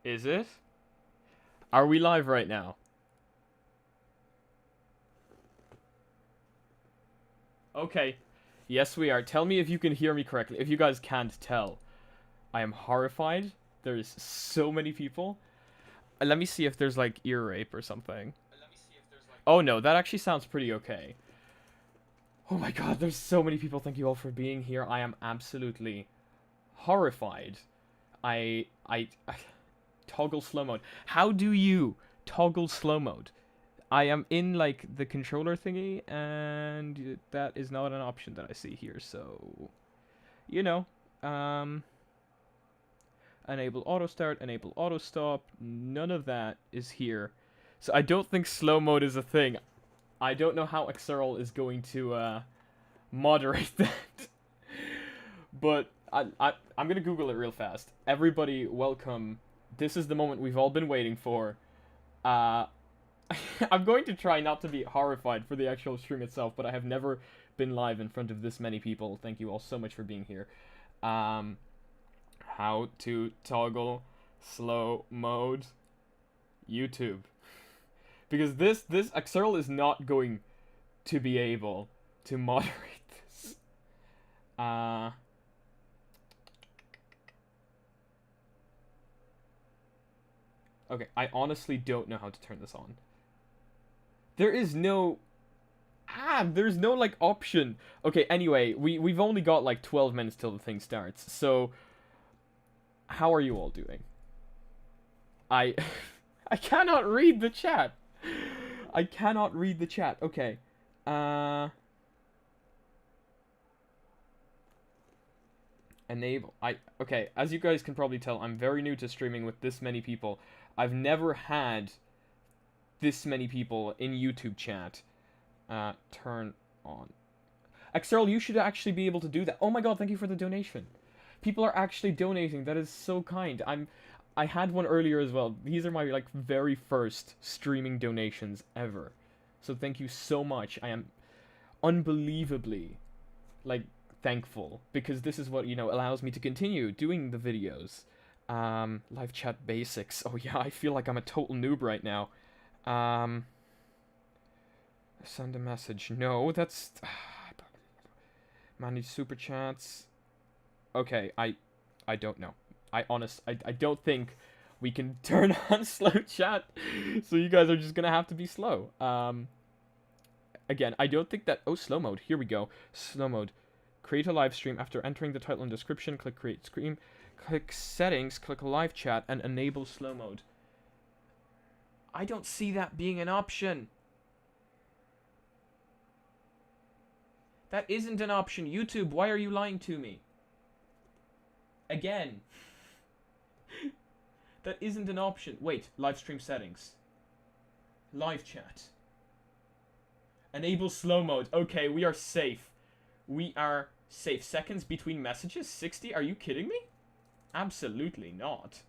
Is it? Are we live right now? Okay. Yes, we are. Tell me if you can hear me correctly. If you guys can't tell, I am horrified. There's so many people. Let me see if there's like ear rape or something. Oh no, that actually sounds pretty okay. Oh my god, there's so many people. Thank you all for being here. I am absolutely horrified. I toggle slow mode. How do you toggle slow mode? I am in like the controller thingy, and that is not an option that I see here. So, you know, um, enable auto start, enable auto stop. None of that is here. So I don't think slow mode is a thing. I don't know how Exerl is going to moderate that. But I'm gonna Google it real fast. Everybody, welcome. This is the moment we've all been waiting for. Uh, I'm going to try not to be horrified for the actual stream itself, but I have never been live in front of this many people. Thank you all so much for being here. How to toggle slow mode YouTube. Because this Exerl is not going to be able to moderate this. Okay, I honestly don't know how to turn this on. There is no... there's no, like, option. Okay, anyway, we've only got, like, 12 minutes till the thing starts. So, how are you all doing? I cannot read the chat. I cannot read the chat. Okay. Enable. Okay, as you guys can probably tell, I'm very new to streaming with this many people. I've never had this many people in YouTube chat. Turn on. Exerl, you should actually be able to do that. Oh my god, thank you for the donation. People are actually donating. That is so kind. I had one earlier as well. These are my like very first streaming donations ever. So thank you so much. I am unbelievably like thankful because this is what, you know, allows me to continue doing the videos. Live chat basics. Oh yeah, I feel like I'm a total noob right now. Send a message. No, that's... Manage super chats. Okay, I don't know. I don't think we can turn on slow chat. So you guys are just gonna have to be slow. Again, I don't think that... Oh, slow mode. Here we go. Slow mode. Create a live stream. After entering the title and description, click create stream. Click settings, click live chat, and enable slow mode. I don't see that being an option. That isn't an option. YouTube, why are you lying to me? Again. That isn't an option. Wait, live stream settings. Live chat. Enable slow mode. Okay, we are safe. We are safe. Seconds between messages? 60? Are you kidding me? Absolutely not.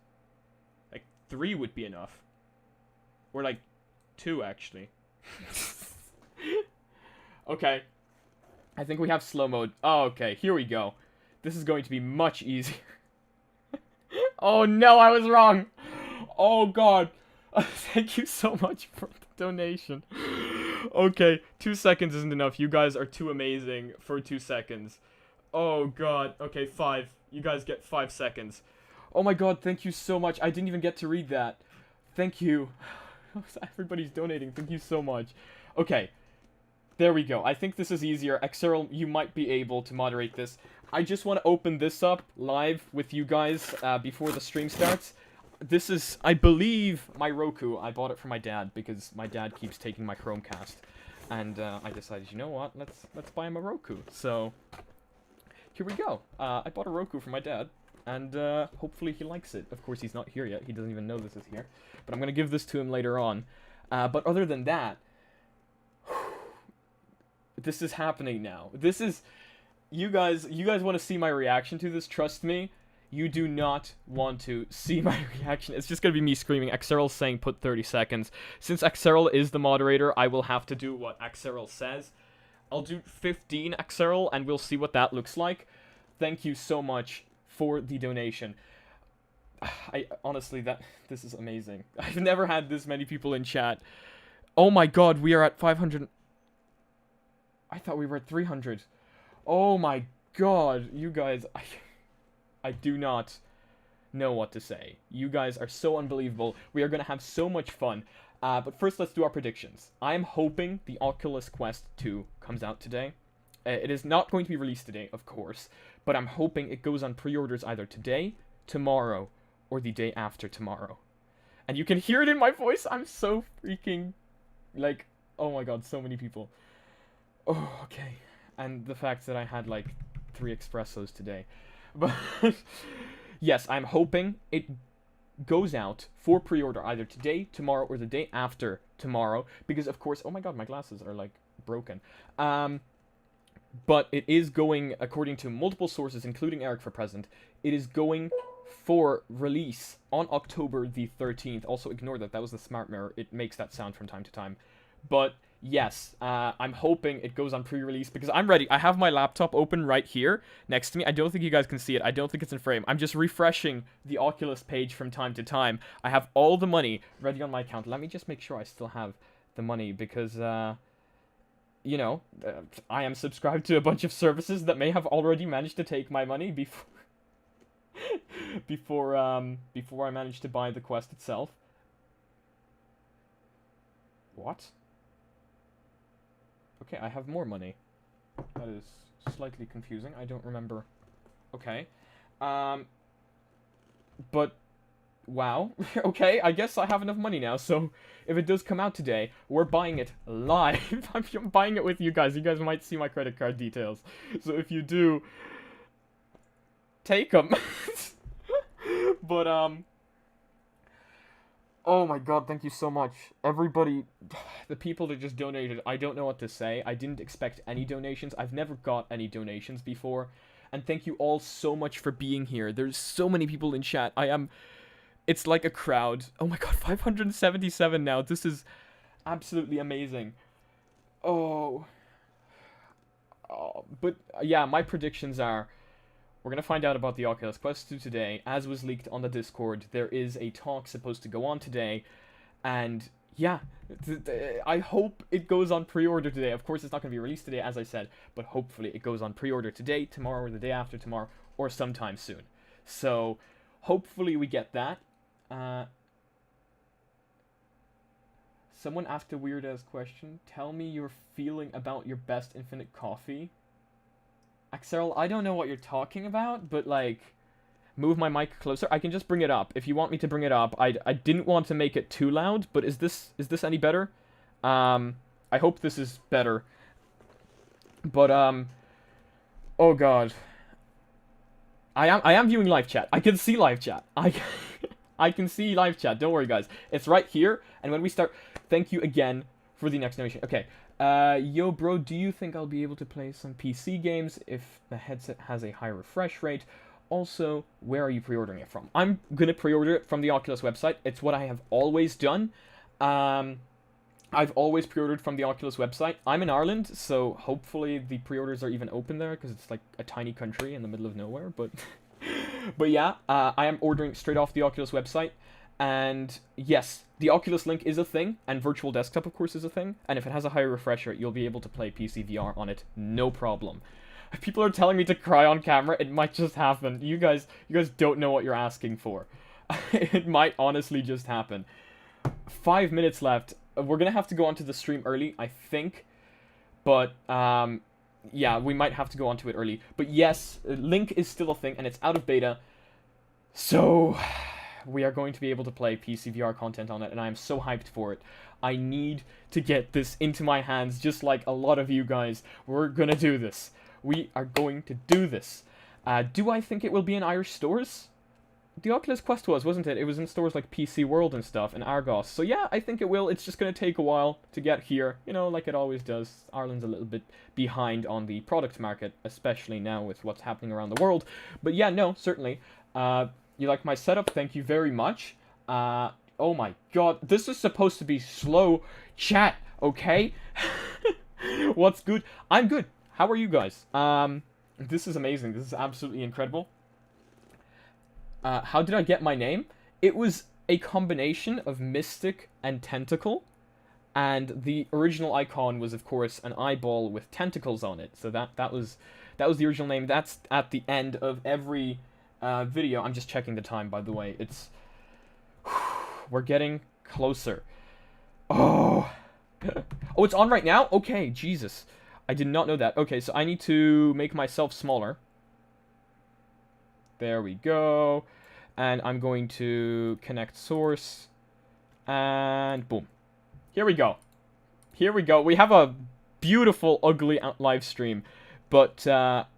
Like, 3 would be enough. Or like, 2 actually. Okay. I think we have slow mode. Oh, okay, here we go. This is going to be much easier. Oh no, I was wrong. Oh god. Thank you so much for the donation. Okay, 2 seconds isn't enough. You guys are too amazing for 2 seconds. Oh god. Okay, 5. You guys get 5 seconds. Oh my god, thank you so much. I didn't even get to read that. Thank you. Everybody's donating. Thank you so much. Okay. There we go. I think this is easier. Exerl, you might be able to moderate this. I just want to open this up live with you guys before the stream starts. This is, I believe, my Roku. I bought it for my dad because my dad keeps taking my Chromecast. And I decided, you know what, let's buy him a Roku. So, here we go. I bought a Roku for my dad. And hopefully he likes it. Of course, he's not here yet. He doesn't even know this is here. But I'm going to give this to him later on. But other than that, this is happening now. This is... You guys want to see my reaction to this? Trust me. You do not want to see my reaction. It's just going to be me screaming. Exerl saying put 30 seconds. Since Exerl is the moderator, I will have to do what Exerl says. I'll do 15 Exerl, and we'll see what that looks like. Thank you so much for the donation. honestly, this is amazing. I've never had this many people in chat. Oh my god, we are at 500. I thought we were at 300. Oh my god, you guys, I do not know what to say. You guys are so unbelievable. We are going to have so much fun. But first, let's do our predictions. I am hoping the Oculus Quest 2 comes out today. It is not going to be released today, of course, but I'm hoping it goes on pre-orders either today, tomorrow, or the day after tomorrow. And you can hear it in my voice. I'm so freaking, like, oh my god, so many people. Oh, okay. And the fact that I had, like, 3 espressos today. But, yes, I'm hoping it goes out for pre-order either today, tomorrow, or the day after tomorrow. Because, of course, oh my god, my glasses are, like, broken. But it is going, according to multiple sources, including Eric for present, it is going for release on October the 13th. Also, ignore that. That was the smart mirror. It makes that sound from time to time. But, yes, I'm hoping it goes on pre-release because I'm ready. I have my laptop open right here next to me. I don't think you guys can see it. I don't think it's in frame. I'm just refreshing the Oculus page from time to time. I have all the money ready on my account. Let me just make sure I still have the money because, you know, I am subscribed to a bunch of services that may have already managed to take my money before I managed to buy the Quest itself. What? Okay, I have more money. That is slightly confusing. I don't remember. Okay. But wow. Okay, I guess I have enough money now, so if it does come out today, we're buying it live. I'm buying it with you guys. You guys might see my credit card details. So if you do, take them. But, oh my god, thank you so much. Everybody, the people that just donated, I don't know what to say. I didn't expect any donations. I've never got any donations before. And thank you all so much for being here. There's so many people in chat. It's like a crowd. Oh my god, 577 now. This is absolutely amazing. Oh. But yeah, my predictions are, we're going to find out about the Oculus Quest 2 today. As was leaked on the Discord, there is a talk supposed to go on today. And yeah, I hope it goes on pre-order today. Of course, it's not going to be released today, as I said, but hopefully it goes on pre-order today, tomorrow, or the day after tomorrow, or sometime soon. So hopefully we get that. Someone asked a weird-ass question. Tell me your feeling about your best infinite coffee. Axel, I don't know what you're talking about, but, like, move my mic closer. I can just bring it up. If you want me to bring it up, I didn't want to make it too loud, but is this any better? I hope this is better. But, oh god. I am viewing live chat. I can see live chat. I can see live chat. Don't worry, guys. It's right here, and when we start, thank you again for the next donation. Okay. Yo, bro, do you think I'll be able to play some PC games if the headset has a high refresh rate? Also, where are you pre-ordering it from? I'm gonna pre-order it from the Oculus website. It's what I have always done. I've always pre-ordered from the Oculus website. I'm in Ireland, so hopefully the pre-orders are even open there, because it's like a tiny country in the middle of nowhere, but... But yeah, I am ordering straight off the Oculus website. And yes, the Oculus Link is a thing, and Virtual Desktop, of course, is a thing. And if it has a higher refresh rate, you'll be able to play PC VR on it, no problem. People are telling me to cry on camera. It might just happen. You guys don't know what you're asking for. It might honestly just happen. 5 minutes left. We're gonna have to go onto the stream early, I think. But yeah, we might have to go onto it early. But yes, Link is still a thing, and it's out of beta. So we are going to be able to play PC VR content on it, and I am so hyped for it. I need to get this into my hands, just like a lot of you guys. We're gonna do this. We are going to do this. Do I think it will be in Irish stores? The Oculus Quest wasn't it? It was in stores like PC World and stuff, and Argos. So yeah, I think it will. It's just gonna take a while to get here, you know, like it always does. Ireland's a little bit behind on the product market, especially now with what's happening around the world. But yeah, no, certainly. You like my setup? Thank you very much. Oh my god, this is supposed to be slow chat, okay? What's good? I'm good. How are you guys? This is amazing. This is absolutely incredible. How did I get my name? It was a combination of Mystic and Tentacle, and the original icon was, of course, an eyeball with tentacles on it. So that was the original name. That's at the end of every video. I'm just checking the time, by the way. It's we're getting closer. Oh, oh, it's on right now. Okay, Jesus, I did not know that. Okay, so I need to make myself smaller. There we go. And I'm going to connect source. And boom. Here we go. Here we go. We have a beautiful, ugly live stream. But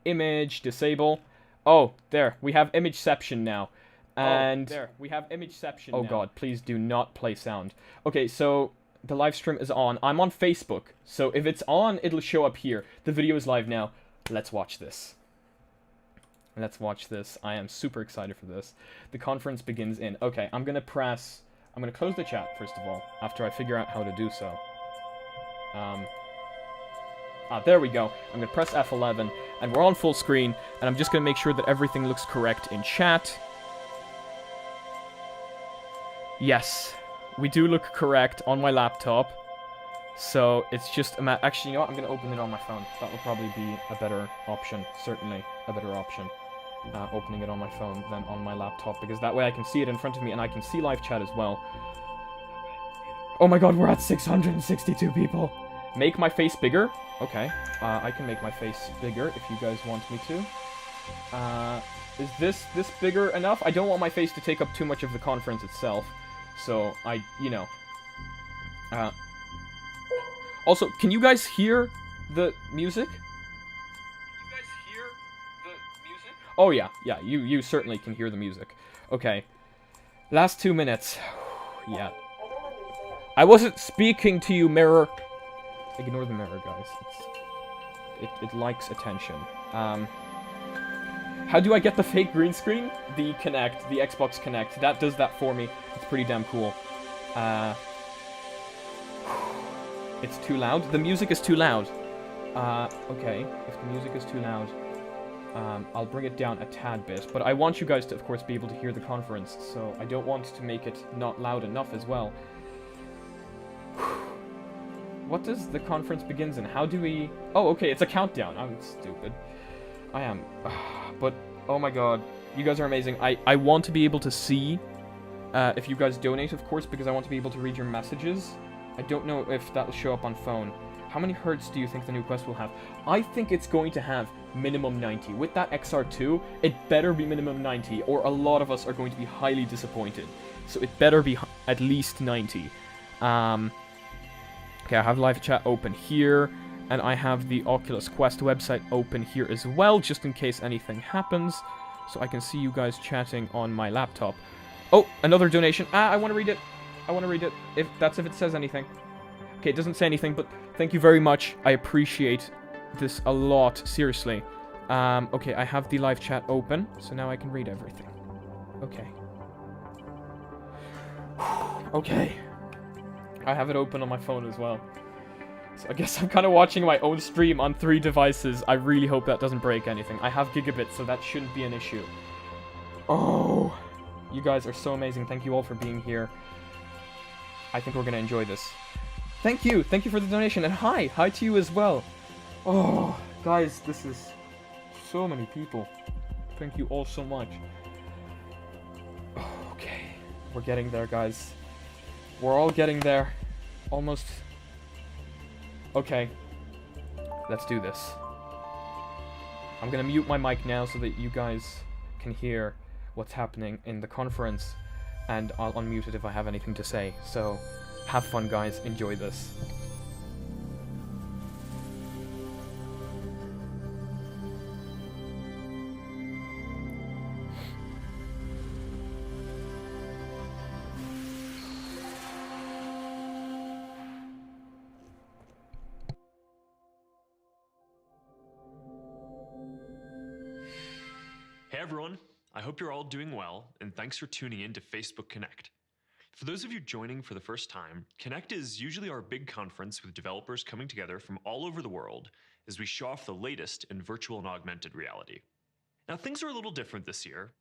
image, disable. Oh, there. We have imageception now. And there. We have imageception oh now. god, please do not play sound. Okay, so the live stream is on. I'm on Facebook. So if it's on, it'll show up here. The video is live now. Let's watch this. Let's watch this. I am super excited for this. The conference begins in... Okay, I'm going to press... I'm going to close the chat, first of all, after I figure out how to do so. There we go. I'm going to press F11, and we're on full screen, and I'm just going to make sure that everything looks correct in chat. Yes, we do look correct on my laptop. So, it's just a actually, you know what? I'm going to open it on my phone. That will probably be a better option. Certainly a better option. Opening it on my phone than on my laptop, because that way I can see it in front of me and I can see live chat as well. Oh my god, we're at 662 people. Make my face bigger? Okay, I can make my face bigger if you guys want me to. Is this bigger enough? I don't want my face to take up too much of the conference itself, so you know. Also, can you guys hear the music? Oh yeah, you certainly can hear the music. Okay. Last 2 minutes. Yeah. I wasn't speaking to you, mirror. Ignore the mirror, guys. It likes attention. How do I get the fake green screen? The Kinect, the Xbox Kinect. That does that for me. It's pretty damn cool. It's too loud? The music is too loud. Okay. If the music is too loud... I'll bring it down a tad bit, but I want you guys to, of course, be able to hear the conference, so I don't want to make it not loud enough as well. What does the conference begins in? How do we... Oh, okay, it's a countdown. I'm stupid. I am. But, oh my god, you guys are amazing. I want to be able to see if you guys donate, of course, because I want to be able to read your messages. I don't know if that will show up on phone. How many hertz do you think the new Quest will have? I think it's going to have minimum 90. With that XR2, it better be minimum 90, or a lot of us are going to be highly disappointed. So it better be at least 90. Okay, I have live chat open here, and I have the Oculus Quest website open here as well, just in case anything happens, so I can see you guys chatting on my laptop. Oh, another donation. I want to read it. I want to read it, if it says anything. Okay, it doesn't say anything, but thank you very much. I appreciate this a lot, seriously. Okay, I have the live chat open, so now I can read everything. Okay. Okay. I have it open on my phone as well. So I guess I'm kind of watching my own stream on 3 devices. I really hope that doesn't break anything. I have gigabit, so that shouldn't be an issue. Oh, you guys are so amazing. Thank you all for being here. I think we're going to enjoy this. Thank you for the donation, and hi to you as well. Oh, guys, this is so many people. Thank you all so much. Okay, we're getting there, guys. We're all getting there. Almost. Okay, let's do this. I'm gonna mute my mic now so that you guys can hear what's happening in the conference, and I'll unmute it if I have anything to say. So, have fun, guys. Enjoy this. Hey everyone, I hope you're all doing well, and thanks for tuning in to Facebook Connect. For those of you joining for the first time, Connect is usually our big conference with developers coming together from all over the world as we show off the latest in virtual and augmented reality. Now things are a little different this year.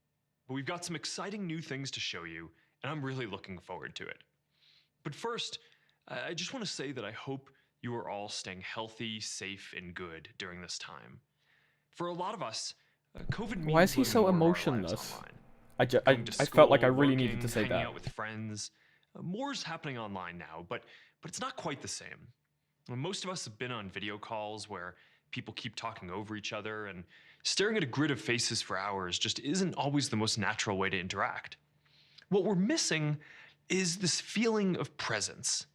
but we've got some exciting new things to show you, and I'm really looking forward to it. But first, I just want to say that I hope you are all staying healthy, safe, and good during this time. For a lot of us, COVID means Why is he living so more of our lives emotionless? online. I, Going to I felt like I school, really needed to working, say hanging that. out with friends. More's happening online now, but it's not quite the same. Most of us have been on video calls where people keep talking over each other, and staring at a grid of faces for hours just isn't always the most natural way to interact. What we're missing is this feeling of presence.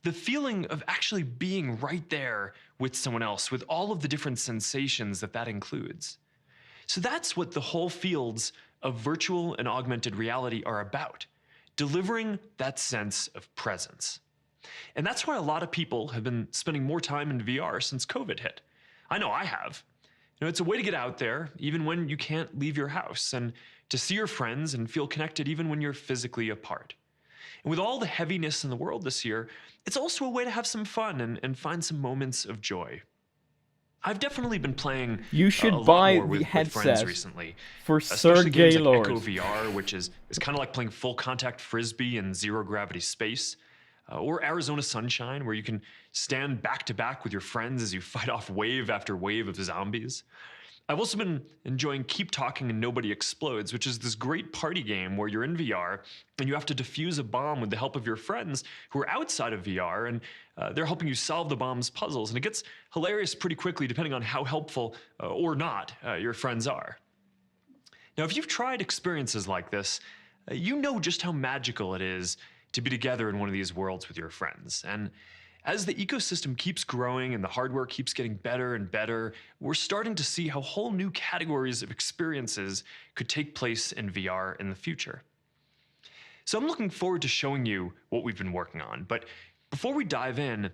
The feeling of actually being right there with someone else, with all of the different sensations that includes. So that's what the whole fields of virtual and augmented reality are about, delivering that sense of presence. And that's why a lot of people have been spending more time in VR since COVID hit. I know I have. It's a way to get out there, even when you can't leave your house, and to see your friends and feel connected even when you're physically apart. And with all the heaviness in the world this year, it's also a way to have some fun and find some moments of joy. I've definitely been playing You a should lot buy more the with friends headset recently, for especially Sir games like Gaylord. Echo VR, which is kind of like playing full contact frisbee in zero gravity space, or Arizona Sunshine, where you can stand back to back with your friends as you fight off wave after wave of zombies. I've also been enjoying Keep Talking and Nobody Explodes, which is this great party game where you're in VR and you have to defuse a bomb with the help of your friends who are outside of VR, and they're helping you solve the bomb's puzzles. And it gets hilarious pretty quickly depending on how helpful or not your friends are. Now, if you've tried experiences like this, you know just how magical it is to be together in one of these worlds with your friends. And as the ecosystem keeps growing and the hardware keeps getting better and better, we're starting to see how whole new categories of experiences could take place in VR in the future. So I'm looking forward to showing you what we've been working on. But before we dive in,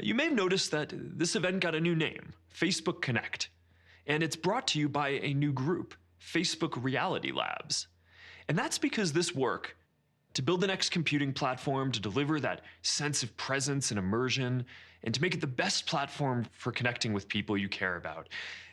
you may have noticed that this event got a new name, Facebook Connect. And it's brought to you by a new group, Facebook Reality Labs. And that's because this work, to build the next computing platform, to deliver that sense of presence and immersion, and to make it the best platform for connecting with people you care about,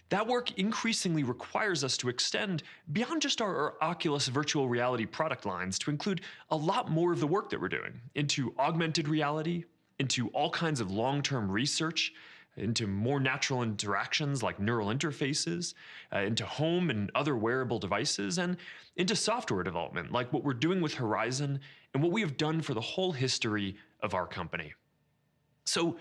that work increasingly requires us to extend beyond just our Oculus virtual reality product lines to include a lot more of the work that we're doing into augmented reality, into all kinds of long-term research, into more natural interactions like neural interfaces, into home and other wearable devices, and into software development like what we're doing with Horizon and what we have done for the whole history of our company. So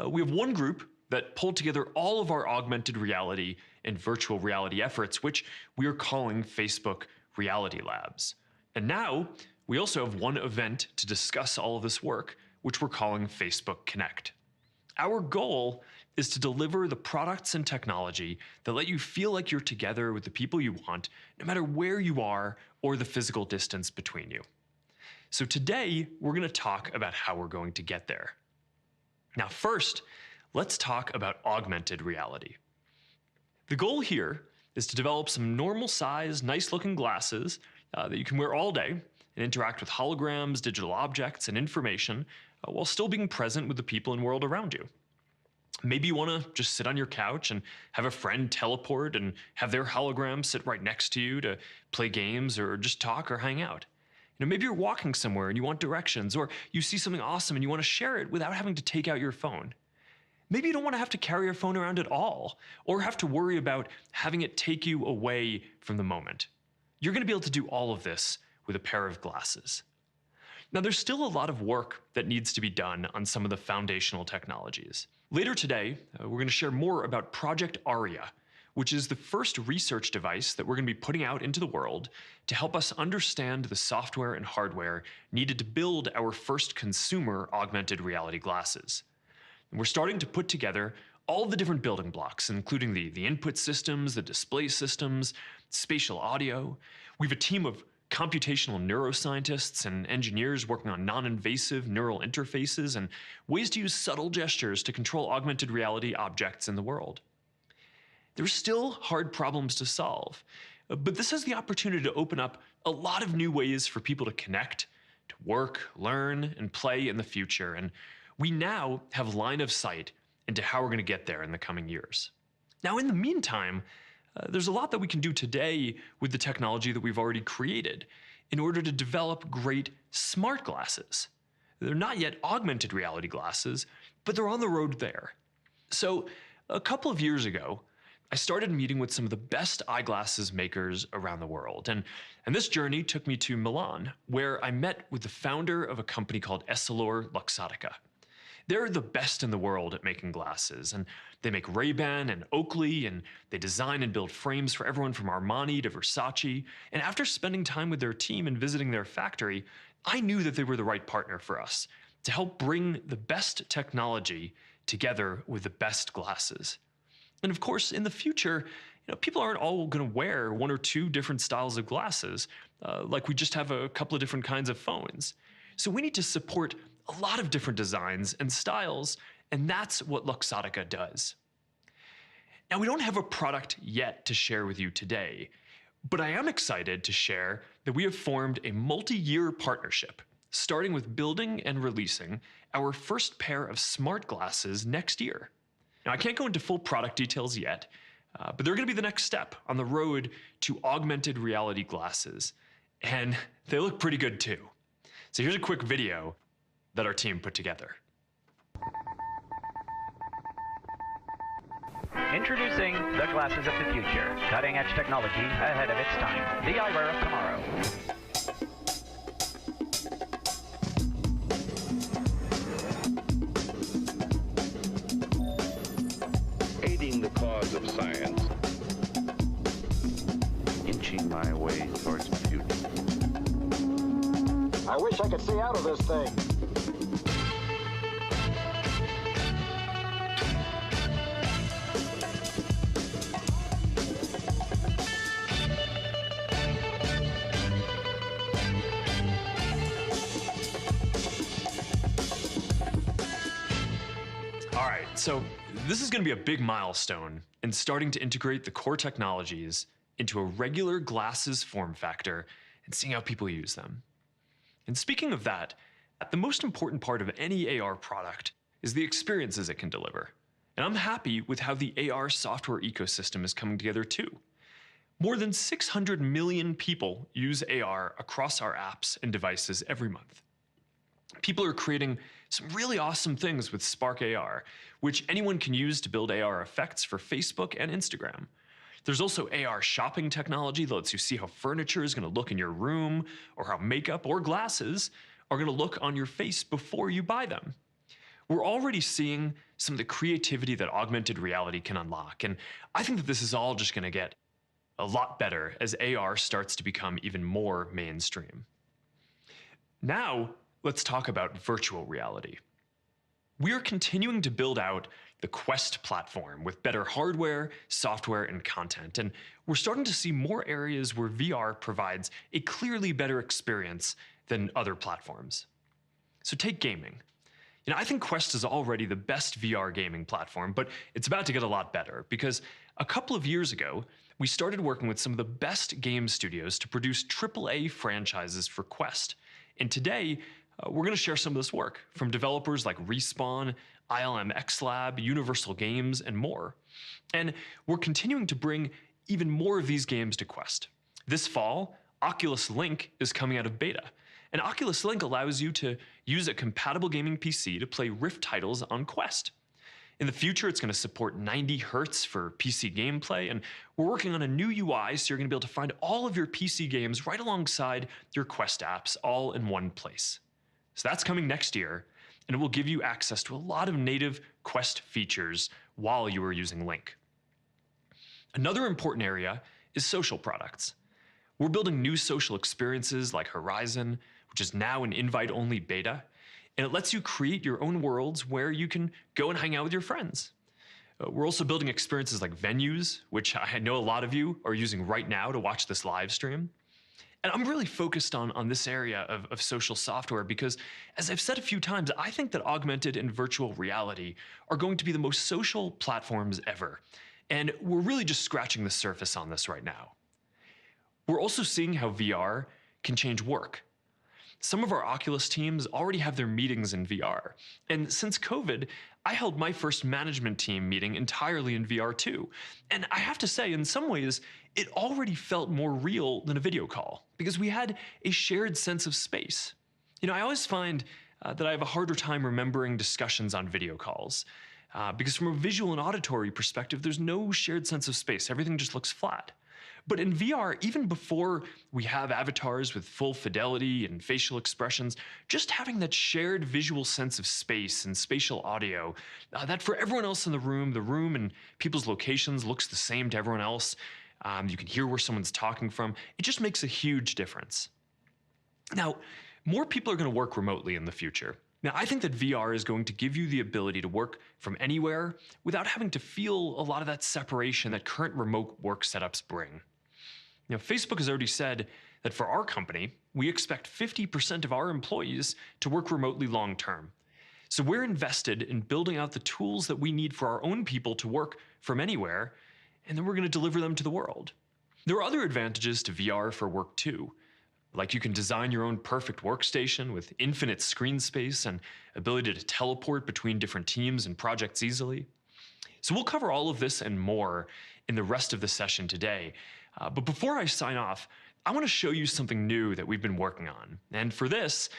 we have one group that pulled together all of our augmented reality and virtual reality efforts, which we are calling Facebook Reality Labs. And now we also have one event to discuss all of this work, which we're calling Facebook Connect. Our goal is to deliver the products and technology that let you feel like you're together with the people you want, no matter where you are or the physical distance between you. So today, we're going to talk about how we're going to get there. Now, first, let's talk about augmented reality. The goal here is to develop some normal-sized, nice-looking glasses that you can wear all day and interact with holograms, digital objects, and information while still being present with the people and world around you. Maybe you want to just sit on your couch and have a friend teleport and have their hologram sit right next to you to play games or just talk or hang out. Maybe you're walking somewhere and you want directions, or you see something awesome and you want to share it without having to take out your phone. Maybe you don't want to have to carry your phone around at all, or have to worry about having it take you away from the moment. You're going to be able to do all of this with a pair of glasses. Now, there's still a lot of work that needs to be done on some of the foundational technologies. Later today, we're going to share more about Project Aria, which is the first research device that we're going to be putting out into the world to help us understand the software and hardware needed to build our first consumer augmented reality glasses. And we're starting to put together all the different building blocks, including the input systems, the display systems, spatial audio. We have a team of computational neuroscientists and engineers working on non-invasive neural interfaces and ways to use subtle gestures to control augmented reality objects in the world. There's still hard problems to solve, but this has the opportunity to open up a lot of new ways for people to connect, to work, learn, and play in the future, and we now have line of sight into how we're going to get there in the coming years. Now, in the meantime, There's a lot that we can do today with the technology that we've already created in order to develop great smart glasses. They're not yet augmented reality glasses, but they're on the road there. So a couple of years ago, I started meeting with some of the best eyeglasses makers around the world. And this journey took me to Milan, where I met with the founder of a company called Luxottica. They're the best in the world at making glasses, and they make Ray-Ban and Oakley, and they design and build frames for everyone from Armani to Versace. And after spending time with their team and visiting their factory, I knew that they were the right partner for us to help bring the best technology together with the best glasses. And of course, in the future, people aren't all going to wear one or two different styles of glasses, like we just have a couple of different kinds of phones. So we need to support a lot of different designs and styles, and that's what Luxottica does. Now, we don't have a product yet to share with you today, but I am excited to share that we have formed a multi-year partnership, starting with building and releasing our first pair of smart glasses next year. Now, I can't go into full product details yet, but they're going to be the next step on the road to augmented reality glasses, and they look pretty good too. So here's a quick video that our team put together. Introducing the glasses of the future, cutting-edge technology ahead of its time. The eyewear of tomorrow. Aiding the cause of science. Inching my way towards the future. I wish I could see out of this thing. All right, so this is going to be a big milestone in starting to integrate the core technologies into a regular glasses form factor and seeing how people use them. And speaking of that, the most important part of any AR product is the experiences it can deliver. And I'm happy with how the AR software ecosystem is coming together too. More than 600 million people use AR across our apps and devices every month. People are creating some really awesome things with Spark AR, which anyone can use to build AR effects for Facebook and Instagram. There's also AR shopping technology that lets you see how furniture is going to look in your room, or how makeup or glasses are going to look on your face before you buy them. We're already seeing some of the creativity that augmented reality can unlock, and I think that this is all just going to get a lot better as AR starts to become even more mainstream. Now, let's talk about virtual reality. We are continuing to build out the Quest platform with better hardware, software, and content, and we're starting to see more areas where VR provides a clearly better experience than other platforms. So take gaming. I think Quest is already the best VR gaming platform, but it's about to get a lot better because a couple of years ago, we started working with some of the best game studios to produce AAA franchises for Quest. And today, we're going to share some of this work from developers like Respawn, ILM X Lab, Universal Games, and more. And we're continuing to bring even more of these games to Quest. This fall, Oculus Link is coming out of beta. And Oculus Link allows you to use a compatible gaming PC to play Rift titles on Quest. In the future, it's going to support 90 Hz for PC gameplay, and we're working on a new UI so you're going to be able to find all of your PC games right alongside your Quest apps all in one place. So that's coming next year, and it will give you access to a lot of native Quest features while you are using Link. Another important area is social products. We're building new social experiences like Horizon, which is now an invite-only beta, and it lets you create your own worlds where you can go and hang out with your friends. We're also building experiences like venues, which I know a lot of you are using right now to watch this live stream. And I'm really focused on this area of social software because, as I've said a few times, I think that augmented and virtual reality are going to be the most social platforms ever. And we're really just scratching the surface on this right now. We're also seeing how VR can change work. Some of our Oculus teams already have their meetings in VR. And since COVID, I held my first management team meeting entirely in VR too. And I have to say, in some ways, it already felt more real than a video call because we had a shared sense of space. I always find that I have a harder time remembering discussions on video calls because from a visual and auditory perspective, there's no shared sense of space. Everything just looks flat. But in VR, even before we have avatars with full fidelity and facial expressions, just having that shared visual sense of space and spatial audio, that for everyone else in the room and people's locations looks the same to everyone else. You can hear where someone's talking from. It just makes a huge difference. Now, more people are going to work remotely in the future. Now, I think that VR is going to give you the ability to work from anywhere without having to feel a lot of that separation that current remote work setups bring. Facebook has already said that for our company, we expect 50% of our employees to work remotely long term. So we're invested in building out the tools that we need for our own people to work from anywhere, and then we're going to deliver them to the world. There are other advantages to VR for work too. Like you can design your own perfect workstation with infinite screen space and ability to teleport between different teams and projects easily. So we'll cover all of this and more in the rest of the session today. But before I sign off, I want to show you something new that we've been working on. And for this,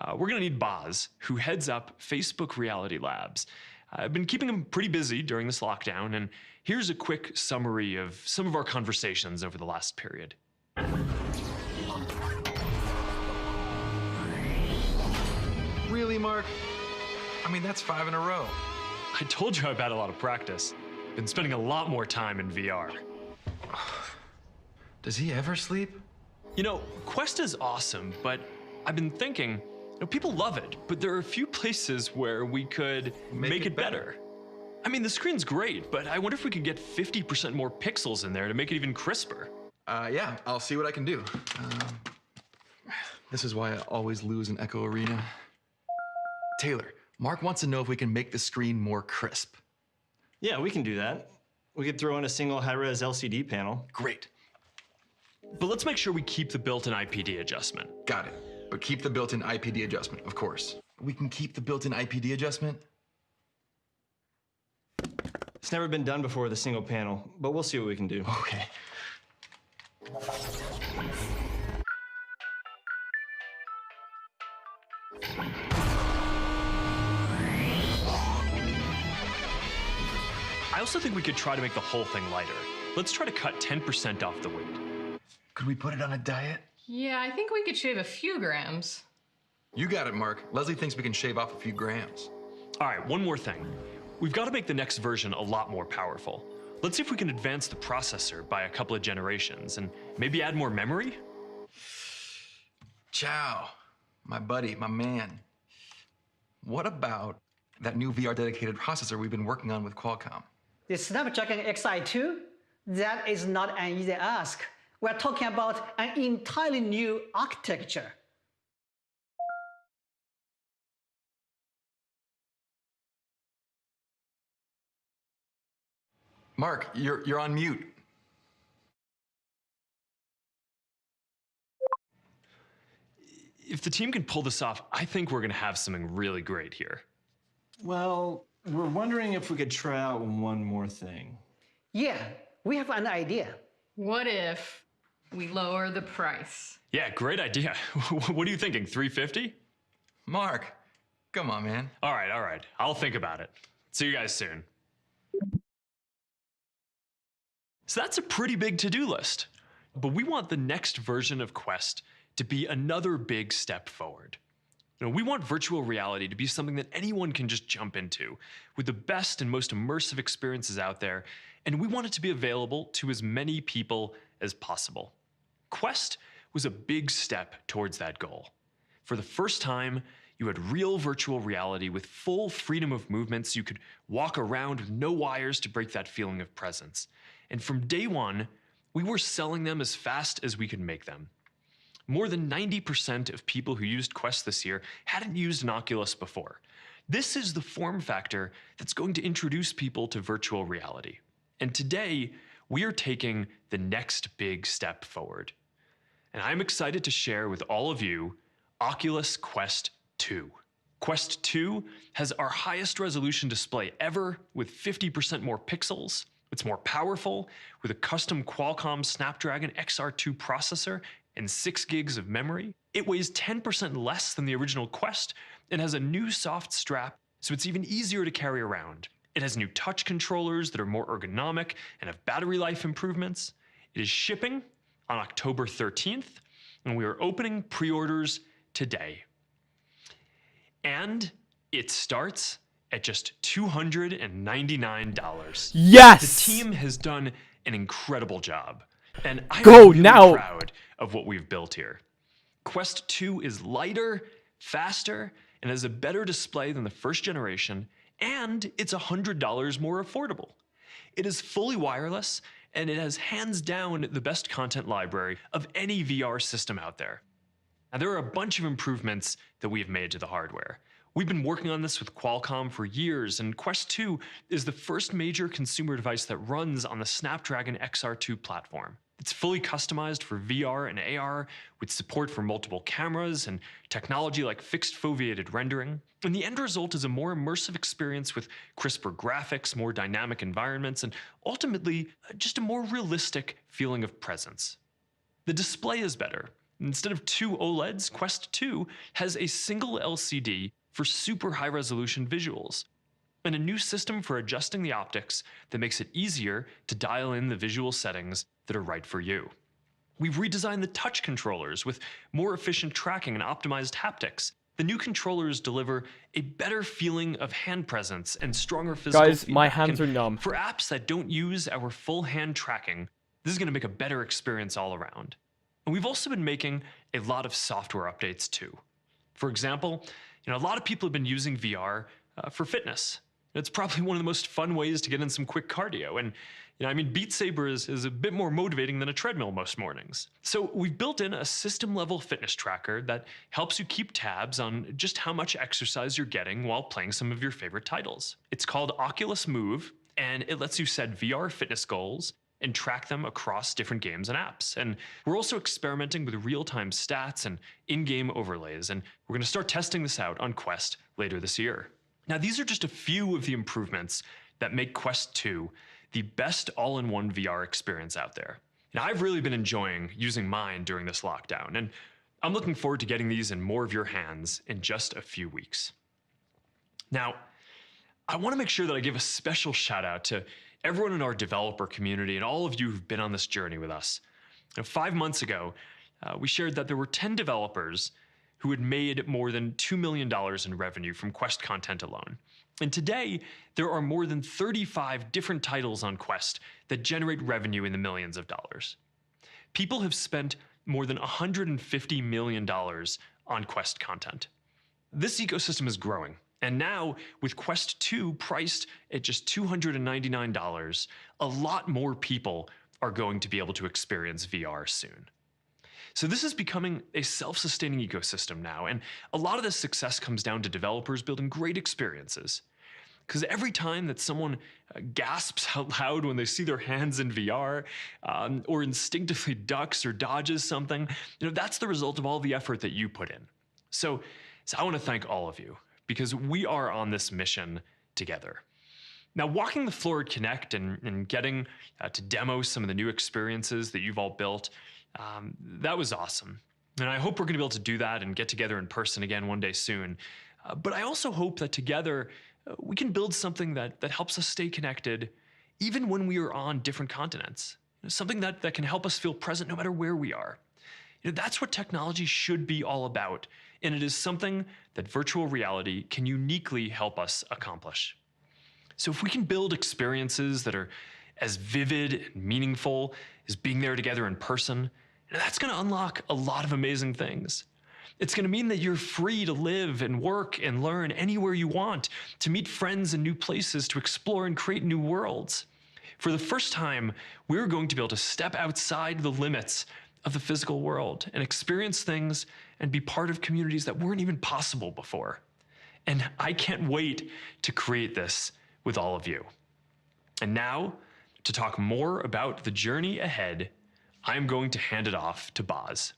we're going to need Boz, who heads up Facebook Reality Labs. I've been keeping him pretty busy during this lockdown, and here's a quick summary of some of our conversations over the last period. Really, Mark? I mean, that's 5 in a row. I told you I've had a lot of practice. Been spending a lot more time in VR. Does he ever sleep? Quest is awesome, but I've been thinking, people love it, but there are a few places where we could make it better. I mean, the screen's great, but I wonder if we could get 50% more pixels in there to make it even crisper. Yeah, I'll see what I can do. This is why I always lose in Echo Arena. Taylor, Mark wants to know if we can make the screen more crisp. Yeah, we can do that. We could throw in a single high-res LCD panel. Great. But let's make sure we keep the built-in IPD adjustment. Got it. But keep the built-in IPD adjustment, of course. We can keep the built-in IPD adjustment? It's never been done before with a single panel, but we'll see what we can do. Okay. I also think we could try to make the whole thing lighter. Let's try to cut 10% off the weight. Could we put it on a diet? Yeah, I think we could shave a few grams. You got it, Mark. Leslie thinks we can shave off a few grams. All right, one more thing. We've got to make the next version a lot more powerful. Let's see if we can advance the processor by a couple of generations and maybe add more memory? Ciao, my buddy, my man. What about that new VR dedicated processor we've been working on with Qualcomm? The Snapdragon Xi2, that is not an easy ask. We're talking about an entirely new architecture. Mark, you're on mute. If the team can pull this off, I think we're going to have something really great here. Well, we're wondering if we could try out one more thing. Yeah, we have an idea. What if we lower the price? Yeah, great idea. What are you thinking, $350? Mark, come on, man. All right. I'll think about it. See you guys soon. So that's a pretty big to-do list. But we want the next version of Quest to be another big step forward. We want virtual reality to be something that anyone can just jump into with the best and most immersive experiences out there, and we want it to be available to as many people as possible. Quest was a big step towards that goal. For the first time, you had real virtual reality with full freedom of movement, so you could walk around with no wires to break that feeling of presence. And from day one, we were selling them as fast as we could make them. More than 90% of people who used Quest this year hadn't used an Oculus before. This is the form factor that's going to introduce people to virtual reality. And today, we are taking the next big step forward. And I'm excited to share with all of you Oculus Quest 2. Quest 2 has our highest resolution display ever with 50% more pixels. It's more powerful with a custom Qualcomm Snapdragon XR2 processor and 6 gigs of memory. It weighs 10% less than the original Quest and has a new soft strap, so it's even easier to carry around. It has new touch controllers that are more ergonomic and have battery life improvements. It is shipping on October 13th, and we are opening pre-orders today. And it starts at just $299. Yes! The team has done an incredible job, and I'm Go really now! proud of what we've built here. Quest 2 is lighter, faster, and has a better display than the first generation, and it's $100 more affordable. It is fully wireless, and it has hands down the best content library of any VR system out there. Now, there are a bunch of improvements that we have made to the hardware. We've been working on this with Qualcomm for years, and Quest 2 is the first major consumer device that runs on the Snapdragon XR2 platform. It's fully customized for VR and AR with support for multiple cameras and technology like fixed foveated rendering. And the end result is a more immersive experience with crisper graphics, more dynamic environments, and ultimately just a more realistic feeling of presence. The display is better. Instead of 2 OLEDs, Quest 2 has a single LCD for super high resolution visuals, and a new system for adjusting the optics that makes it easier to dial in the visual settings that are right for you. We've redesigned the touch controllers with more efficient tracking and optimized haptics. The new controllers deliver a better feeling of hand presence and stronger physical Guys, my feedback. hands are numb. For apps that don't use our full hand tracking, this is going to make a better experience all around. And we've also been making a lot of software updates too. For example, a lot of people have been using VR for fitness. It's probably one of the most fun ways to get in some quick cardio. And Beat Saber is a bit more motivating than a treadmill most mornings. So we've built in a system-level fitness tracker that helps you keep tabs on just how much exercise you're getting while playing some of your favorite titles. It's called Oculus Move, and it lets you set VR fitness goals and track them across different games and apps. And we're also experimenting with real-time stats and in-game overlays, and we're going to start testing this out on Quest later this year. Now, these are just a few of the improvements that make Quest 2 the best all-in-one VR experience out there. Now, I've really been enjoying using mine during this lockdown, and I'm looking forward to getting these in more of your hands in just a few weeks. Now, I want to make sure that I give a special shout out to everyone in our developer community and all of you who've been on this journey with us. 5 months ago, we shared that there were 10 developers who had made more than $2 million in revenue from Quest content alone. And today, there are more than 35 different titles on Quest that generate revenue in the millions of dollars. People have spent more than $150 million on Quest content. This ecosystem is growing. And now, with Quest 2 priced at just $299, a lot more people are going to be able to experience VR soon. So this is becoming a self-sustaining ecosystem now, and a lot of this success comes down to developers building great experiences. Because every time that someone gasps out loud when they see their hands in VR, or instinctively ducks or dodges something, that's the result of all the effort that you put in. So I want to thank all of you, because we are on this mission together. Now, walking the floor at Connect and getting to demo some of the new experiences that you've all built, that was awesome. And I hope we're going to be able to do that and get together in person again one day soon. But I also hope that together we can build something that helps us stay connected even when we are on different continents. Something that can help us feel present no matter where we are. That's what technology should be all about. And it is something that virtual reality can uniquely help us accomplish. So if we can build experiences that are as vivid and meaningful as being there together in person, that's going to unlock a lot of amazing things. It's going to mean that you're free to live and work and learn anywhere you want, to meet friends in new places, to explore and create new worlds. For the first time, we're going to be able to step outside the limits of the physical world and experience things and be part of communities that weren't even possible before. And I can't wait to create this with all of you. And now, to talk more about the journey ahead, I'm going to hand it off to Boz.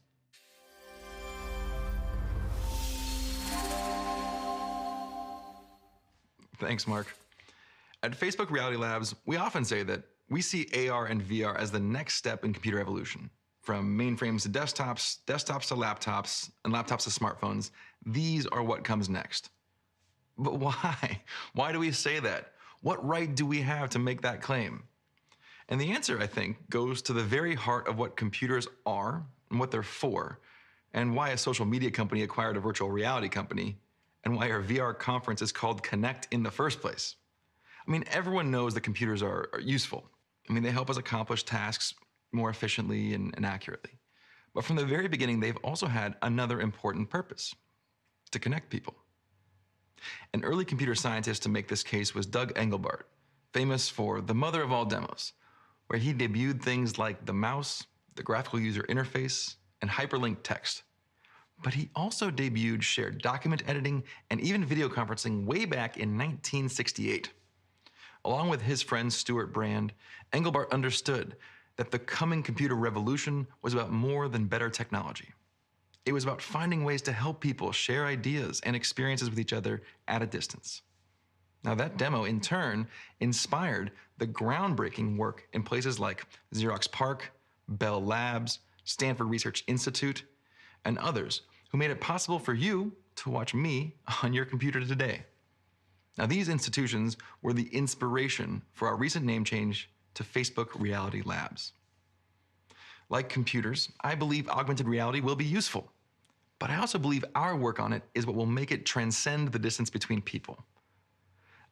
Thanks, Mark. At Facebook Reality Labs, we often say that we see AR and VR as the next step in computer evolution. From mainframes to desktops, desktops to laptops, and laptops to smartphones, these are what comes next. But why? Why do we say that? What right do we have to make that claim? And the answer, I think, goes to the very heart of what computers are and what they're for, and why a social media company acquired a virtual reality company, and why our VR conference is called Connect in the first place. I mean, everyone knows that computers are useful. I mean, they help us accomplish tasks more efficiently and accurately. But from the very beginning, they've also had another important purpose: to connect people. An early computer scientist to make this case was Doug Engelbart, famous for the mother of all demos, where he debuted things like the mouse, the graphical user interface, and hyperlinked text. But he also debuted shared document editing and even video conferencing way back in 1968. Along with his friend Stuart Brand, Engelbart understood that the coming computer revolution was about more than better technology. It was about finding ways to help people share ideas and experiences with each other at a distance. Now, that demo, in turn, inspired the groundbreaking work in places like Xerox PARC, Bell Labs, Stanford Research Institute, and others who made it possible for you to watch me on your computer today. Now, these institutions were the inspiration for our recent name change to Facebook Reality Labs. Like computers, I believe augmented reality will be useful, but I also believe our work on it is what will make it transcend the distance between people.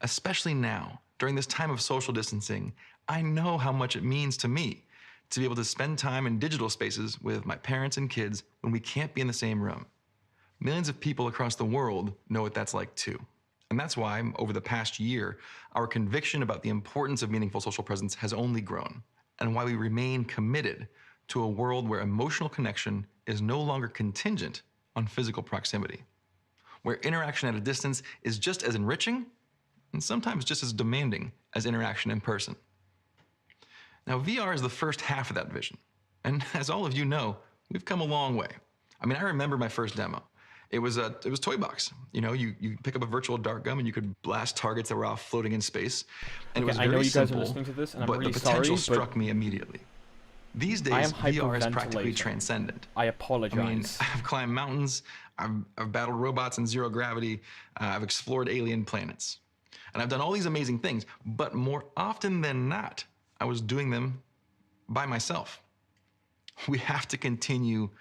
Especially now, during this time of social distancing, I know how much it means to me to be able to spend time in digital spaces with my parents and kids when we can't be in the same room. Millions of people across the world know what that's like too. And that's why, over the past year, our conviction about the importance of meaningful social presence has only grown, and why we remain committed to a world where emotional connection is no longer contingent on physical proximity, where interaction at a distance is just as enriching and sometimes just as demanding as interaction in person. Now, VR is the first half of that vision, and as all of you know, we've come a long way. I mean, I remember my first demo. It was Toy Box. You know, you pick up a virtual dart gun and you could blast targets that were off floating in space. And it was very I know you guys simple, are listening to this, and I'm but really the potential sorry, struck me immediately. These days, VR is practically transcendent. I apologize. I mean, I've climbed mountains, I've battled robots in zero gravity, I've explored alien planets. And I've done all these amazing things, but more often than not, I was doing them by myself. We have to continue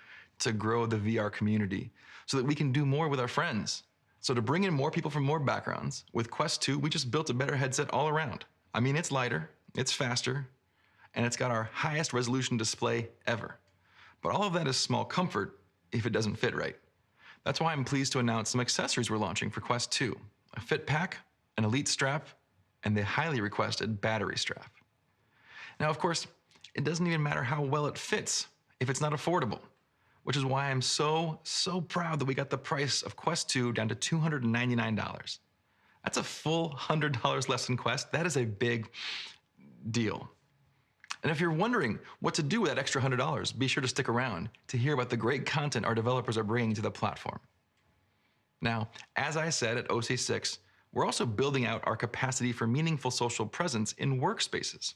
to grow the VR community so that we can do more with our friends. So to bring in more people from more backgrounds, with Quest 2, we just built a better headset all around. I mean, it's lighter, it's faster, and it's got our highest resolution display ever. But all of that is small comfort if it doesn't fit right. That's why I'm pleased to announce some accessories we're launching for Quest 2, a fit pack, an elite strap, and the highly requested battery strap. Now, of course, it doesn't even matter how well it fits if it's not affordable, which is why I'm so proud that we got the price of Quest 2 down to $299. That's a full $100 less than Quest. That is a big deal. And if you're wondering what to do with that extra $100, be sure to stick around to hear about the great content our developers are bringing to the platform. Now, as I said at OC6, we're also building out our capacity for meaningful social presence in workspaces.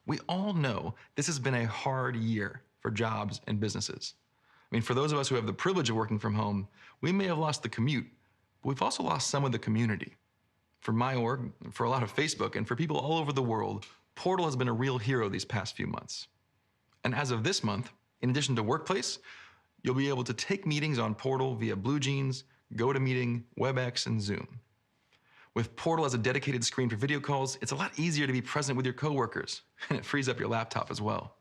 We all know this has been a hard year for jobs and businesses. I mean, for those of us who have the privilege of working from home, we may have lost the commute, but we've also lost some of the community. For my org, for a lot of Facebook, and for people all over the world, Portal has been a real hero these past few months. And as of this month, in addition to Workplace, you'll be able to take meetings on Portal via BlueJeans, GoToMeeting, WebEx, and Zoom. With Portal as a dedicated screen for video calls, it's a lot easier to be present with your coworkers, and it frees up your laptop as well.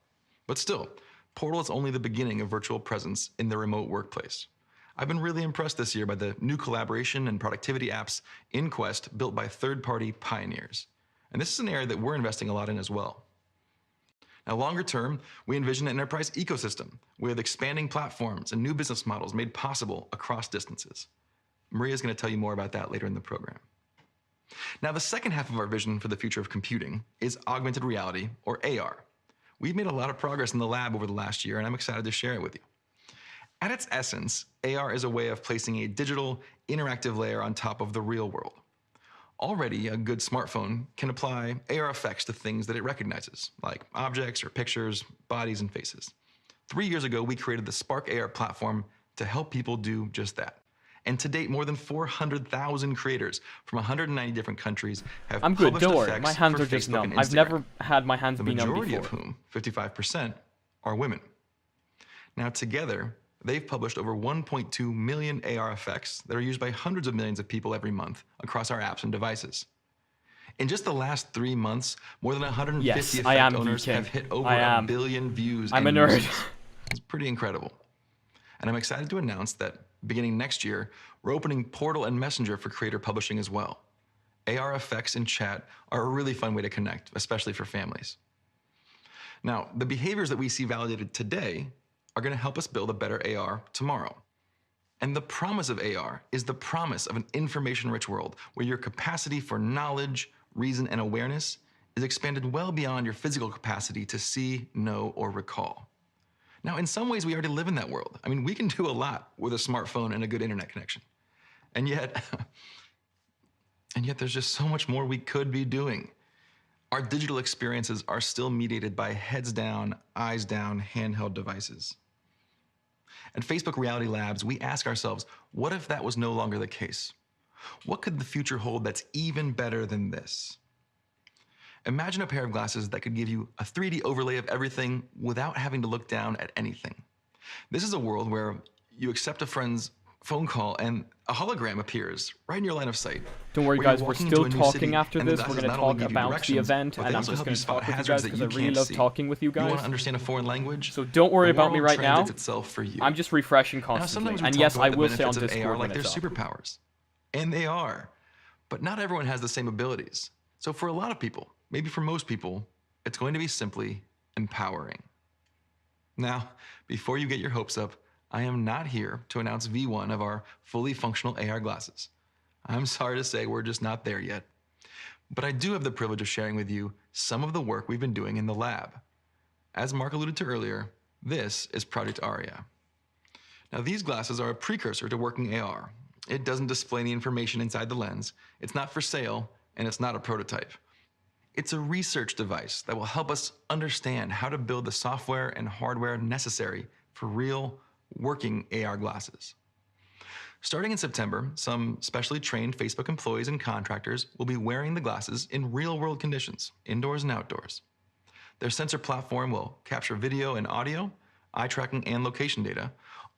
But still, Portal is only the beginning of virtual presence in the remote workplace. I've been really impressed this year by the new collaboration and productivity apps in Quest built by third-party pioneers. And this is an area that we're investing a lot in as well. Now, longer term, we envision an enterprise ecosystem with expanding platforms and new business models made possible across distances. Maria's going to tell you more about that later in the program. Now, the second half of our vision for the future of computing is augmented reality, or AR. We've made a lot of progress in the lab over the last year, and I'm excited to share it with you. At its essence, AR is a way of placing a digital, interactive layer on top of the real world. Already, a good smartphone can apply AR effects to things that it recognizes, like objects or pictures, bodies, and faces. 3 years ago, we created the Spark AR platform to help people do just that. And to date, more than 400,000 creators from 190 different countries have I'm good, published don't worry. effects My hands for are just Facebook numb. and I've Instagram. never had my hands The be numb majority before. of whom, 55%, are women. Now together, they've published over 1.2 million AR effects that are used by hundreds of millions of people every month across our apps and devices. In just the last 3 months, more than 150 Yes, effect I am owners geeking. have hit over I a am. billion views. I'm and a nerd. uses. It's pretty incredible. And I'm excited to announce that beginning next year, we're opening Portal and Messenger for creator publishing as well. AR effects and chat are a really fun way to connect, especially for families. Now, the behaviors that we see validated today are going to help us build a better AR tomorrow. And the promise of AR is the promise of an information-rich world where your capacity for knowledge, reason, and awareness is expanded well beyond your physical capacity to see, know, or recall. Now, in some ways, we already live in that world. I mean, we can do a lot with a smartphone and a good internet connection. And yet there's just so much more we could be doing. Our digital experiences are still mediated by heads down, eyes down, handheld devices. At Facebook Reality Labs, we ask ourselves, what if that was no longer the case? What could the future hold that's even better than this? Imagine a pair of glasses that could give you a 3D overlay of everything without having to look down at anything. This is a world where you accept a friend's phone call and a hologram appears right in your line of sight. Don't worry, Where you're guys, we're walking still into a new city, talking after and the this. We're glasses going to not only talk give you about the directions, event, but and they I'm also just help going you to spot talk with you hazards guys that because you I really can't love see. talking with you You want guys. to understand a foreign language? So don't worry The about me world right now. translates itself for you. I'm just refreshing Now, constantly. sometimes we And talk yes, about I the will say on benefits of Discord AR like when they're it's up. superpowers. And they are. But not everyone has the same abilities. So for a lot of people, maybe for most people, it's going to be simply empowering. Now, before you get your hopes up, I am not here to announce V1 of our fully functional AR glasses. I'm sorry to say we're just not there yet. But I do have the privilege of sharing with you some of the work we've been doing in the lab. As Mark alluded to earlier, this is Project Aria. Now, these glasses are a precursor to working AR. It doesn't display any information inside the lens, it's not for sale, and it's not a prototype. It's a research device that will help us understand how to build the software and hardware necessary for real, working AR glasses. Starting in September, some specially trained Facebook employees and contractors will be wearing the glasses in real-world conditions, indoors and outdoors. Their sensor platform will capture video and audio, eye tracking, and location data,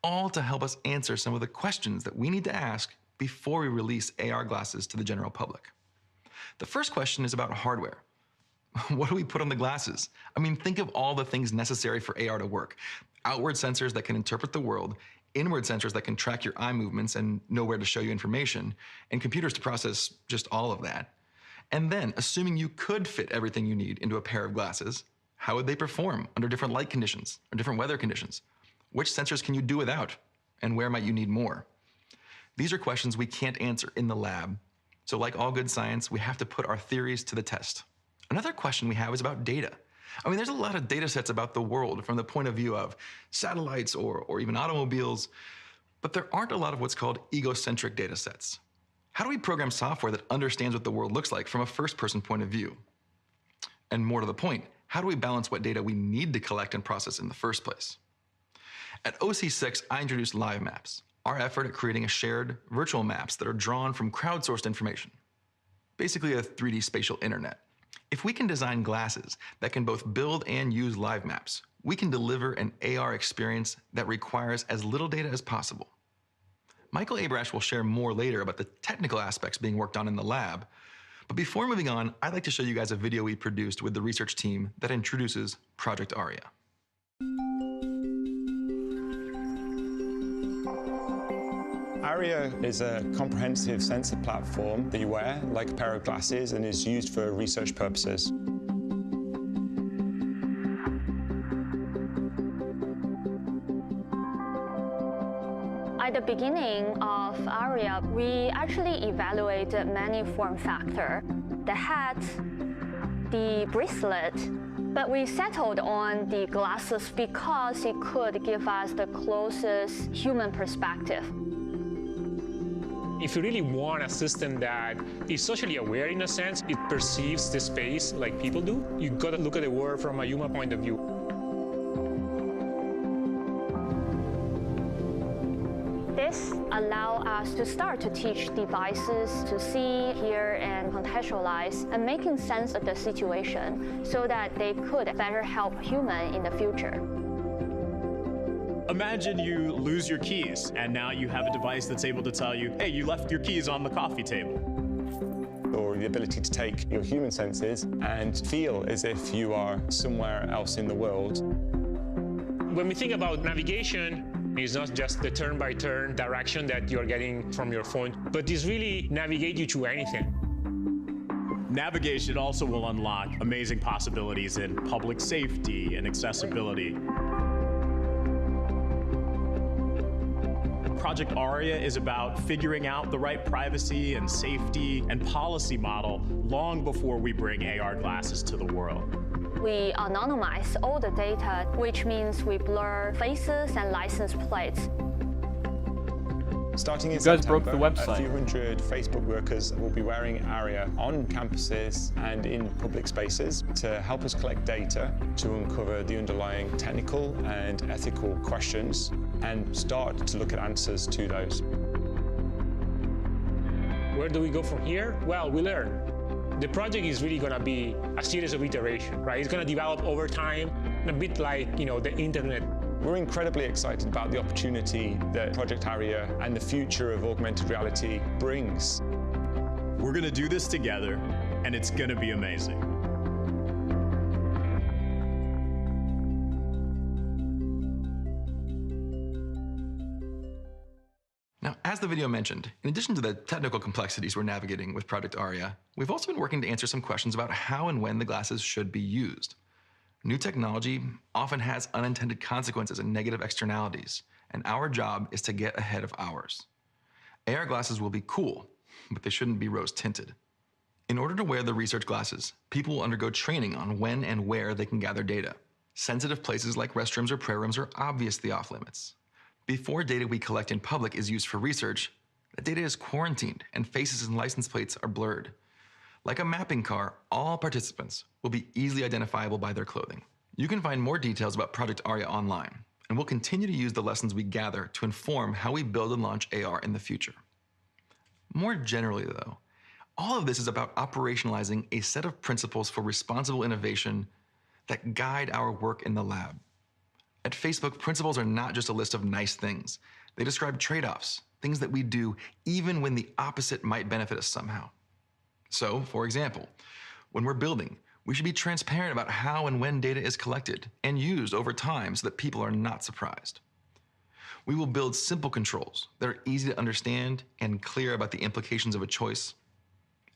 all to help us answer some of the questions that we need to ask before we release AR glasses to the general public. The first question is about hardware. What do we put on the glasses? I mean, think of all the things necessary for AR to work. Outward sensors that can interpret the world, inward sensors that can track your eye movements and know where to show you information, and computers to process just all of that. And then, assuming you could fit everything you need into a pair of glasses, how would they perform under different light conditions or different weather conditions? Which sensors can you do without? And where might you need more? These are questions we can't answer in the lab. So like all good science, we have to put our theories to the test. Another question we have is about data. I mean, there's a lot of data sets about the world from the point of view of satellites or even automobiles, but there aren't a lot of what's called egocentric data sets. How do we program software that understands what the world looks like from a first-person point of view? And more to the point, how do we balance what data we need to collect and process in the first place? At OC6, I introduced Live Maps, our effort at creating a shared virtual maps that are drawn from crowdsourced information. Basically a 3D spatial internet. If we can design glasses that can both build and use live maps, we can deliver an AR experience that requires as little data as possible. Michael Abrash will share more later about the technical aspects being worked on in the lab, but before moving on, I'd like to show you guys a video we produced with the research team that introduces Project Aria. Aria is a comprehensive sensor platform that you wear like a pair of glasses and is used for research purposes. At the beginning of Aria, we actually evaluated many form factors: the hat, the bracelet, but we settled on the glasses because it could give us the closest human perspective. If you really want a system that is socially aware in a sense, it perceives the space like people do, you gotta look at the world from a human point of view. This allows us to start to teach devices to see, hear, and contextualize, and making sense of the situation so that they could better help humans in the future. Imagine you lose your keys, and now you have a device that's able to tell you, hey, you left your keys on the coffee table. Or the ability to take your human senses and feel as if you are somewhere else in the world. When we think about navigation, it's not just the turn-by-turn direction that you're getting from your phone, but it's really navigate you to anything. Navigation also will unlock amazing possibilities in public safety and accessibility. Project Aria is about figuring out the right privacy and safety and policy model long before we bring AR glasses to the world. We anonymize all the data, which means we blur faces and license plates. Starting in you guys September, broke the website. A few hundred Facebook workers will be wearing Aria on campuses and in public spaces to help us collect data to uncover the underlying technical and ethical questions and start to look at answers to those. Where do we go from here? Well, we learn. The project is really going to be a series of iterations, right? It's going to develop over time, a bit like, the internet. We're incredibly excited about the opportunity that Project Aria and the future of augmented reality brings. We're going to do this together, and it's going to be amazing. Now, as the video mentioned, in addition to the technical complexities we're navigating with Project Aria, we've also been working to answer some questions about how and when the glasses should be used. New technology often has unintended consequences and negative externalities, and our job is to get ahead of ours. AR glasses will be cool, but they shouldn't be rose-tinted. In order to wear the research glasses, people will undergo training on when and where they can gather data. Sensitive places like restrooms or prayer rooms are obviously off-limits. Before data we collect in public is used for research, the data is quarantined and faces and license plates are blurred. Like a mapping car, all participants will be easily identifiable by their clothing. You can find more details about Project Aria online, and we'll continue to use the lessons we gather to inform how we build and launch AR in the future. More generally, though, all of this is about operationalizing a set of principles for responsible innovation that guide our work in the lab. At Facebook, principles are not just a list of nice things. They describe trade-offs, things that we do even when the opposite might benefit us somehow. So, for example, when we're building, we should be transparent about how and when data is collected and used over time so that people are not surprised. We will build simple controls that are easy to understand and clear about the implications of a choice.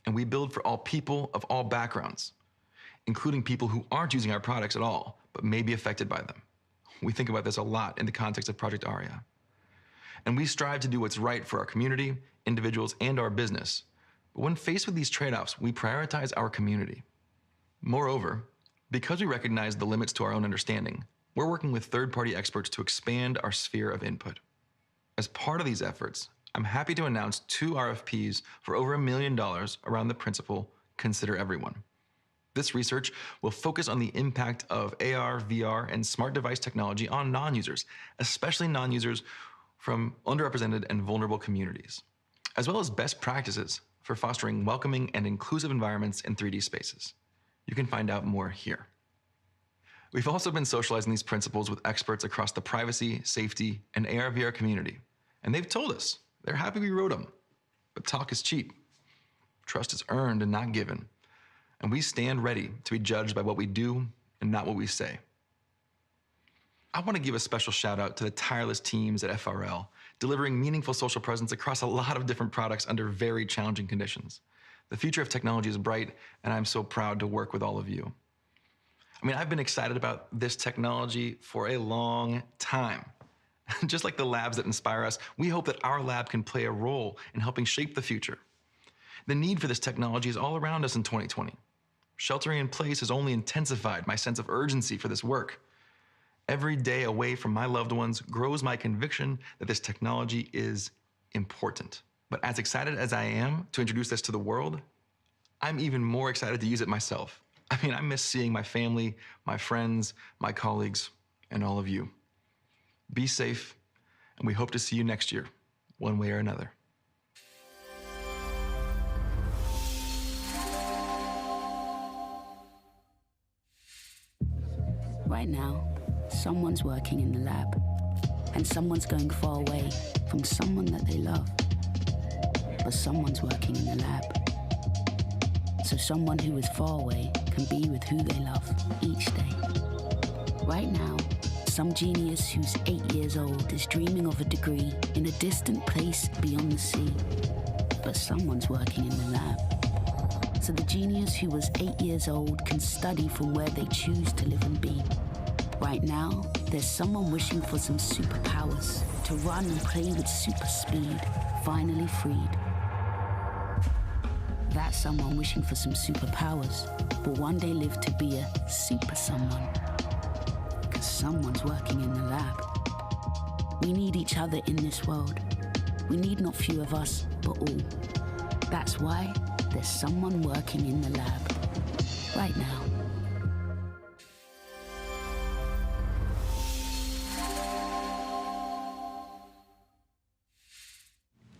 And we build for all people of all backgrounds, including people who aren't using our products at all, but may be affected by them. We think about this a lot in the context of Project Aria. And we strive to do what's right for our community, individuals, and our business. But when faced with these trade-offs, we prioritize our community. Moreover, because we recognize the limits to our own understanding, we're working with third-party experts to expand our sphere of input. As part of these efforts, I'm happy to announce 2 RFPs for over $1 million around the principle, consider everyone. This research will focus on the impact of AR, VR, and smart device technology on non-users, especially non-users from underrepresented and vulnerable communities, as well as best practices for fostering welcoming and inclusive environments in 3D spaces. You can find out more here. We've also been socializing these principles with experts across the privacy, safety, and AR/VR community, and they've told us they're happy we wrote them. But talk is cheap. Trust is earned and not given. And we stand ready to be judged by what we do and not what we say. I want to give a special shout out to the tireless teams at FRL, delivering meaningful social presence across a lot of different products under very challenging conditions. The future of technology is bright, and I'm so proud to work with all of you. I mean, I've been excited about this technology for a long time. Just like the labs that inspire us, we hope that our lab can play a role in helping shape the future. The need for this technology is all around us in 2020. Sheltering in place has only intensified my sense of urgency for this work. Every day away from my loved ones grows my conviction that this technology is important. But as excited as I am to introduce this to the world, I'm even more excited to use it myself. I mean, I miss seeing my family, my friends, my colleagues, and all of you. Be safe, and we hope to see you next year, one way or another. Right now, someone's working in the lab, and someone's going far away from someone that they love. But someone's working in the lab, so someone who is far away can be with who they love each day. Right now, some genius who's 8 years old is dreaming of a degree in a distant place beyond the sea. But someone's working in the lab, so the genius who was 8 years old can study from where they choose to live and be. Right now, there's someone wishing for some superpowers to run and play with super speed, finally freed. That someone wishing for some superpowers will one day live to be a super someone. Because someone's working in the lab. We need each other in this world. We need not few of us, but all. That's why there's someone working in the lab right now.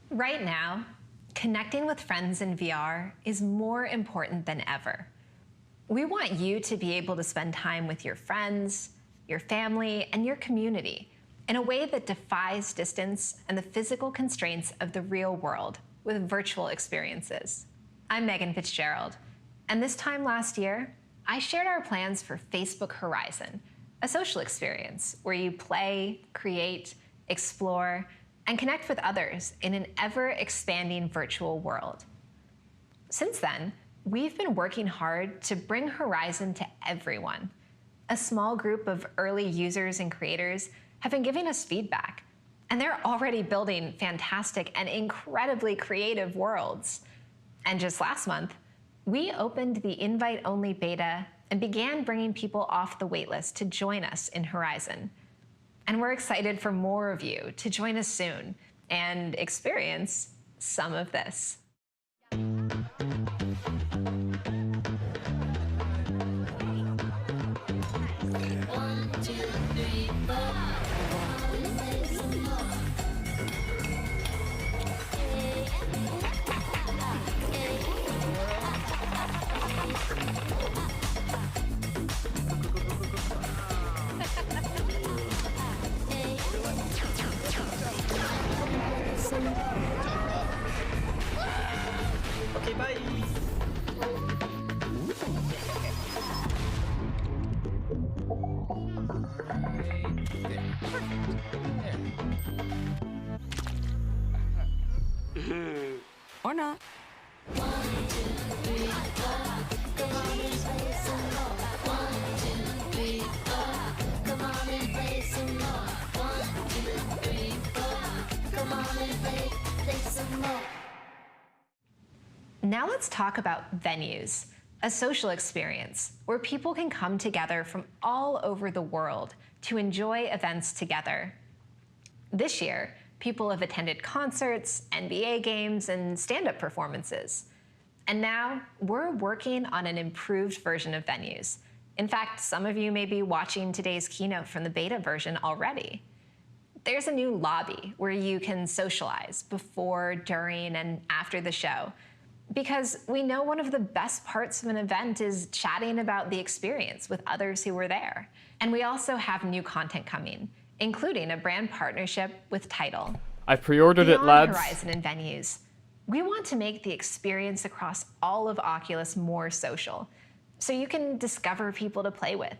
Right now, connecting with friends in VR is more important than ever. We want you to be able to spend time with your friends, your family, and your community in a way that defies distance and the physical constraints of the real world with virtual experiences. I'm Megan Fitzgerald, and this time last year, I shared our plans for Facebook Horizon, a social experience where you play, create, explore, and connect with others in an ever-expanding virtual world. Since then, we've been working hard to bring Horizon to everyone. A small group of early users and creators have been giving us feedback, and they're already building fantastic and incredibly creative worlds. And just last month, we opened the invite-only beta and began bringing people off the waitlist to join us in Horizon. And we're excited for more of you to join us soon and experience some of this. Okay, bye. Or not. Now let's talk about venues, a social experience where people can come together from all over the world to enjoy events together. This year, people have attended concerts, NBA games, and stand-up performances. And now we're working on an improved version of venues. In fact, some of you may be watching today's keynote from the beta version already. There's a new lobby where you can socialize before, during, and after the show. Because we know one of the best parts of an event is chatting about the experience with others who were there. And we also have new content coming, including a brand partnership with Tidal. I pre-ordered it, lads. Horizon and venues, we want to make the experience across all of Oculus more social, so you can discover people to play with,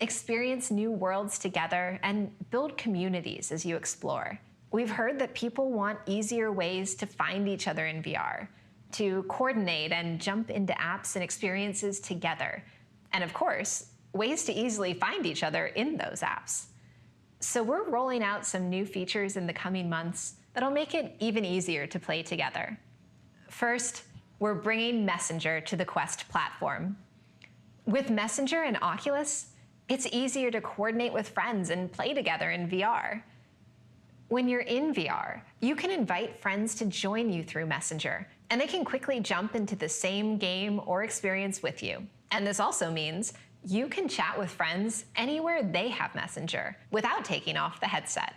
experience new worlds together, and build communities as you explore. We've heard that people want easier ways to find each other in VR, to coordinate and jump into apps and experiences together, and of course, ways to easily find each other in those apps. So we're rolling out some new features in the coming months that'll make it even easier to play together. First, we're bringing Messenger to the Quest platform. With Messenger and Oculus, it's easier to coordinate with friends and play together in VR. When you're in VR, you can invite friends to join you through Messenger, and they can quickly jump into the same game or experience with you. And this also means you can chat with friends anywhere they have Messenger without taking off the headset.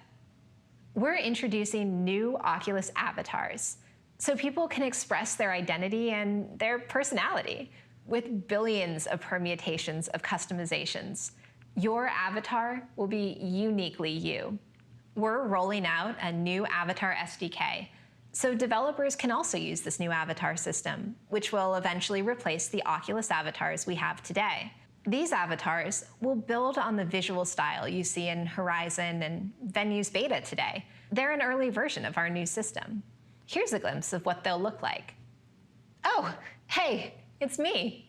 We're introducing new Oculus Avatars, so people can express their identity and their personality with billions of permutations of customizations. Your avatar will be uniquely you. We're rolling out a new Avatar Sdk, so developers can also use this new avatar system, which will eventually replace the Oculus Avatars we have today. These avatars will build on the visual style you see in Horizon and Venue's beta today. They're an early version of our new system. Here's a glimpse of what they'll look like. Oh, hey, it's me.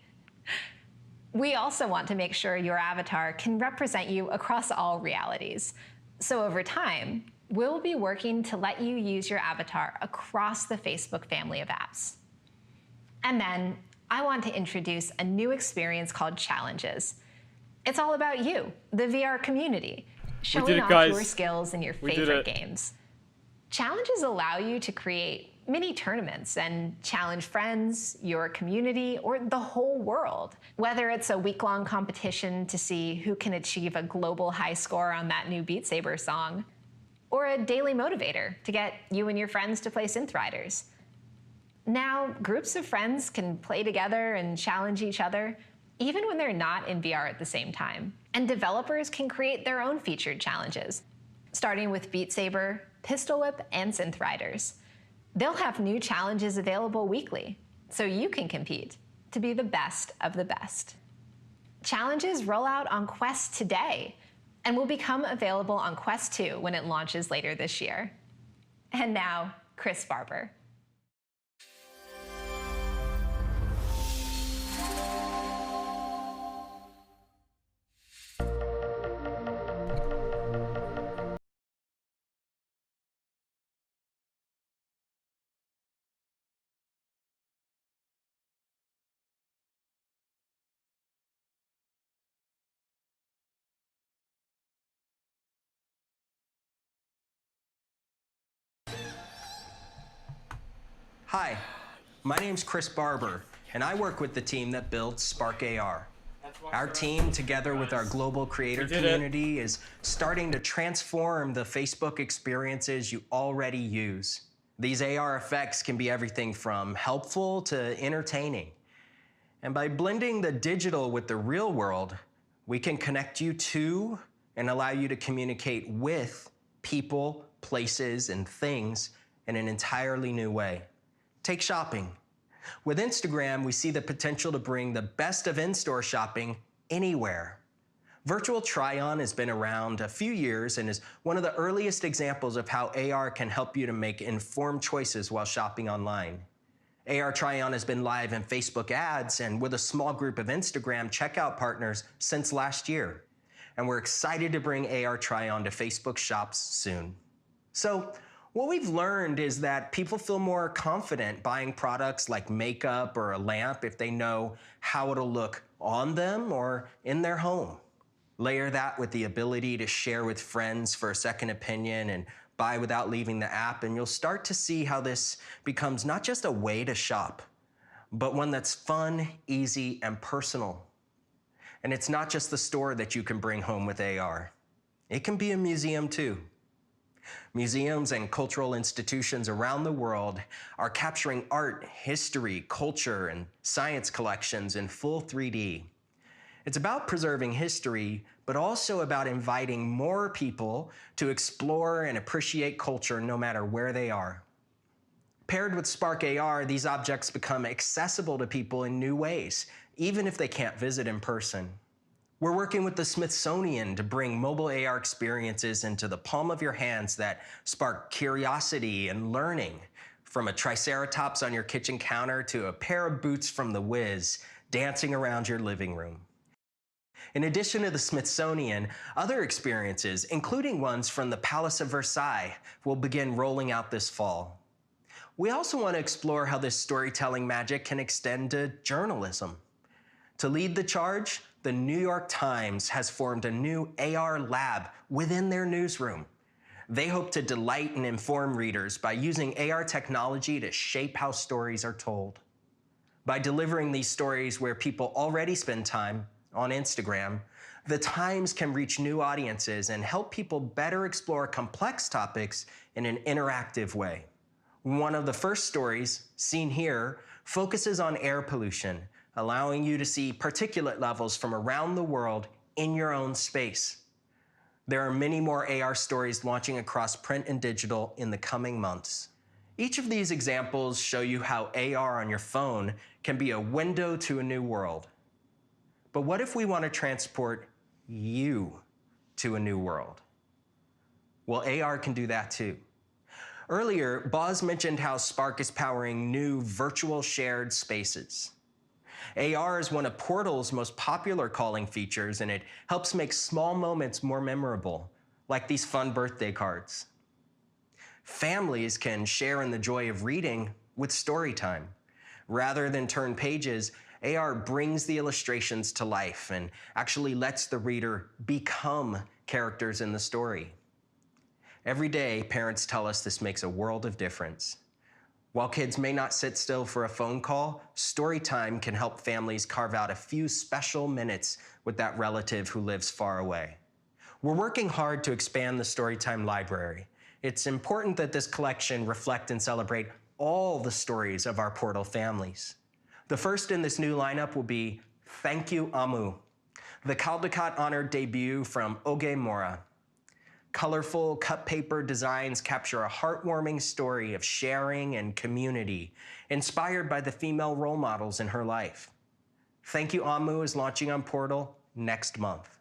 We also want to make sure your avatar can represent you across all realities. So over time, we'll be working to let you use your avatar across the Facebook family of apps. And then I want to introduce a new experience called Challenges. It's all about you, the VR community, showing off your skills in your favorite games. Challenges allow you to create mini tournaments and challenge friends, your community, or the whole world. Whether it's a week-long competition to see who can achieve a global high score on that new Beat Saber song, or a daily motivator to get you and your friends to play Synth Riders. Now, groups of friends can play together and challenge each other, even when they're not in VR at the same time. And developers can create their own featured challenges, starting with Beat Saber, Pistol Whip, and Synth Riders. They'll have new challenges available weekly, so you can compete to be the best of the best. Challenges roll out on Quest today, and will become available on Quest 2 when it launches later this year. And now, Chris Barber. Hi, my name's Chris Barber, and I work with the team that built Spark AR. Our team, together with our global creator community, is starting to transform the Facebook experiences you already use. These AR effects can be everything from helpful to entertaining. And by blending the digital with the real world, we can connect you to and allow you to communicate with people, places, and things in an entirely new way. Take shopping. With Instagram, we see the potential to bring the best of in-store shopping anywhere. Virtual try-on has been around a few years and is one of the earliest examples of how AR can help you to make informed choices while shopping online. AR try-on has been live in Facebook ads and with a small group of Instagram checkout partners since last year. And we're excited to bring AR try-on to Facebook shops soon. So, what we've learned is that people feel more confident buying products like makeup or a lamp if they know how it'll look on them or in their home. Layer that with the ability to share with friends for a second opinion and buy without leaving the app, and you'll start to see how this becomes not just a way to shop, but one that's fun, easy, and personal. And it's not just the store that you can bring home with AR. It can be a museum too. Museums and cultural institutions around the world are capturing art, history, culture, and science collections in full 3D. It's about preserving history, but also about inviting more people to explore and appreciate culture no matter where they are. Paired with Spark AR, these objects become accessible to people in new ways, even if they can't visit in person. We're working with the Smithsonian to bring mobile AR experiences into the palm of your hands that spark curiosity and learning, from a triceratops on your kitchen counter to a pair of boots from the Wiz dancing around your living room. In addition to the Smithsonian, other experiences, including ones from the Palace of Versailles, will begin rolling out this fall. We also want to explore how this storytelling magic can extend to journalism. To lead the charge, the New York Times has formed a new AR lab within their newsroom. They hope to delight and inform readers by using AR technology to shape how stories are told. By delivering these stories where people already spend time, on Instagram, the Times can reach new audiences and help people better explore complex topics in an interactive way. One of the first stories, seen here, focuses on air pollution, allowing you to see particulate levels from around the world in your own space. There are many more AR stories launching across print and digital in the coming months. Each of these examples show you how AR on your phone can be a window to a new world. But what if we want to transport you to a new world? Well, AR can do that too. Earlier, Boz mentioned how Spark is powering new virtual shared spaces. AR is one of Portal's most popular calling features, and it helps make small moments more memorable, like these fun birthday cards. Families can share in the joy of reading with story time. Rather than turn pages, AR brings the illustrations to life and actually lets the reader become characters in the story. Every day, parents tell us this makes a world of difference. While kids may not sit still for a phone call, story time can help families carve out a few special minutes with that relative who lives far away. We're working hard to expand the Storytime library. It's important that this collection reflect and celebrate all the stories of our Portal families. The first in this new lineup will be Thank You, Amu, the Caldecott-honored debut from Oge Mora. Colorful cut paper designs capture a heartwarming story of sharing and community, inspired by the female role models in her life. Thank You, Amu is launching on Portal next month.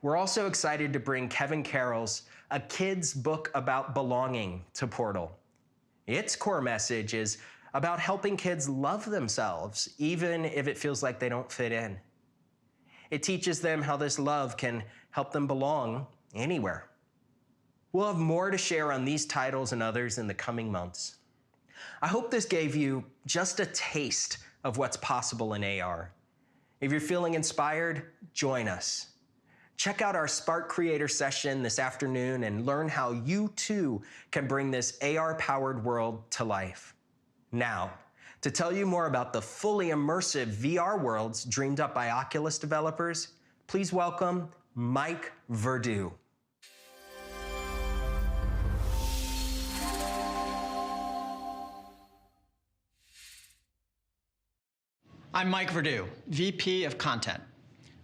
We're also excited to bring Kevin Carroll's A Kid's Book About Belonging to Portal. Its core message is about helping kids love themselves, even if it feels like they don't fit in. It teaches them how this love can help them belong anywhere. We'll have more to share on these titles and others in the coming months. I hope this gave you just a taste of what's possible in AR. If you're feeling inspired, join us. Check out our Spark Creator session this afternoon and learn how you too can bring this AR-powered world to life. Now, to tell you more about the fully immersive VR worlds dreamed up by Oculus developers, please welcome Mike Verdu. I'm Mike Verdu, VP of Content.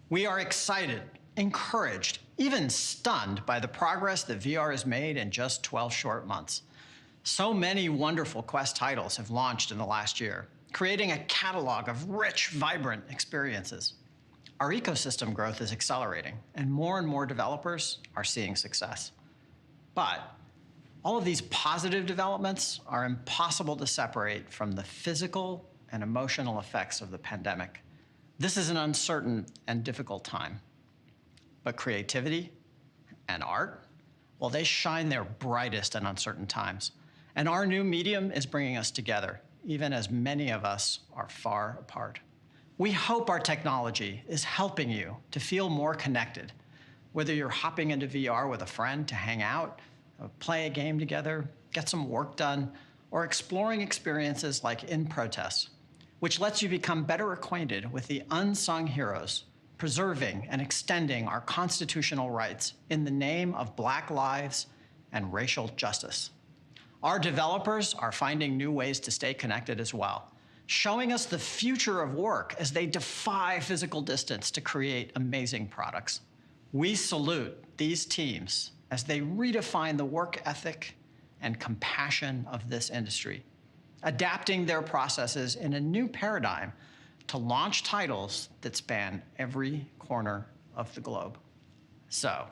We are excited, encouraged, even stunned by the progress that VR has made in just 12 short months. So many wonderful Quest titles have launched in the last year, creating a catalog of rich, vibrant experiences. Our ecosystem growth is accelerating, and more developers are seeing success. But all of these positive developments are impossible to separate from the physical and emotional effects of the pandemic. This is an uncertain and difficult time. But creativity and art, well, they shine their brightest in uncertain times. And our new medium is bringing us together, even as many of us are far apart. We hope our technology is helping you to feel more connected, whether you're hopping into VR with a friend to hang out, play a game together, get some work done, or exploring experiences like In Protest, which lets you become better acquainted with the unsung heroes, preserving and extending our constitutional rights in the name of Black lives and racial justice. Our developers are finding new ways to stay connected as well, showing us the future of work as they defy physical distance to create amazing products. We salute these teams as they redefine the work ethic and compassion of this industry, adapting their processes in a new paradigm to launch titles that span every corner of the globe. So,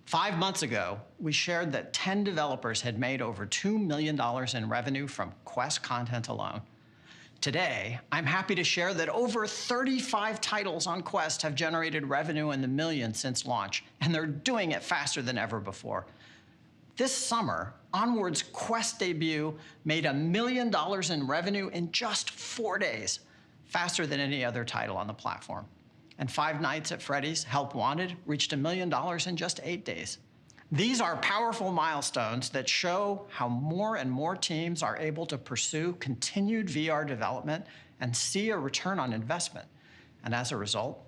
5 months ago, we shared that 10 developers had made over $2 million in revenue from Quest content alone. Today, I'm happy to share that over 35 titles on Quest have generated revenue in the millions since launch, and they're doing it faster than ever before. This summer, Onward's Quest debut made $1 million in revenue in just 4 days, faster than any other title on the platform. And Five Nights at Freddy's Help Wanted reached $1 million in just 8 days. These are powerful milestones that show how more and more teams are able to pursue continued VR development and see a return on investment. And as a result,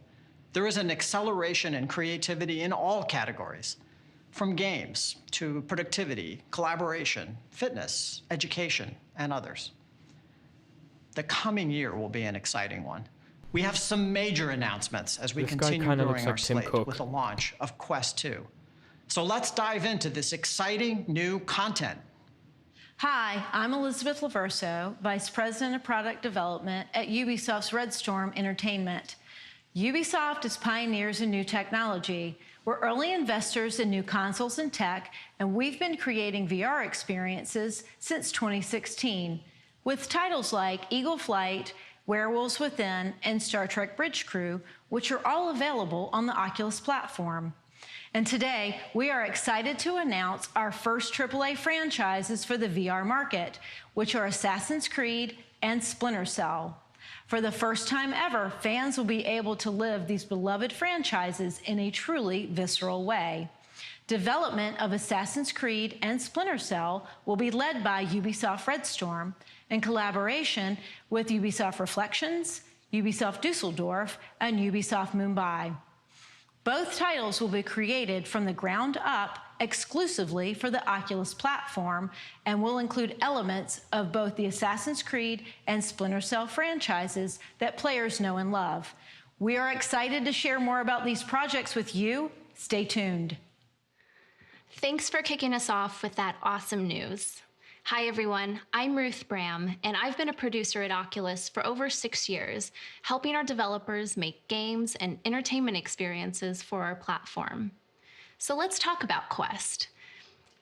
there is an acceleration in creativity in all categories, from games to productivity, collaboration, fitness, education, and others. The coming year will be an exciting one. We have some major announcements as we continue growing our slate with the launch of Quest 2. So let's dive into this exciting new content. Hi, I'm Elizabeth Laverso, Vice President of Product Development at Ubisoft's Red Storm Entertainment. Ubisoft is pioneers in new technology. We're early investors in new consoles and tech, and we've been creating VR experiences since 2016, with titles like Eagle Flight, Werewolves Within, and Star Trek Bridge Crew, which are all available on the Oculus platform. And today, we are excited to announce our first AAA franchises for the VR market, which are Assassin's Creed and Splinter Cell. For the first time ever, fans will be able to live these beloved franchises in a truly visceral way. Development of Assassin's Creed and Splinter Cell will be led by Ubisoft Red Storm in collaboration with Ubisoft Reflections, Ubisoft Dusseldorf, and Ubisoft Mumbai. Both titles will be created from the ground up exclusively for the Oculus platform and will include elements of both the Assassin's Creed and Splinter Cell franchises that players know and love. We are excited to share more about these projects with you. Stay tuned. Thanks for kicking us off with that awesome news. Hi everyone, I'm Ruth Bram, and I've been a producer at Oculus for over 6 years, helping our developers make games and entertainment experiences for our platform. So let's talk about Quest.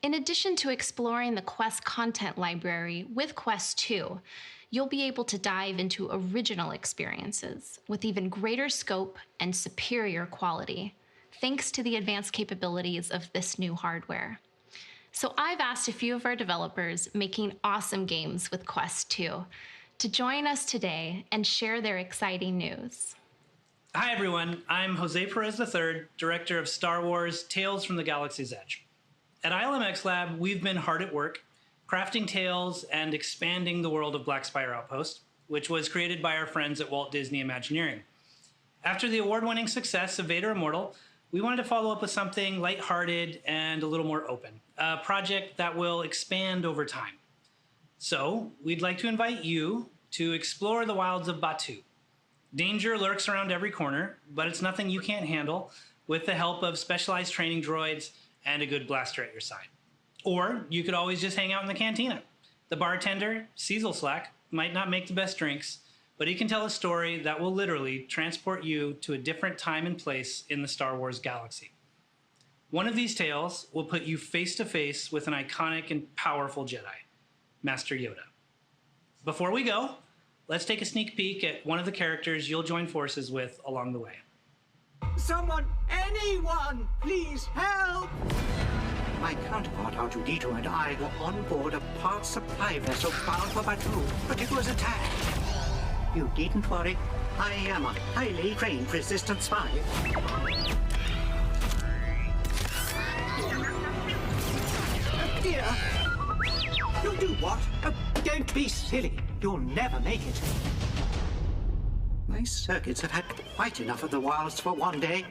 In addition to exploring the Quest content library with Quest 2, you'll be able to dive into original experiences with even greater scope and superior quality, thanks to the advanced capabilities of this new hardware. So I've asked a few of our developers making awesome games with Quest 2 to join us today and share their exciting news. Hi everyone, I'm Jose Perez III, Director of Star Wars Tales from the Galaxy's Edge. At ILMX Lab, we've been hard at work, crafting tales and expanding the world of Black Spire Outpost, which was created by our friends at Walt Disney Imagineering. After the award-winning success of Vader Immortal, we wanted to follow up with something lighthearted and a little more open, a project that will expand over time. So we'd like to invite you to explore the wilds of Batuu. Danger lurks around every corner, but it's nothing you can't handle with the help of specialized training droids and a good blaster at your side. Or you could always just hang out in the cantina. The bartender, Cecil Slack, might not make the best drinks, but he can tell a story that will literally transport you to a different time and place in the Star Wars galaxy. One of these tales will put you face to face with an iconic and powerful Jedi, Master Yoda. Before we go, let's take a sneak peek at one of the characters you'll join forces with along the way. Someone, anyone, please help! My counterpart R2-D2 and I were on board a parts supply vessel bound for Batuu, but it was attacked. You needn't worry. I am a highly trained resistance spy. Dear, you'll do what? Don't be silly. You'll never make it. My circuits have had quite enough of the wilds for one day.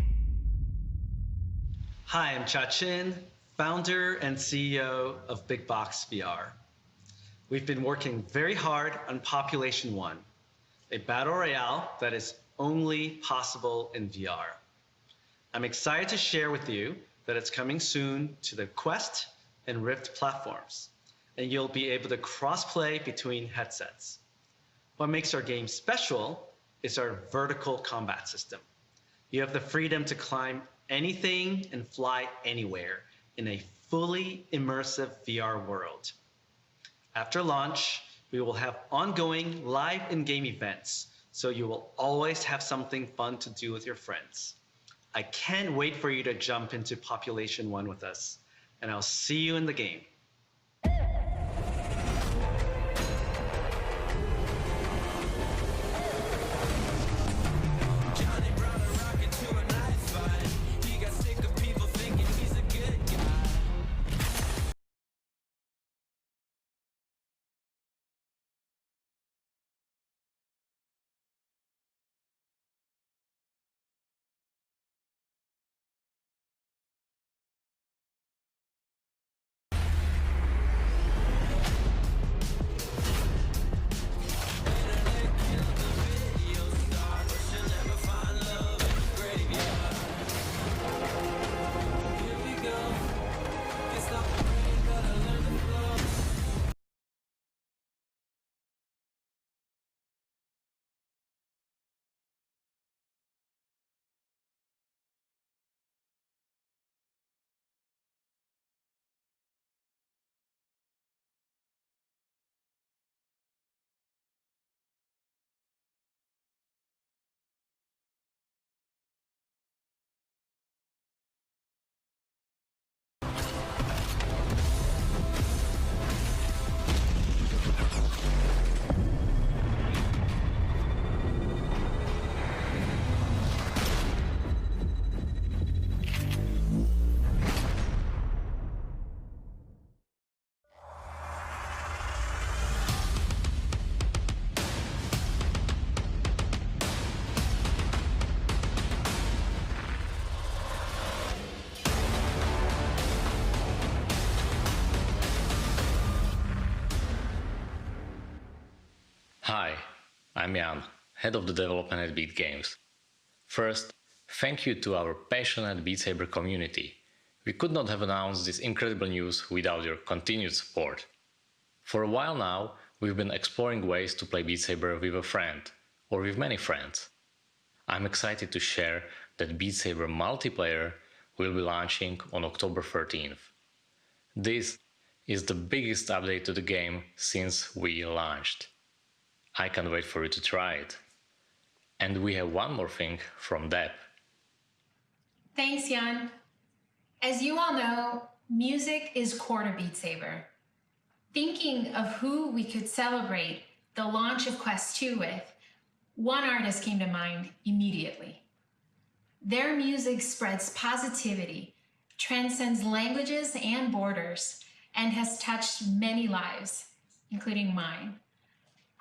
Hi, I'm Cha Chin, founder and CEO of Big Box VR. We've been working very hard on Population 1, a battle royale that is only possible in VR. I'm excited to share with you that it's coming soon to the Quest and Rift platforms, and you'll be able to cross-play between headsets. What makes our game special is our vertical combat system. You have the freedom to climb anything and fly anywhere in a fully immersive VR world. After launch, we will have ongoing live in-game events, so you will always have something fun to do with your friends. I can't wait for you to jump into Population 1 with us, and I'll see you in the game. Hi, I'm Jan, head of the development at Beat Games. First, thank you to our passionate Beat Saber community. We could not have announced this incredible news without your continued support. For a while now, we've been exploring ways to play Beat Saber with a friend, or with many friends. I'm excited to share that Beat Saber multiplayer will be launching on October 13th. This is the biggest update to the game since we launched. I can't wait for you to try it. And we have one more thing from Deb. Thanks, Jan. As you all know, music is core to Beat Saber. Thinking of who we could celebrate the launch of Quest 2 with, one artist came to mind immediately. Their music spreads positivity, transcends languages and borders, and has touched many lives, including mine.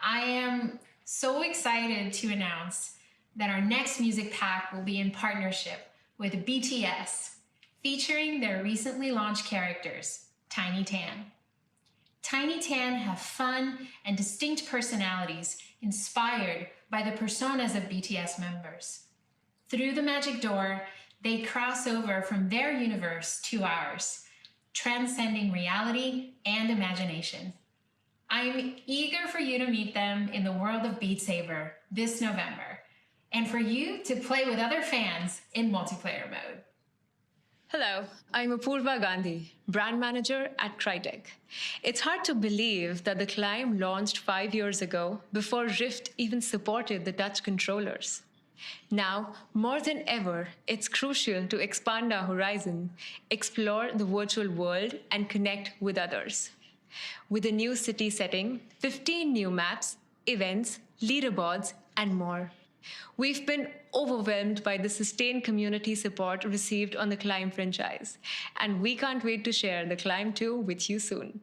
I am so excited to announce that our next music pack will be in partnership with BTS, featuring their recently launched characters, Tiny Tan. Tiny Tan have fun and distinct personalities inspired by the personas of BTS members. Through the magic door, they cross over from their universe to ours, transcending reality and imagination. I'm eager for you to meet them in the world of Beat Saber this November, and for you to play with other fans in multiplayer mode. Hello, I'm Apurva Gandhi, brand manager at Crytek. It's hard to believe that the Climb launched 5 years ago before Rift even supported the touch controllers. Now, more than ever, it's crucial to expand our horizon, explore the virtual world, and connect with others. With a new city setting, 15 new maps, events, leaderboards, and more. We've been overwhelmed by the sustained community support received on the Climb franchise, and we can't wait to share the Climb 2 with you soon.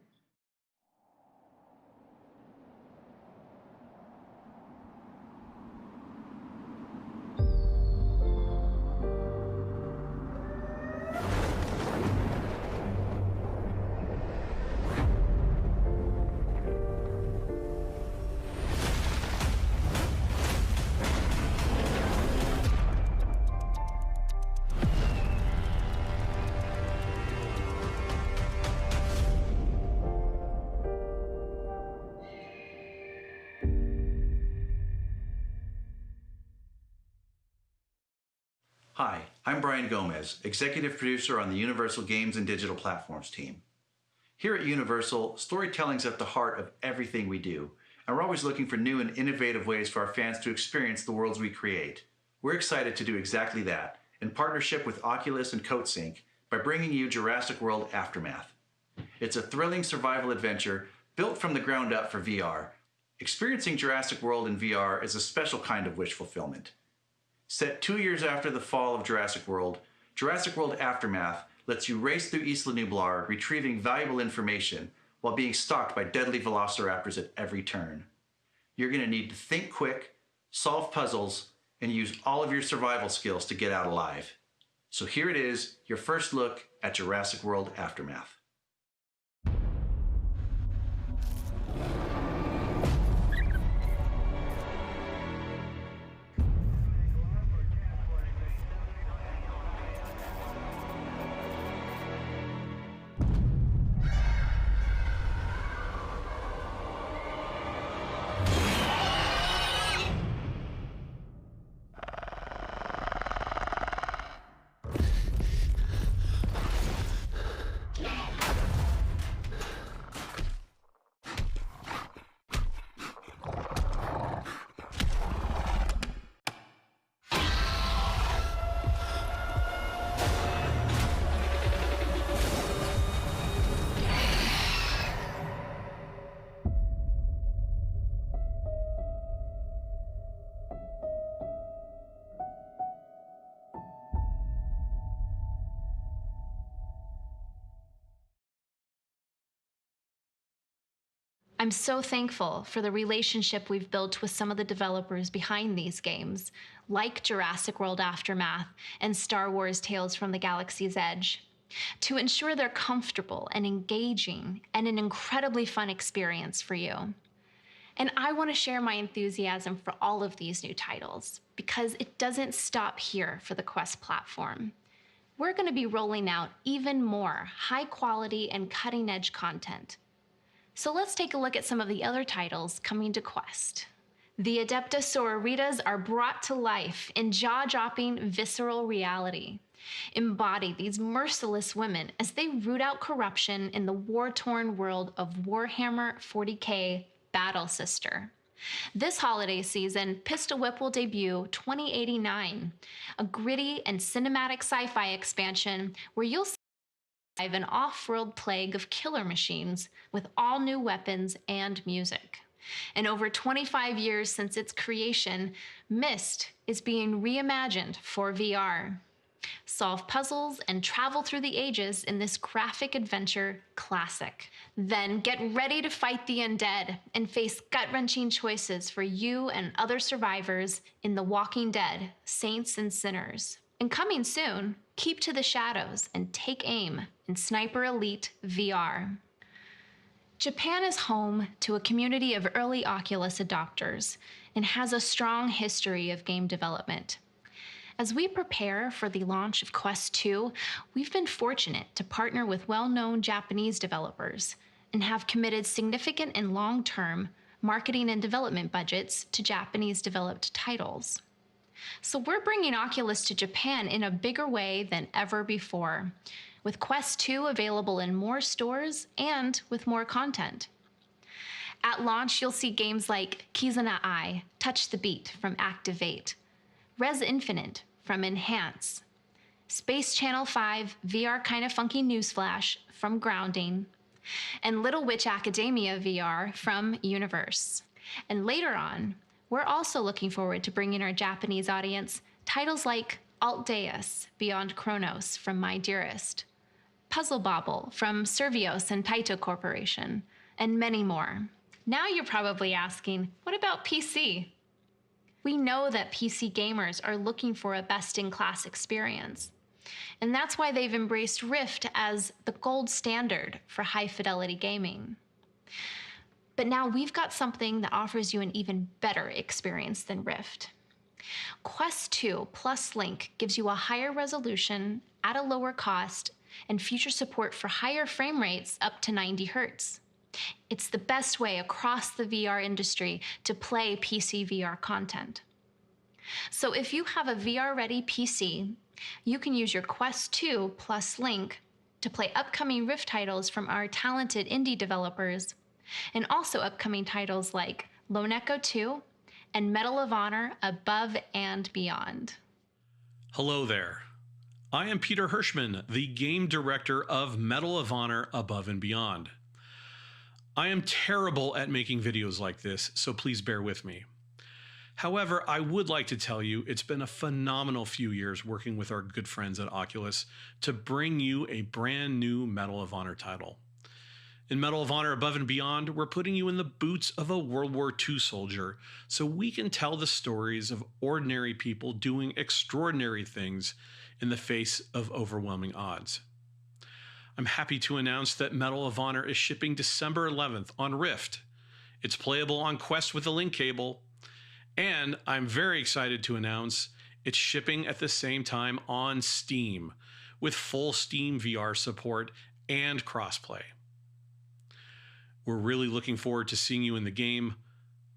Hi, I'm Brian Gomez, Executive Producer on the Universal Games and Digital Platforms team. Here at Universal, storytelling's at the heart of everything we do, and we're always looking for new and innovative ways for our fans to experience the worlds we create. We're excited to do exactly that, in partnership with Oculus and CodeSync, by bringing you Jurassic World Aftermath. It's a thrilling survival adventure built from the ground up for VR. Experiencing Jurassic World in VR is a special kind of wish fulfillment. Set 2 years after the fall of Jurassic World Aftermath lets you race through Isla Nublar, retrieving valuable information while being stalked by deadly velociraptors at every turn. You're going to need to think quick, solve puzzles, and use all of your survival skills to get out alive. So here it is, your first look at Jurassic World Aftermath. I'm so thankful for the relationship we've built with some of the developers behind these games, like Jurassic World Aftermath and Star Wars Tales from the Galaxy's Edge, to ensure they're comfortable and engaging and an incredibly fun experience for you. And I want to share my enthusiasm for all of these new titles because it doesn't stop here for the Quest platform. We're going to be rolling out even more high quality and cutting edge content. So let's take a look at some of the other titles coming to Quest. The Adepta Sororitas are brought to life in jaw-dropping visceral reality. Embody these merciless women as they root out corruption in the war-torn world of Warhammer 40k Battle Sister. This holiday season, Pistol Whip will debut 2089, a gritty and cinematic sci-fi expansion where you'll survive an off-world plague of killer machines with all new weapons and music. In over 25 years since its creation, Myst is being reimagined for VR. Solve puzzles and travel through the ages in this graphic adventure classic. Then get ready to fight the undead and face gut-wrenching choices for you and other survivors in The Walking Dead: Saints and Sinners. And coming soon, keep to the shadows and take aim in Sniper Elite VR. Japan is home to a community of early Oculus adopters and has a strong history of game development. As we prepare for the launch of Quest 2, we've been fortunate to partner with well-known Japanese developers and have committed significant and long-term marketing and development budgets to Japanese-developed titles. So we're bringing Oculus to Japan in a bigger way than ever before, with Quest 2 available in more stores and with more content. At launch, you'll see games like Kizuna Eye, Touch the Beat from Activate, Res Infinite from Enhance, Space Channel 5 VR Kinda Funky Newsflash from Grounding, and Little Witch Academia VR from Universe. And later on, we're also looking forward to bringing our Japanese audience titles like Alt Deus, Beyond Chronos from My Dearest, Puzzle Bobble from Servios and Taito Corporation, and many more. Now you're probably asking, what about PC? We know that PC gamers are looking for a best-in-class experience, and that's why they've embraced Rift as the gold standard for high-fidelity gaming. But now we've got something that offers you an even better experience than Rift. Quest 2 plus Link gives you a higher resolution at a lower cost and future support for higher frame rates up to 90 Hz. It's the best way across the VR industry to play PC VR content. So if you have a VR-ready PC, you can use your Quest 2 plus Link to play upcoming Rift titles from our talented indie developers, and also upcoming titles like Lone Echo 2 and Medal of Honor Above and Beyond. Hello there. I am Peter Hirschman, the game director of Medal of Honor Above and Beyond. I am terrible at making videos like this, so please bear with me. However, I would like to tell you it's been a phenomenal few years working with our good friends at Oculus to bring you a brand new Medal of Honor title. In Medal of Honor Above and Beyond, we're putting you in the boots of a World War II soldier so we can tell the stories of ordinary people doing extraordinary things in the face of overwhelming odds. I'm happy to announce that Medal of Honor is shipping December 11th on Rift. It's playable on Quest with a link cable, and I'm very excited to announce it's shipping at the same time on Steam with full Steam VR support and crossplay. We're really looking forward to seeing you in the game.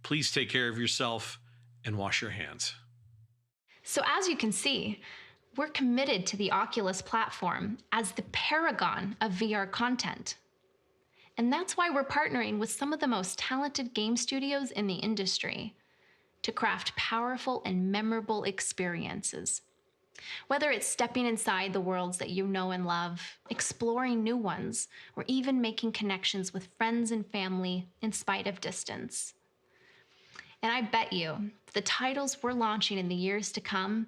Please take care of yourself and wash your hands. So as you can see, we're committed to the Oculus platform as the paragon of VR content. And that's why we're partnering with some of the most talented game studios in the industry to craft powerful and memorable experiences. Whether it's stepping inside the worlds that you know and love, exploring new ones, or even making connections with friends and family in spite of distance. And I bet you the titles we're launching in the years to come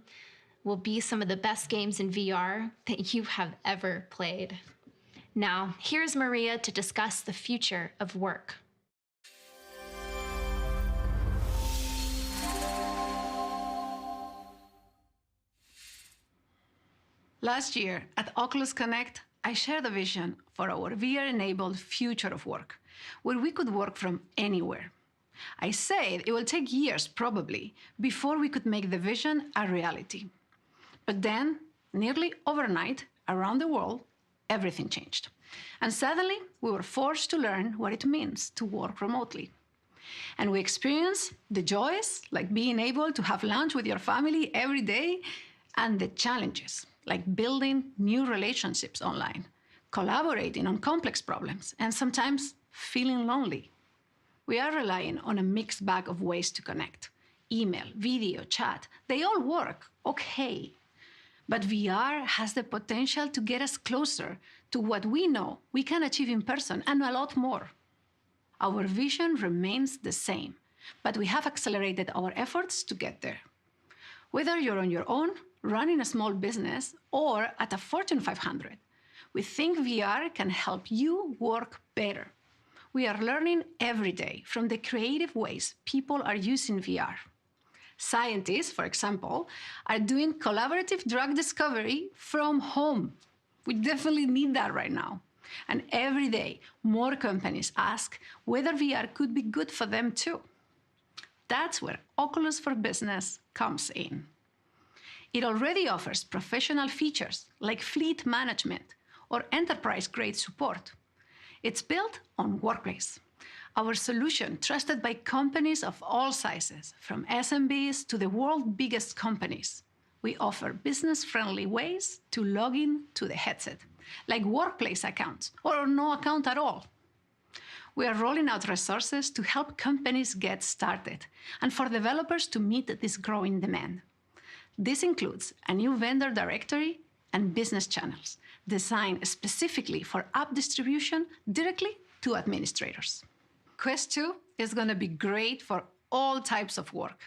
will be some of the best games in VR that you have ever played. Now, here's Maria to discuss the future of work. Last year at Oculus Connect, I shared a vision for our VR-enabled future of work, where we could work from anywhere. I said it will take years, probably, before we could make the vision a reality. But then, nearly overnight, around the world, everything changed. And suddenly, we were forced to learn what it means to work remotely. And we experienced the joys, like being able to have lunch with your family every day, and the challenges, like building new relationships online, collaborating on complex problems, and sometimes feeling lonely. We are relying on a mixed bag of ways to connect. Email, video, chat, they all work, okay. But VR has the potential to get us closer to what we know we can achieve in person and a lot more. Our vision remains the same, but we have accelerated our efforts to get there. Whether you're on your own, running a small business, or at a Fortune 500, we think VR can help you work better. We are learning every day from the creative ways people are using VR. Scientists, for example, are doing collaborative drug discovery from home. We definitely need that right now. And every day, more companies ask whether VR could be good for them too. That's where Oculus for Business comes in. It already offers professional features like fleet management or enterprise-grade support. It's built on Workplace, our solution trusted by companies of all sizes, from SMBs to the world's biggest companies. We offer business-friendly ways to log in to the headset, like Workplace accounts or no account at all. We are rolling out resources to help companies get started and for developers to meet this growing demand. This includes a new vendor directory and business channels designed specifically for app distribution directly to administrators. Quest 2 is going to be great for all types of work.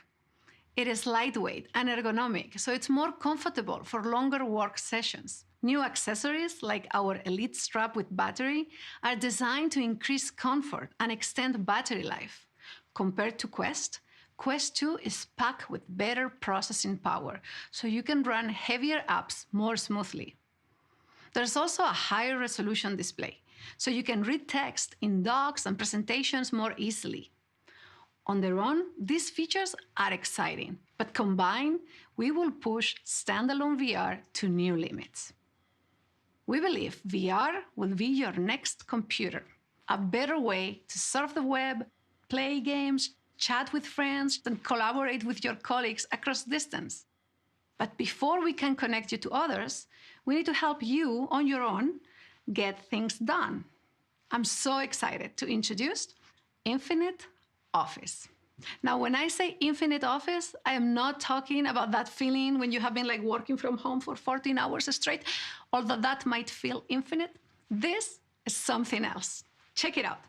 It is lightweight and ergonomic, so it's more comfortable for longer work sessions. New accessories like our Elite strap with battery are designed to increase comfort and extend battery life. Compared to Quest, Quest 2 is packed with better processing power, so you can run heavier apps more smoothly. There's also a higher resolution display, so you can read text in docs and presentations more easily. On their own, these features are exciting, but combined, we will push standalone VR to new limits. We believe VR will be your next computer, a better way to surf the web, play games, chat with friends, and collaborate with your colleagues across distance. But before we can connect you to others, we need to help you on your own get things done. I'm so excited to introduce Infinite Office. Now, when I say Infinite Office, I am not talking about that feeling when you have been working from home for 14 hours straight, although that might feel infinite. This is something else. Check it out.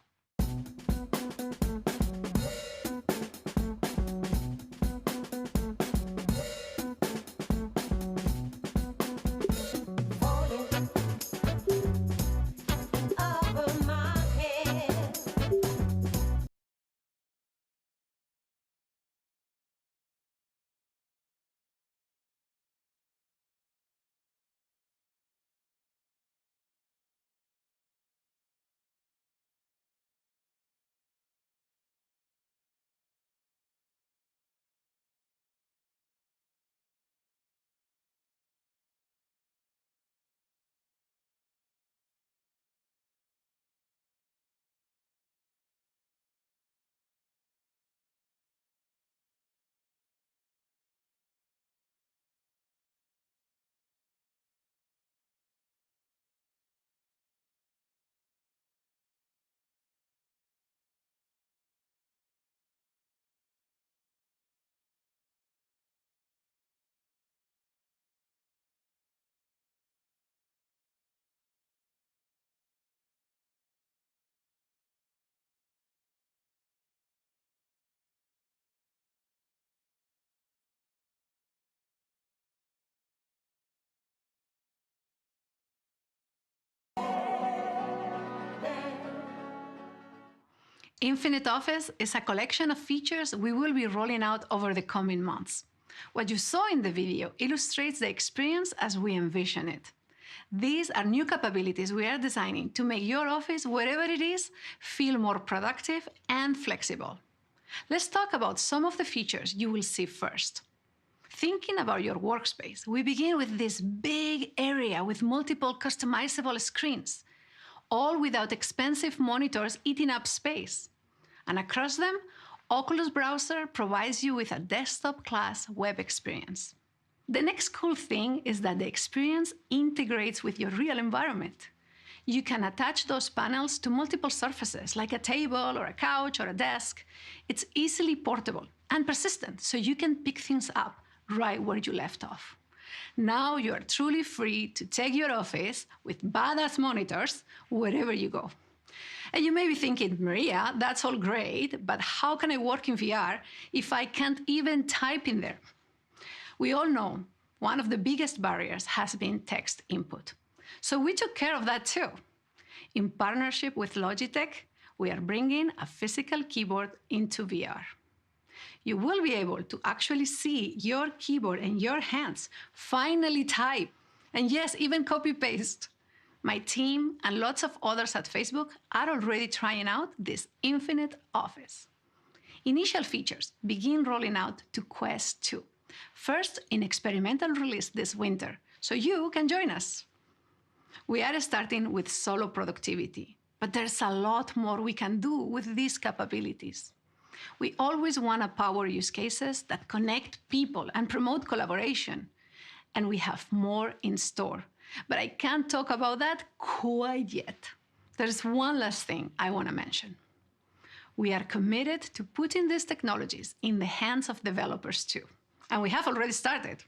Infinite Office is a collection of features we will be rolling out over the coming months. What you saw in the video illustrates the experience as we envision it. These are new capabilities we are designing to make your office, wherever it is, feel more productive and flexible. Let's talk about some of the features you will see first. Thinking about your workspace, we begin with this big area with multiple customizable screens, all without expensive monitors eating up space. And across them, Oculus browser provides you with a desktop-class web experience. The next cool thing is that the experience integrates with your real environment. You can attach those panels to multiple surfaces, like a table or a couch or a desk. It's easily portable and persistent, so you can pick things up right where you left off. Now you are truly free to take your office with badass monitors wherever you go. And you may be thinking, Maria, that's all great, but how can I work in VR if I can't even type in there? We all know one of the biggest barriers has been text input. So we took care of that too. In partnership with Logitech, we are bringing a physical keyboard into VR. You will be able to actually see your keyboard and your hands finally type, and yes, even copy-paste. My team and lots of others at Facebook are already trying out this infinite office. Initial features begin rolling out to Quest 2, first in experimental release this winter, so you can join us. We are starting with solo productivity, but there's a lot more we can do with these capabilities. We always want to power use cases that connect people and promote collaboration, and we have more in store. But I can't talk about that quite yet. There's one last thing I want to mention. We are committed to putting these technologies in the hands of developers too. And we have already started.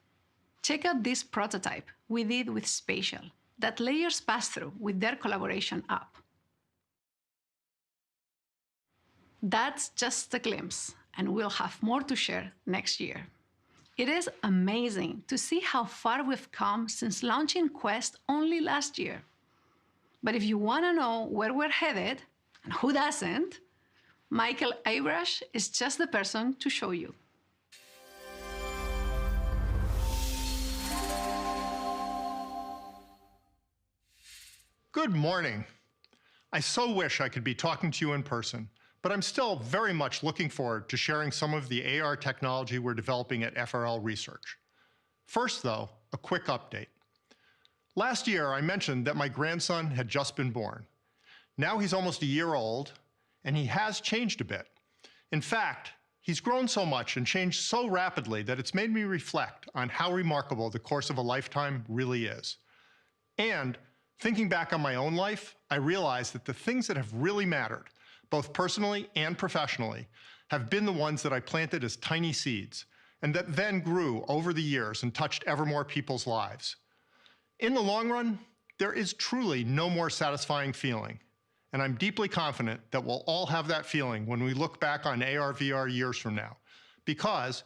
Check out this prototype we did with Spatial that layers pass-through with their collaboration app. That's just a glimpse, and we'll have more to share next year. It is amazing to see how far we've come since launching Quest only last year. But if you want to know where we're headed, and who doesn't, Michael Abrash is just the person to show you. Good morning. I so wish I could be talking to you in person, but I'm still very much looking forward to sharing some of the AR technology we're developing at FRL Research. First, though, a quick update. Last year, I mentioned that my grandson had just been born. Now he's almost a year old, and he has changed a bit. In fact, he's grown so much and changed so rapidly that it's made me reflect on how remarkable the course of a lifetime really is. And thinking back on my own life, I realized that the things that have really mattered, both personally and professionally, have been the ones that I planted as tiny seeds, and that then grew over the years and touched ever more people's lives. In the long run, there is truly no more satisfying feeling, and I'm deeply confident that we'll all have that feeling when we look back on AR/VR years from now, because,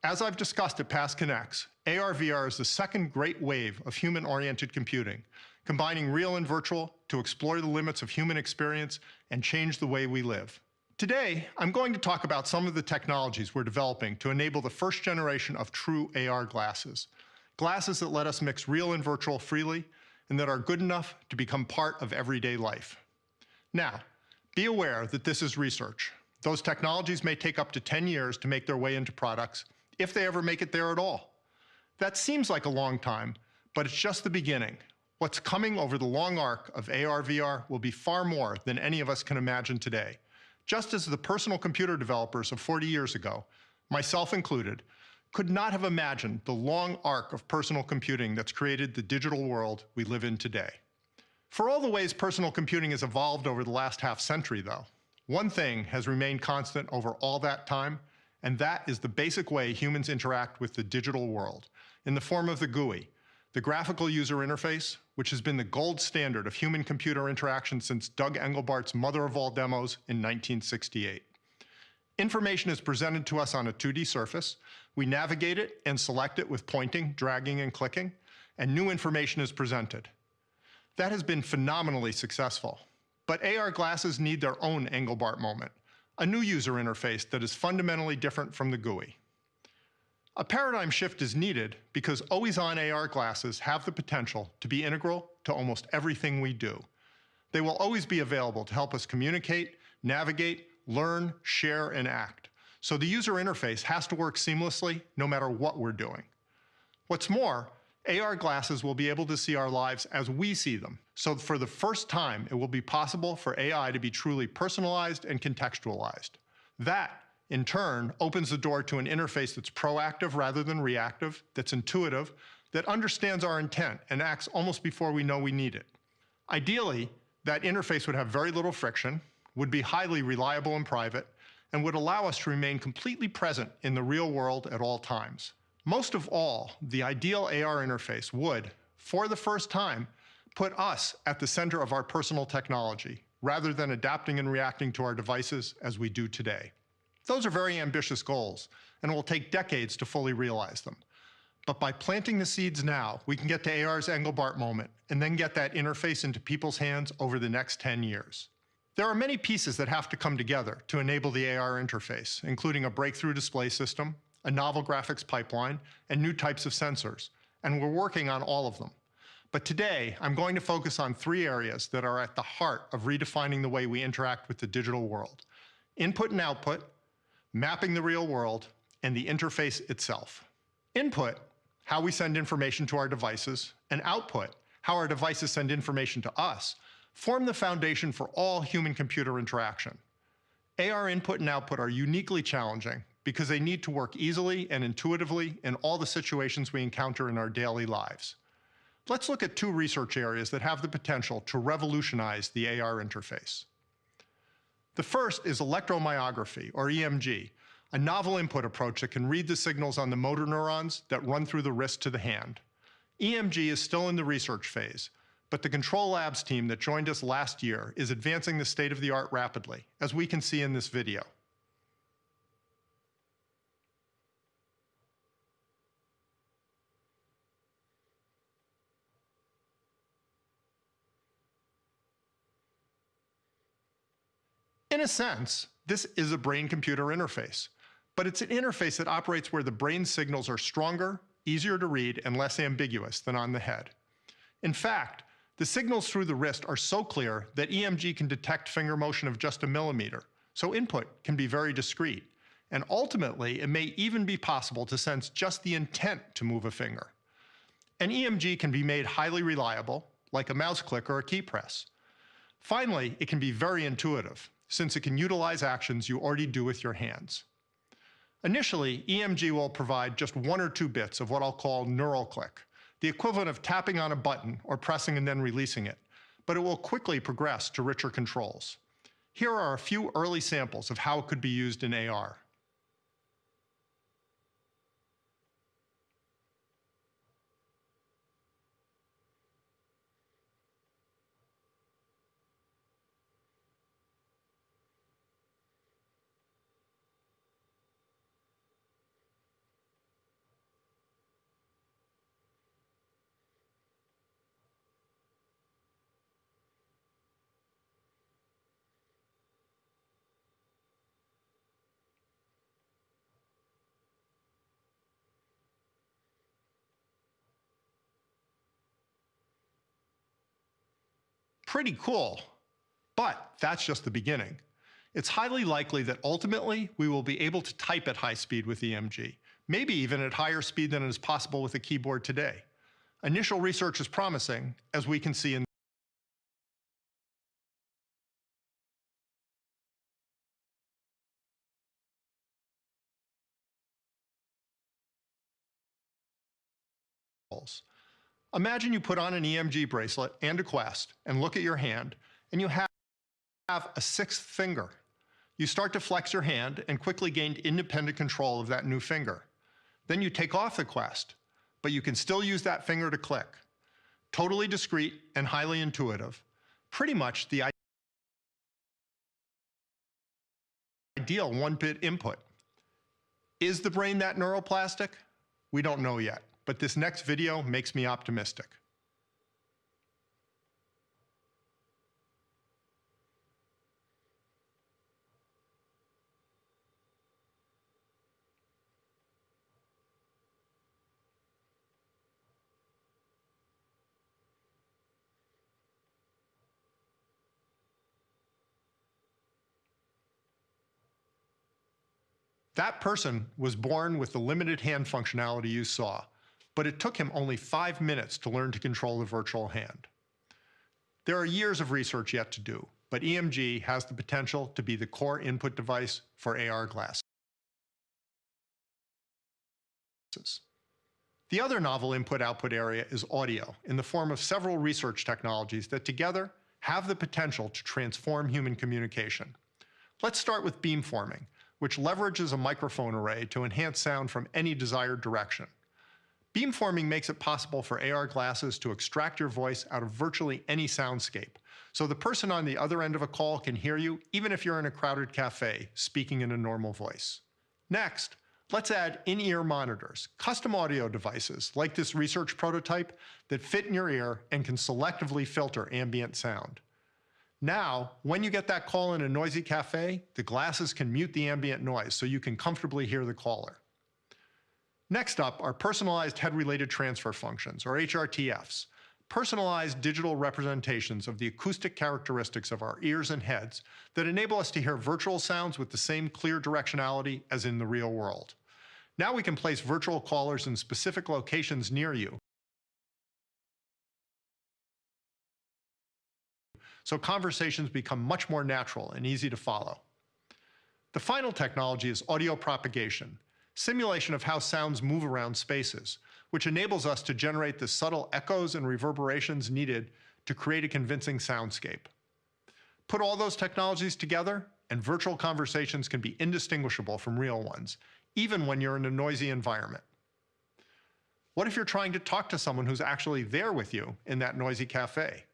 as I've discussed at past Connects, AR/VR is the second great wave of human-oriented computing, combining real and virtual to explore the limits of human experience and change the way we live. Today, I'm going to talk about some of the technologies we're developing to enable the first generation of true AR glasses. Glasses that let us mix real and virtual freely, and that are good enough to become part of everyday life. Now, be aware that this is research. Those technologies may take up to 10 years to make their way into products, if they ever make it there at all. That seems like a long time, but it's just the beginning. What's coming over the long arc of AR/VR will be far more than any of us can imagine today. Just as the personal computer developers of 40 years ago, myself included, could not have imagined the long arc of personal computing that's created the digital world we live in today. For all the ways personal computing has evolved over the last half-century, though, one thing has remained constant over all that time, and that is the basic way humans interact with the digital world, in the form of the GUI, the graphical user interface, which has been the gold standard of human-computer interaction since Doug Engelbart's mother of all demos in 1968. Information is presented to us on a 2D surface. We navigate it and select it with pointing, dragging, and clicking, and new information is presented. That has been phenomenally successful. But AR glasses need their own Engelbart moment, a new user interface that is fundamentally different from the GUI. A paradigm shift is needed because always-on AR glasses have the potential to be integral to almost everything we do. They will always be available to help us communicate, navigate, learn, share, and act, So the user interface has to work seamlessly no matter what we're doing. What's more, AR glasses will be able to see our lives as we see them. So for the first time, it will be possible for AI to be truly personalized and contextualized. That, in turn, opens the door to an interface that's proactive rather than reactive, that's intuitive, that understands our intent and acts almost before we know we need it. Ideally, that interface would have very little friction, would be highly reliable and private, and would allow us to remain completely present in the real world at all times. Most of all, the ideal AR interface would, for the first time, put us at the center of our personal technology, rather than adapting and reacting to our devices as we do today. Those are very ambitious goals, and it will take decades to fully realize them. But by planting the seeds now, we can get to AR's Engelbart moment, and then get that interface into people's hands over the next 10 years. There are many pieces that have to come together to enable the AR interface, including a breakthrough display system, a novel graphics pipeline, and new types of sensors, and we're working on all of them. But today, I'm going to focus on 3 areas that are at the heart of redefining the way we interact with the digital world: input and output, mapping the real world, and the interface itself. Input, how we send information to our devices, and output, how our devices send information to us, form the foundation for all human-computer interaction. AR input and output are uniquely challenging because they need to work easily and intuitively in all the situations we encounter in our daily lives. Let's look at 2 research areas that have the potential to revolutionize the AR interface. The first is electromyography, or EMG, a novel input approach that can read the signals on the motor neurons that run through the wrist to the hand. EMG is still in the research phase, but the Control Labs team that joined us last year is advancing the state-of-the-art rapidly, as we can see in this video. In a sense, this is a brain-computer interface, but it's an interface that operates where the brain signals are stronger, easier to read, and less ambiguous than on the head. In fact, the signals through the wrist are so clear that EMG can detect finger motion of just a millimeter, so input can be very discrete, and ultimately it may even be possible to sense just the intent to move a finger. And EMG can be made highly reliable, like a mouse click or a key press. Finally, it can be very intuitive, since it can utilize actions you already do with your hands. Initially, EMG will provide just 1 or 2 bits of what I'll call neural click, the equivalent of tapping on a button or pressing and then releasing it, but it will quickly progress to richer controls. Here are a few early samples of how it could be used in AR. Pretty cool, but that's just the beginning. It's highly likely that ultimately we will be able to type at high speed with EMG, maybe even at higher speed than is possible with a keyboard today. Initial research is promising, as we can see in Imagine you put on an EMG bracelet and a Quest and look at your hand, and you have a 6th finger. You start to flex your hand and quickly gain independent control of that new finger. Then you take off the Quest, but you can still use that finger to click. Totally discreet and highly intuitive. Pretty much the ideal 1-bit input. Is the brain that neuroplastic? We don't know yet, but this next video makes me optimistic. That person was born with the limited hand functionality you saw, but it took him only 5 minutes to learn to control the virtual hand. There are years of research yet to do, but EMG has the potential to be the core input device for AR glasses. The other novel input-output area is audio, in the form of several research technologies that together have the potential to transform human communication. Let's start with beamforming, which leverages a microphone array to enhance sound from any desired direction. Beamforming makes it possible for AR glasses to extract your voice out of virtually any soundscape, so the person on the other end of a call can hear you even if you're in a crowded cafe speaking in a normal voice. Next, let's add in-ear monitors, custom audio devices like this research prototype that fit in your ear and can selectively filter ambient sound. Now, when you get that call in a noisy cafe, the glasses can mute the ambient noise so you can comfortably hear the caller. Next up are personalized head-related transfer functions, or HRTFs, personalized digital representations of the acoustic characteristics of our ears and heads that enable us to hear virtual sounds with the same clear directionality as in the real world. Now we can place virtual callers in specific locations near you, so conversations become much more natural and easy to follow. The final technology is audio propagation, simulation of how sounds move around spaces, which enables us to generate the subtle echoes and reverberations needed to create a convincing soundscape. Put all those technologies together, and virtual conversations can be indistinguishable from real ones, even when you're in a noisy environment. What if you're trying to talk to someone who's actually there with you in that noisy cafe?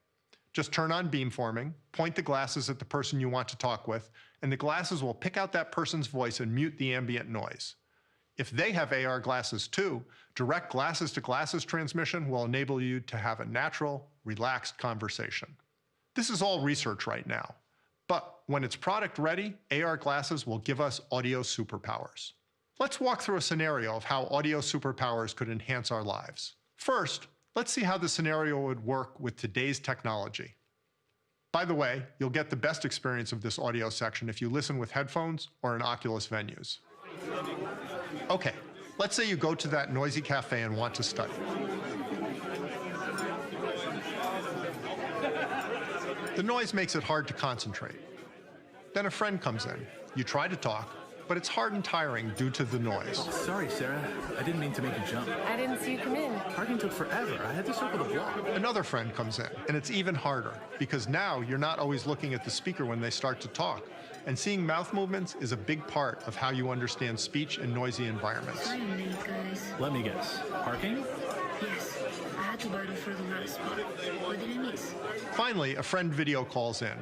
Just turn on beamforming, point the glasses at the person you want to talk with, and the glasses will pick out that person's voice and mute the ambient noise. If they have AR glasses too, direct glasses-to-glasses transmission will enable you to have a natural, relaxed conversation. This is all research right now, but when it's product ready, AR glasses will give us audio superpowers. Let's walk through a scenario of how audio superpowers could enhance our lives. First, let's see how the scenario would work with today's technology. By the way, you'll get the best experience of this audio section if you listen with headphones or in Oculus venues. Okay, let's say you go to that noisy cafe and want to study. The noise makes it hard to concentrate. Then a friend comes in. You try to talk, but it's hard and tiring due to the noise. Oh, sorry, Sarah. I didn't mean to make you jump. I didn't see you come in. Parking took forever. I had to circle the block. Another friend comes in, and it's even harder, because now you're not always looking at the speaker when they start to talk, and seeing mouth movements is a big part of how you understand speech in noisy environments. Sorry I'm late, guys. Let me guess. Parking? Yes. I had to battle for the last spot. What did I miss? Finally, a friend video calls in.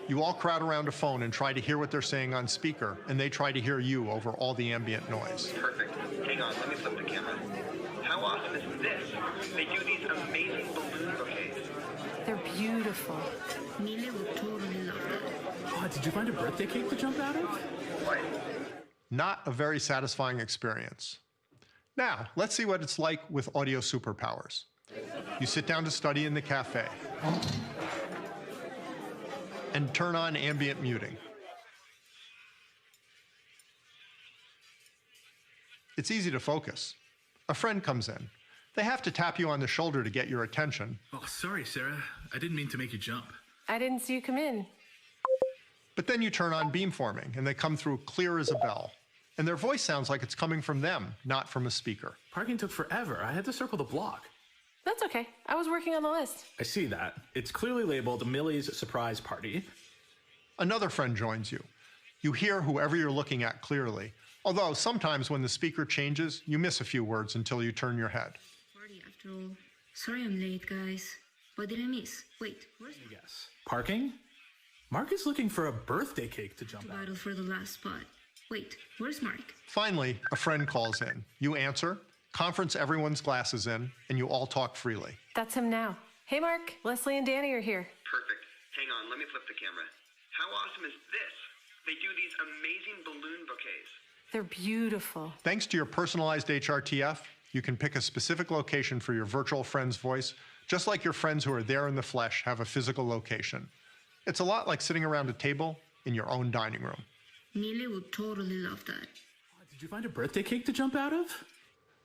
You all crowd around a phone and try to hear what they're saying on speaker, and they try to hear you over all the ambient noise. Perfect. Hang on, let me flip the camera. How awesome is this? They do these amazing balloon bouquets. They're beautiful. Neely would totally love that. Oh, did you find a birthday cake to jump out of? What? Not a very satisfying experience. Now, let's see what it's like with audio superpowers. You sit down to study in the cafe and turn on ambient muting. It's easy to focus. A friend comes in. They have to tap you on the shoulder to get your attention. Oh, sorry, Sarah. I didn't mean to make you jump. I didn't see you come in. But then you turn on beamforming, and they come through clear as a bell. And their voice sounds like it's coming from them, not from a speaker. Parking took forever. I had to circle the block. That's okay. I was working on the list. I see that. It's clearly labeled Millie's surprise party. Another friend joins you. You hear whoever you're looking at clearly, although sometimes when the speaker changes, you miss a few words until you turn your head. Party after all. Sorry I'm late, guys. What did I miss? Wait, where's Let me guess. Parking? Mark is looking for a birthday cake to jump out. battle for the last spot? Wait, where's Mark? Finally, a friend calls in. You answer, conference everyone's glasses in, and you all talk freely. That's him now. Hey, Mark. Leslie and Danny are here. Perfect. Hang on, let me flip the camera. How awesome is this? They do these amazing balloon bouquets. They're beautiful. Thanks to your personalized HRTF, you can pick a specific location for your virtual friend's voice, just like your friends who are there in the flesh have a physical location. It's a lot like sitting around a table in your own dining room. Neely would totally love that. Did you find a birthday cake to jump out of?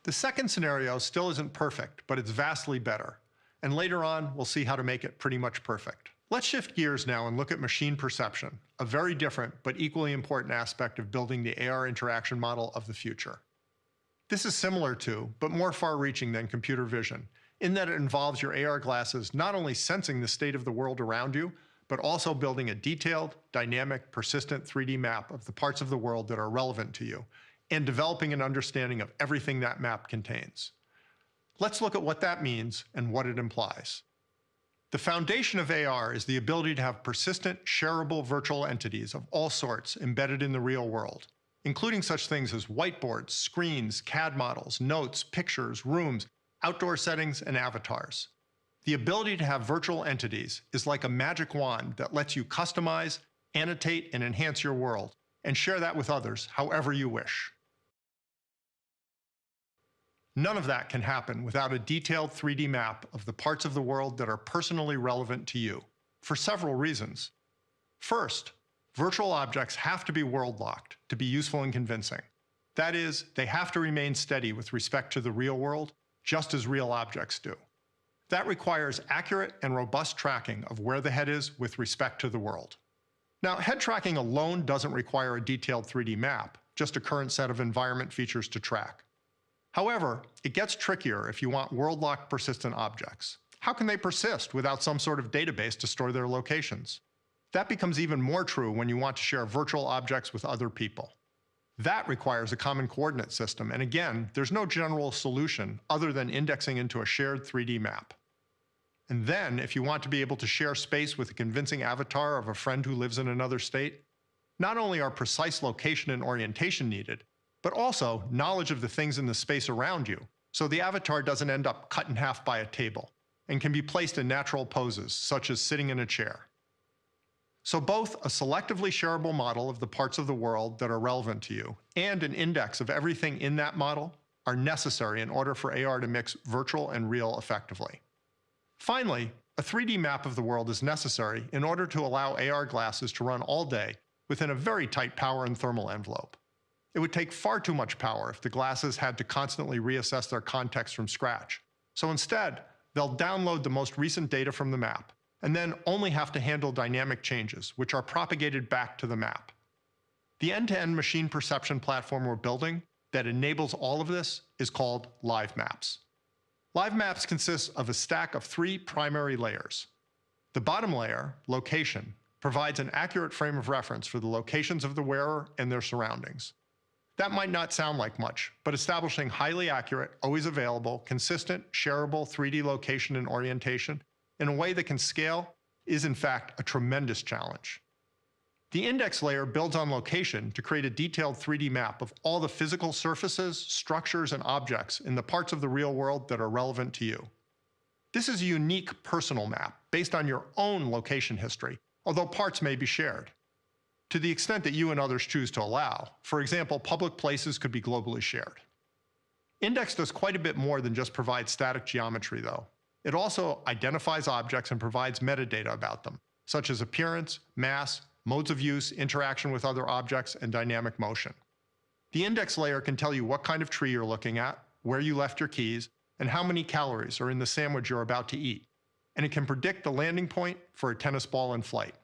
The second scenario still isn't perfect, but it's vastly better. And later on, we'll see how to make it pretty much perfect. Let's shift gears now and look at machine perception, a very different but equally important aspect of building the AR interaction model of the future. This is similar to, but more far-reaching than computer vision, in that it involves your AR glasses not only sensing the state of the world around you, but also building a detailed, dynamic, persistent 3D map of the parts of the world that are relevant to you, and developing an understanding of everything that map contains. Let's look at what that means and what it implies. The foundation of AR is the ability to have persistent, shareable virtual entities of all sorts embedded in the real world, including such things as whiteboards, screens, CAD models, notes, pictures, rooms, outdoor settings, and avatars. The ability to have virtual entities is like a magic wand that lets you customize, annotate, and enhance your world, and share that with others however you wish. None of that can happen without a detailed 3D map of the parts of the world that are personally relevant to you, for several reasons. First, virtual objects have to be world-locked to be useful and convincing. That is, they have to remain steady with respect to the real world, just as real objects do. That requires accurate and robust tracking of where the head is with respect to the world. Now, head tracking alone doesn't require a detailed 3D map, just a current set of environment features to track. However, it gets trickier if you want world-locked persistent objects. How can they persist without some sort of database to store their locations? That becomes even more true when you want to share virtual objects with other people. That requires a common coordinate system, and again, there's no general solution other than indexing into a shared 3D map. And then, if you want to be able to share space with a convincing avatar of a friend who lives in another state, not only are precise location and orientation needed, but also knowledge of the things in the space around you, so the avatar doesn't end up cut in half by a table, and can be placed in natural poses, such as sitting in a chair. So both a selectively shareable model of the parts of the world that are relevant to you, and an index of everything in that model, are necessary in order for AR to mix virtual and real effectively. Finally, a 3D map of the world is necessary in order to allow AR glasses to run all day within a very tight power and thermal envelope. It would take far too much power if the glasses had to constantly reassess their context from scratch. So instead, they'll download the most recent data from the map, and then only have to handle dynamic changes, which are propagated back to the map. The end-to-end machine perception platform we're building that enables all of this is called Live Maps. Live Maps consists of a stack of 3 primary layers. The bottom layer, location, provides an accurate frame of reference for the locations of the wearer and their surroundings. That might not sound like much, but establishing highly accurate, always available, consistent, shareable 3D location and orientation in a way that can scale is in fact a tremendous challenge. The index layer builds on location to create a detailed 3D map of all the physical surfaces, structures, and objects in the parts of the real world that are relevant to you. This is a unique personal map based on your own location history, although parts may be shared. To the extent that you and others choose to allow, for example, public places could be globally shared. Index does quite a bit more than just provide static geometry, though. It also identifies objects and provides metadata about them, such as appearance, mass, modes of use, interaction with other objects, and dynamic motion. The index layer can tell you what kind of tree you're looking at, where you left your keys, and how many calories are in the sandwich you're about to eat. And it can predict the landing point for a tennis ball in flight.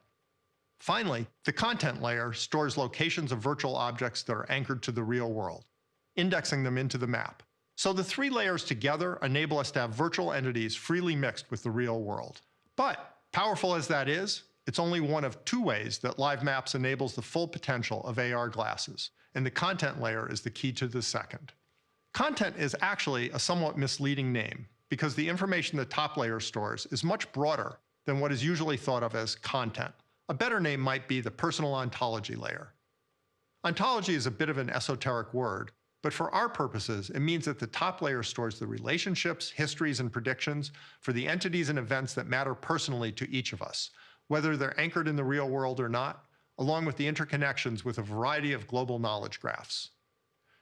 Finally, the content layer stores locations of virtual objects that are anchored to the real world, indexing them into the map. So the 3 layers together enable us to have virtual entities freely mixed with the real world. But, powerful as that is, it's only one of 2 ways that Live Maps enables the full potential of AR glasses, and the content layer is the key to the second. Content is actually a somewhat misleading name, because the information the top layer stores is much broader than what is usually thought of as content. A better name might be the personal ontology layer. Ontology is a bit of an esoteric word, but for our purposes, it means that the top layer stores the relationships, histories, and predictions for the entities and events that matter personally to each of us, whether they're anchored in the real world or not, along with the interconnections with a variety of global knowledge graphs.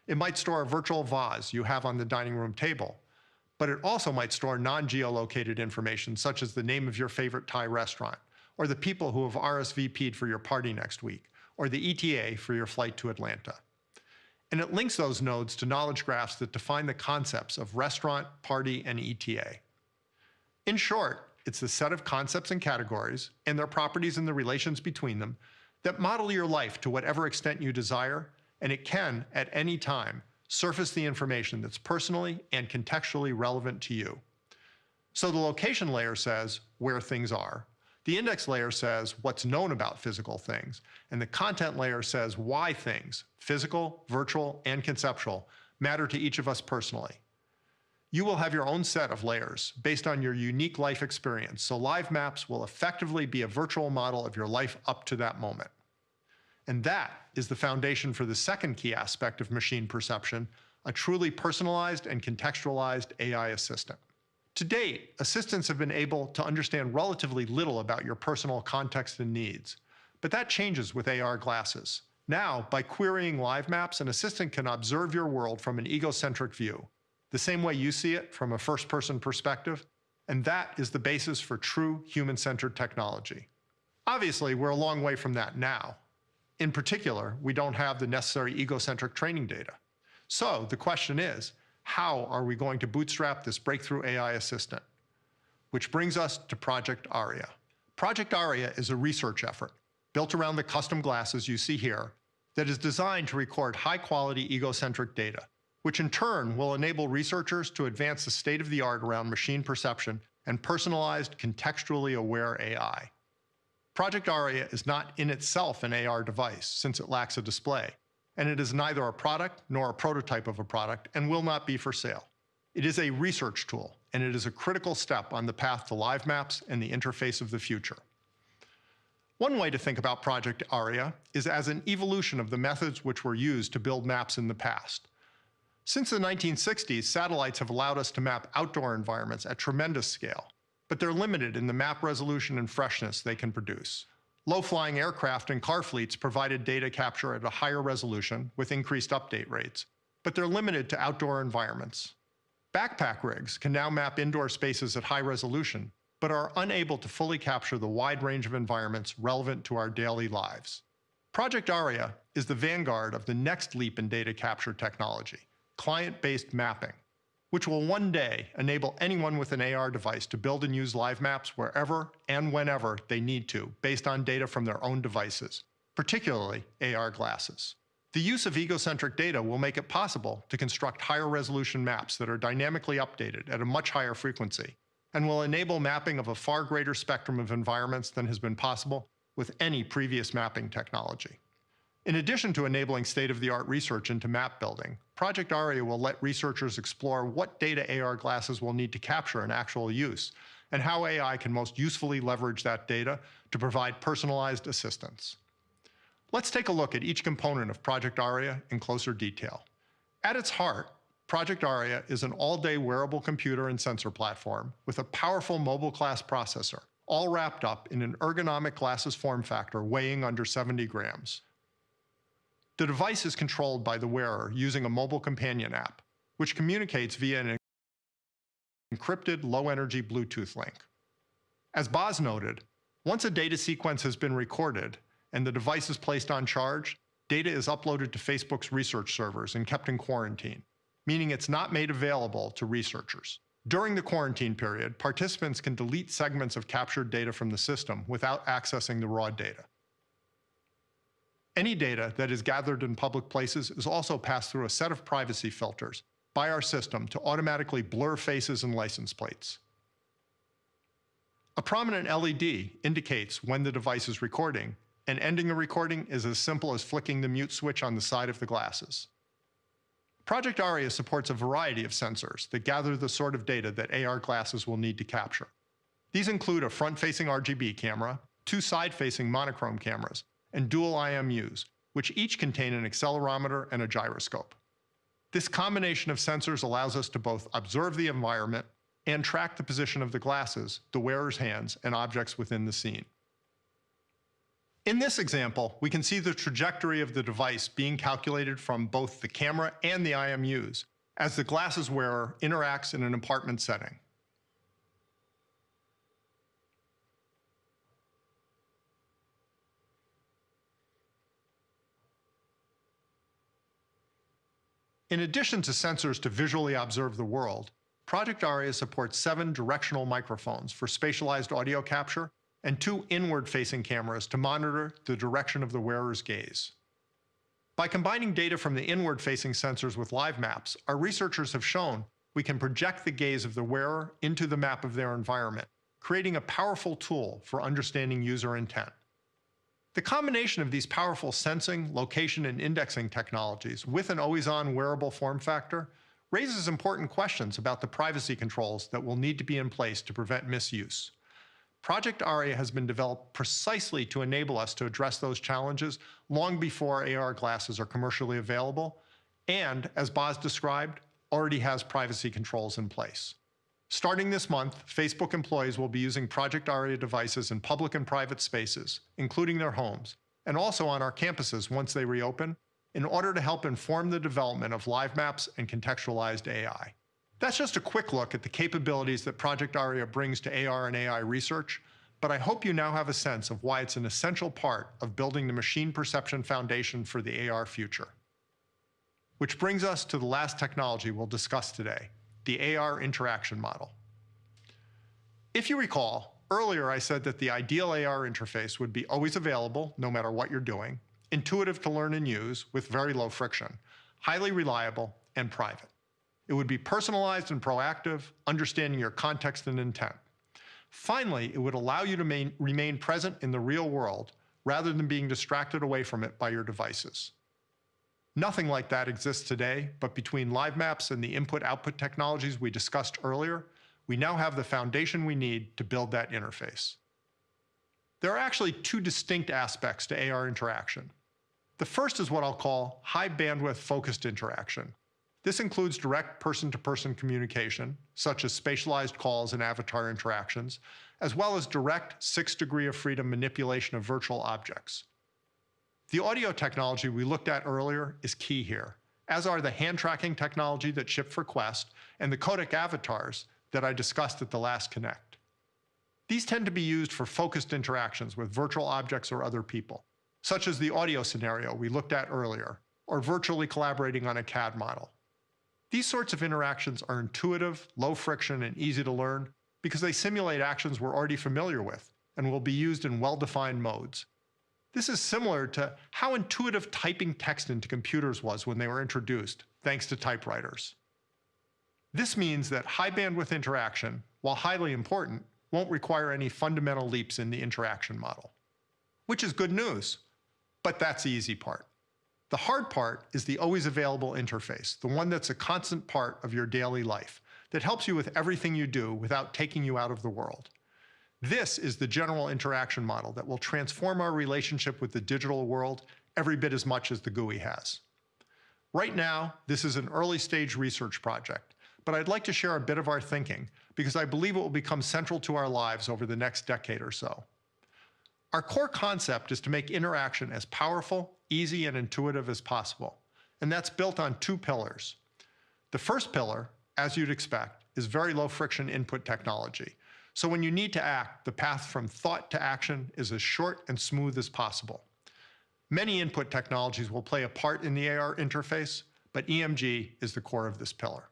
It might store a virtual vase you have on the dining room table, but it also might store non-geolocated information such as the name of your favorite Thai restaurant, or the people who have RSVP'd for your party next week, or the ETA for your flight to Atlanta. and it links those nodes to knowledge graphs that define the concepts of restaurant, party, and ETA. In short, it's the set of concepts and categories, and their properties and the relations between them, that model your life to whatever extent you desire, and it can, at any time, surface the information that's personally and contextually relevant to you. So the location layer says where things are, the index layer says what's known about physical things, and the content layer says why things, physical, virtual, and conceptual, matter to each of us personally. You will have your own set of layers based on your unique life experience, so live maps will effectively be a virtual model of your life up to that moment. And that is the foundation for the second key aspect of machine perception, a truly personalized and contextualized AI assistant. To date, assistants have been able to understand relatively little about your personal context and needs, but that changes with AR glasses. Now, by querying live maps, an assistant can observe your world from an egocentric view, the same way you see it from a first-person perspective, and that is the basis for true human-centered technology. Obviously, we're a long way from that now. In particular, we don't have the necessary egocentric training data. So the question is, how are we going to bootstrap this breakthrough AI assistant? Which brings us to Project Aria. Project Aria is a research effort built around the custom glasses you see here that is designed to record high-quality egocentric data, which in turn will enable researchers to advance the state-of-the-art around machine perception and personalized, contextually aware AI. Project Aria is not in itself an AR device, since it lacks a display, and it is neither a product nor a prototype of a product and will not be for sale. It is a research tool, and it is a critical step on the path to live maps and the interface of the future. One way to think about Project Aria is as an evolution of the methods which were used to build maps in the past. Since the 1960s, satellites have allowed us to map outdoor environments at tremendous scale, but they're limited in the map resolution and freshness they can produce. Low-flying aircraft and car fleets provided data capture at a higher resolution with increased update rates, but they're limited to outdoor environments. Backpack rigs can now map indoor spaces at high resolution, but are unable to fully capture the wide range of environments relevant to our daily lives. Project Aria is the vanguard of the next leap in data capture technology, client-based mapping, which will one day enable anyone with an AR device to build and use live maps wherever and whenever they need to, based on data from their own devices, particularly AR glasses. The use of egocentric data will make it possible to construct higher resolution maps that are dynamically updated at a much higher frequency, and will enable mapping of a far greater spectrum of environments than has been possible with any previous mapping technology. In addition to enabling state-of-the-art research into map building, Project Aria will let researchers explore what data AR glasses will need to capture in actual use, and how AI can most usefully leverage that data to provide personalized assistance. Let's take a look at each component of Project Aria in closer detail. At its heart, Project Aria is an all-day wearable computer and sensor platform with a powerful mobile class processor, all wrapped up in an ergonomic glasses form factor weighing under 70 grams. The device is controlled by the wearer using a mobile companion app, which communicates via an encrypted low-energy Bluetooth link. As Boz noted, once a data sequence has been recorded and the device is placed on charge, data is uploaded to Facebook's research servers and kept in quarantine, meaning it's not made available to researchers. During the quarantine period, participants can delete segments of captured data from the system without accessing the raw data. Any data that is gathered in public places is also passed through a set of privacy filters by our system to automatically blur faces and license plates. A prominent LED indicates when the device is recording, and ending a recording is as simple as flicking the mute switch on the side of the glasses. Project Aria supports a variety of sensors that gather the sort of data that AR glasses will need to capture. These include a front-facing RGB camera, 2 side-facing monochrome cameras, and dual IMUs, which each contain an accelerometer and a gyroscope. This combination of sensors allows us to both observe the environment and track the position of the glasses, the wearer's hands, and objects within the scene. In this example, we can see the trajectory of the device being calculated from both the camera and the IMUs as the glasses wearer interacts in an apartment setting. In addition to sensors to visually observe the world, Project Aria supports 7 directional microphones for spatialized audio capture and 2 inward-facing cameras to monitor the direction of the wearer's gaze. By combining data from the inward-facing sensors with live maps, our researchers have shown we can project the gaze of the wearer into the map of their environment, creating a powerful tool for understanding user intent. The combination of these powerful sensing, location, and indexing technologies with an always-on wearable form factor raises important questions about the privacy controls that will need to be in place to prevent misuse. Project Aria has been developed precisely to enable us to address those challenges long before AR glasses are commercially available, and, as Boz described, already has privacy controls in place. Starting this month, Facebook employees will be using Project Aria devices in public and private spaces, including their homes, and also on our campuses once they reopen, in order to help inform the development of live maps and contextualized AI. That's just a quick look at the capabilities that Project Aria brings to AR and AI research, but I hope you now have a sense of why it's an essential part of building the machine perception foundation for the AR future. Which brings us to the last technology we'll discuss today, the AR interaction model. If you recall, earlier I said that the ideal AR interface would be always available, no matter what you're doing, intuitive to learn and use with very low friction, highly reliable, and private. It would be personalized and proactive, understanding your context and intent. Finally, it would allow you to remain present in the real world rather than being distracted away from it by your devices. Nothing like that exists today, but between live maps and the input-output technologies we discussed earlier, we now have the foundation we need to build that interface. There are actually 2 distinct aspects to AR interaction. The first is what I'll call high-bandwidth focused interaction. This includes direct person-to-person communication, such as spatialized calls and avatar interactions, as well as direct 6-degree of freedom manipulation of virtual objects. The audio technology we looked at earlier is key here, as are the hand tracking technology that shipped for Quest and the codec avatars that I discussed at the last Connect. These tend to be used for focused interactions with virtual objects or other people, such as the audio scenario we looked at earlier, or virtually collaborating on a CAD model. These sorts of interactions are intuitive, low friction, and easy to learn because they simulate actions we're already familiar with and will be used in well-defined modes. This is similar to how intuitive typing text into computers was when they were introduced, thanks to typewriters. This means that high-bandwidth interaction, while highly important, won't require any fundamental leaps in the interaction model. Which is good news, but that's the easy part. The hard part is the always available interface, the one that's a constant part of your daily life, that helps you with everything you do without taking you out of the world. This is the general interaction model that will transform our relationship with the digital world every bit as much as the GUI has. Right now, this is an early-stage research project, but I'd like to share a bit of our thinking because I believe it will become central to our lives over the next decade or so. Our core concept is to make interaction as powerful, easy, and intuitive as possible, and that's built on 2 pillars. The first pillar, as you'd expect, is very low-friction input technology. So when you need to act, the path from thought to action is as short and smooth as possible. Many input technologies will play a part in the AR interface, but EMG is the core of this pillar.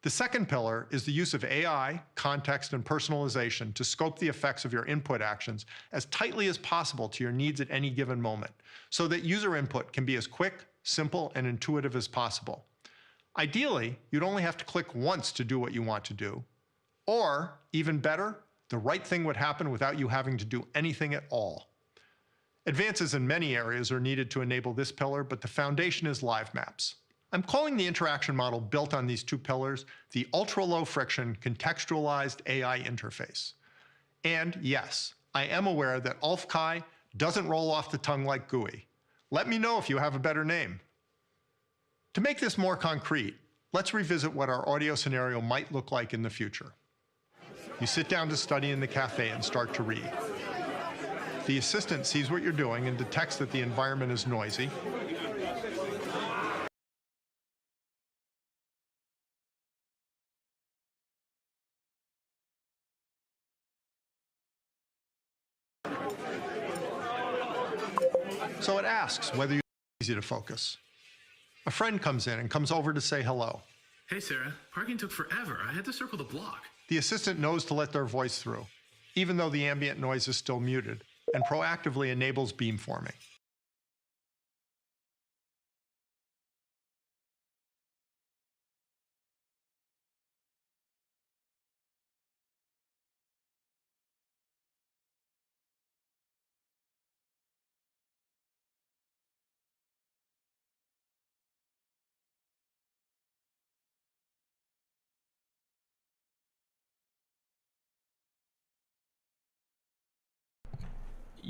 The second pillar is the use of AI, context, and personalization to scope the effects of your input actions as tightly as possible to your needs at any given moment, so that user input can be as quick, simple, and intuitive as possible. Ideally, you'd only have to click once to do what you want to do, or, even better, the right thing would happen without you having to do anything at all. Advances in many areas are needed to enable this pillar, but the foundation is live maps. I'm calling the interaction model built on these 2 pillars the ultra-low friction contextualized AI interface. And yes, I am aware that ULF-Chi doesn't roll off the tongue like GUI. Let me know if you have a better name. To make this more concrete, let's revisit what our audio scenario might look like in the future. You sit down to study in the cafe and start to read. The assistant sees what you're doing and detects that the environment is noisy. So it asks whether you're easy to focus. A friend comes in and comes over to say hello. Hey, Sarah. Parking took forever. I had to circle the block. The assistant knows to let their voice through, even though the ambient noise is still muted, and proactively enables beamforming.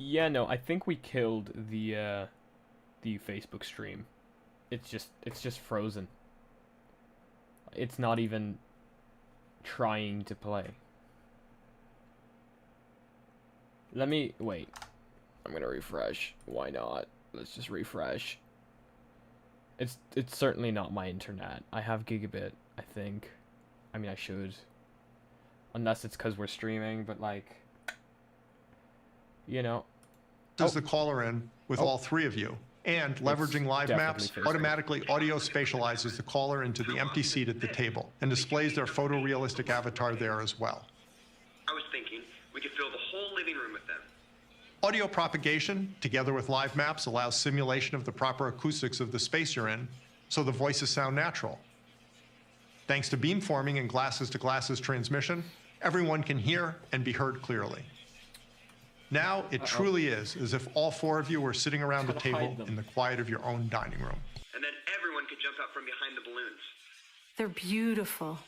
Yeah, no, I think we killed the Facebook stream. It's just frozen. It's not even trying to play. Let me wait. I'm gonna refresh. Why not? Let's just refresh. It's certainly not my internet. I have gigabit, I think. I mean, I should. Unless it's because we're streaming, but like, you know. Does the caller in with all three of you, and leveraging live maps automatically audio spatializes the caller into the empty seat at the table and displays their photorealistic avatar there as well. I was thinking we could fill the whole living room with them. Audio propagation, together with live maps, allows simulation of the proper acoustics of the space you're in, so the voices sound natural. Thanks to beamforming and glasses-to-glasses transmission, everyone can hear and be heard clearly. Now, it truly is as if all four of you were sitting around a table in the quiet of your own dining room. And then everyone could jump out from behind the balloons. They're beautiful.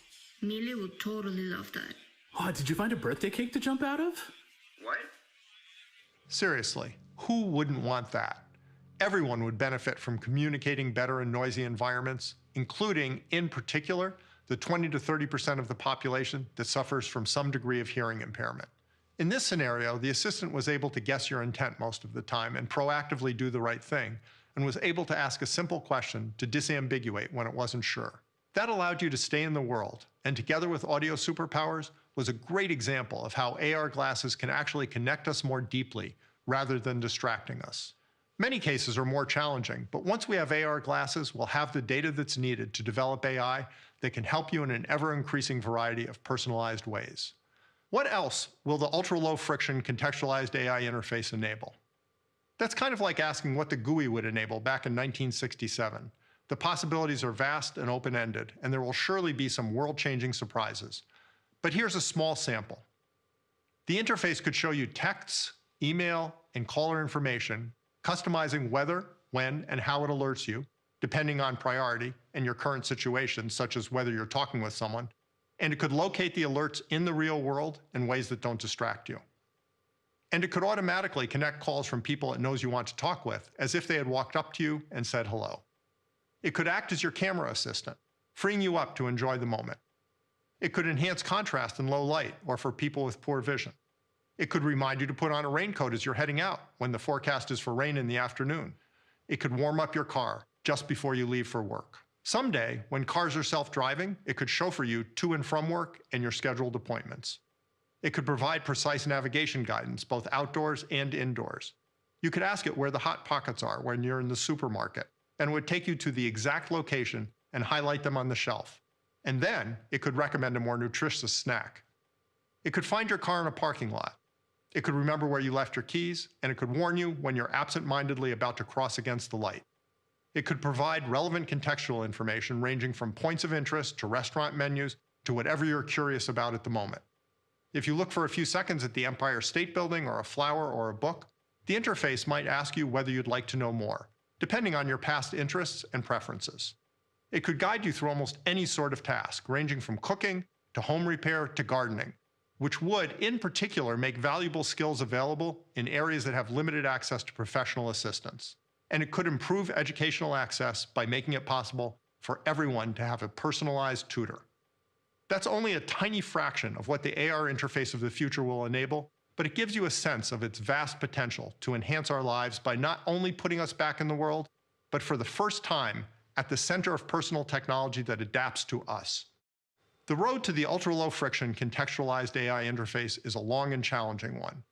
Millie would totally love that. Oh, did you find a birthday cake to jump out of? What? Seriously, who wouldn't want that? Everyone would benefit from communicating better in noisy environments, including, in particular, the 20 to 30% of the population that suffers from some degree of hearing impairment. In this scenario, the assistant was able to guess your intent most of the time and proactively do the right thing, and was able to ask a simple question to disambiguate when it wasn't sure. That allowed you to stay in the world, and together with audio superpowers, was a great example of how AR glasses can actually connect us more deeply rather than distracting us. Many cases are more challenging, but once we have AR glasses, we'll have the data that's needed to develop AI that can help you in an ever-increasing variety of personalized ways. What else will the ultra-low friction contextualized AI interface enable? That's kind of like asking what the GUI would enable back in 1967. The possibilities are vast and open-ended, and there will surely be some world-changing surprises. But here's a small sample. The interface could show you texts, email, and caller information, customizing whether, when, and how it alerts you, depending on priority and your current situation, such as whether you're talking with someone, and it could locate the alerts in the real world in ways that don't distract you. And it could automatically connect calls from people it knows you want to talk with, as if they had walked up to you and said hello. It could act as your camera assistant, freeing you up to enjoy the moment. It could enhance contrast in low light or for people with poor vision. It could remind you to put on a raincoat as you're heading out when the forecast is for rain in the afternoon. It could warm up your car just before you leave for work. Someday, when cars are self-driving, it could chauffeur you to and from work and your scheduled appointments. It could provide precise navigation guidance, both outdoors and indoors. You could ask it where the hot pockets are when you're in the supermarket, and it would take you to the exact location and highlight them on the shelf. And then, it could recommend a more nutritious snack. It could find your car in a parking lot. It could remember where you left your keys, and it could warn you when you're absent-mindedly about to cross against the light. It could provide relevant contextual information ranging from points of interest to restaurant menus to whatever you're curious about at the moment. If you look for a few seconds at the Empire State Building or a flower or a book, the interface might ask you whether you'd like to know more, depending on your past interests and preferences. It could guide you through almost any sort of task, ranging from cooking to home repair to gardening, which would, in particular, make valuable skills available in areas that have limited access to professional assistance. And it could improve educational access by making it possible for everyone to have a personalized tutor. That's only a tiny fraction of what the AR interface of the future will enable, but it gives you a sense of its vast potential to enhance our lives by not only putting us back in the world, but for the first time at the center of personal technology that adapts to us. The road to the ultra-low friction contextualized AI interface is a long and challenging one.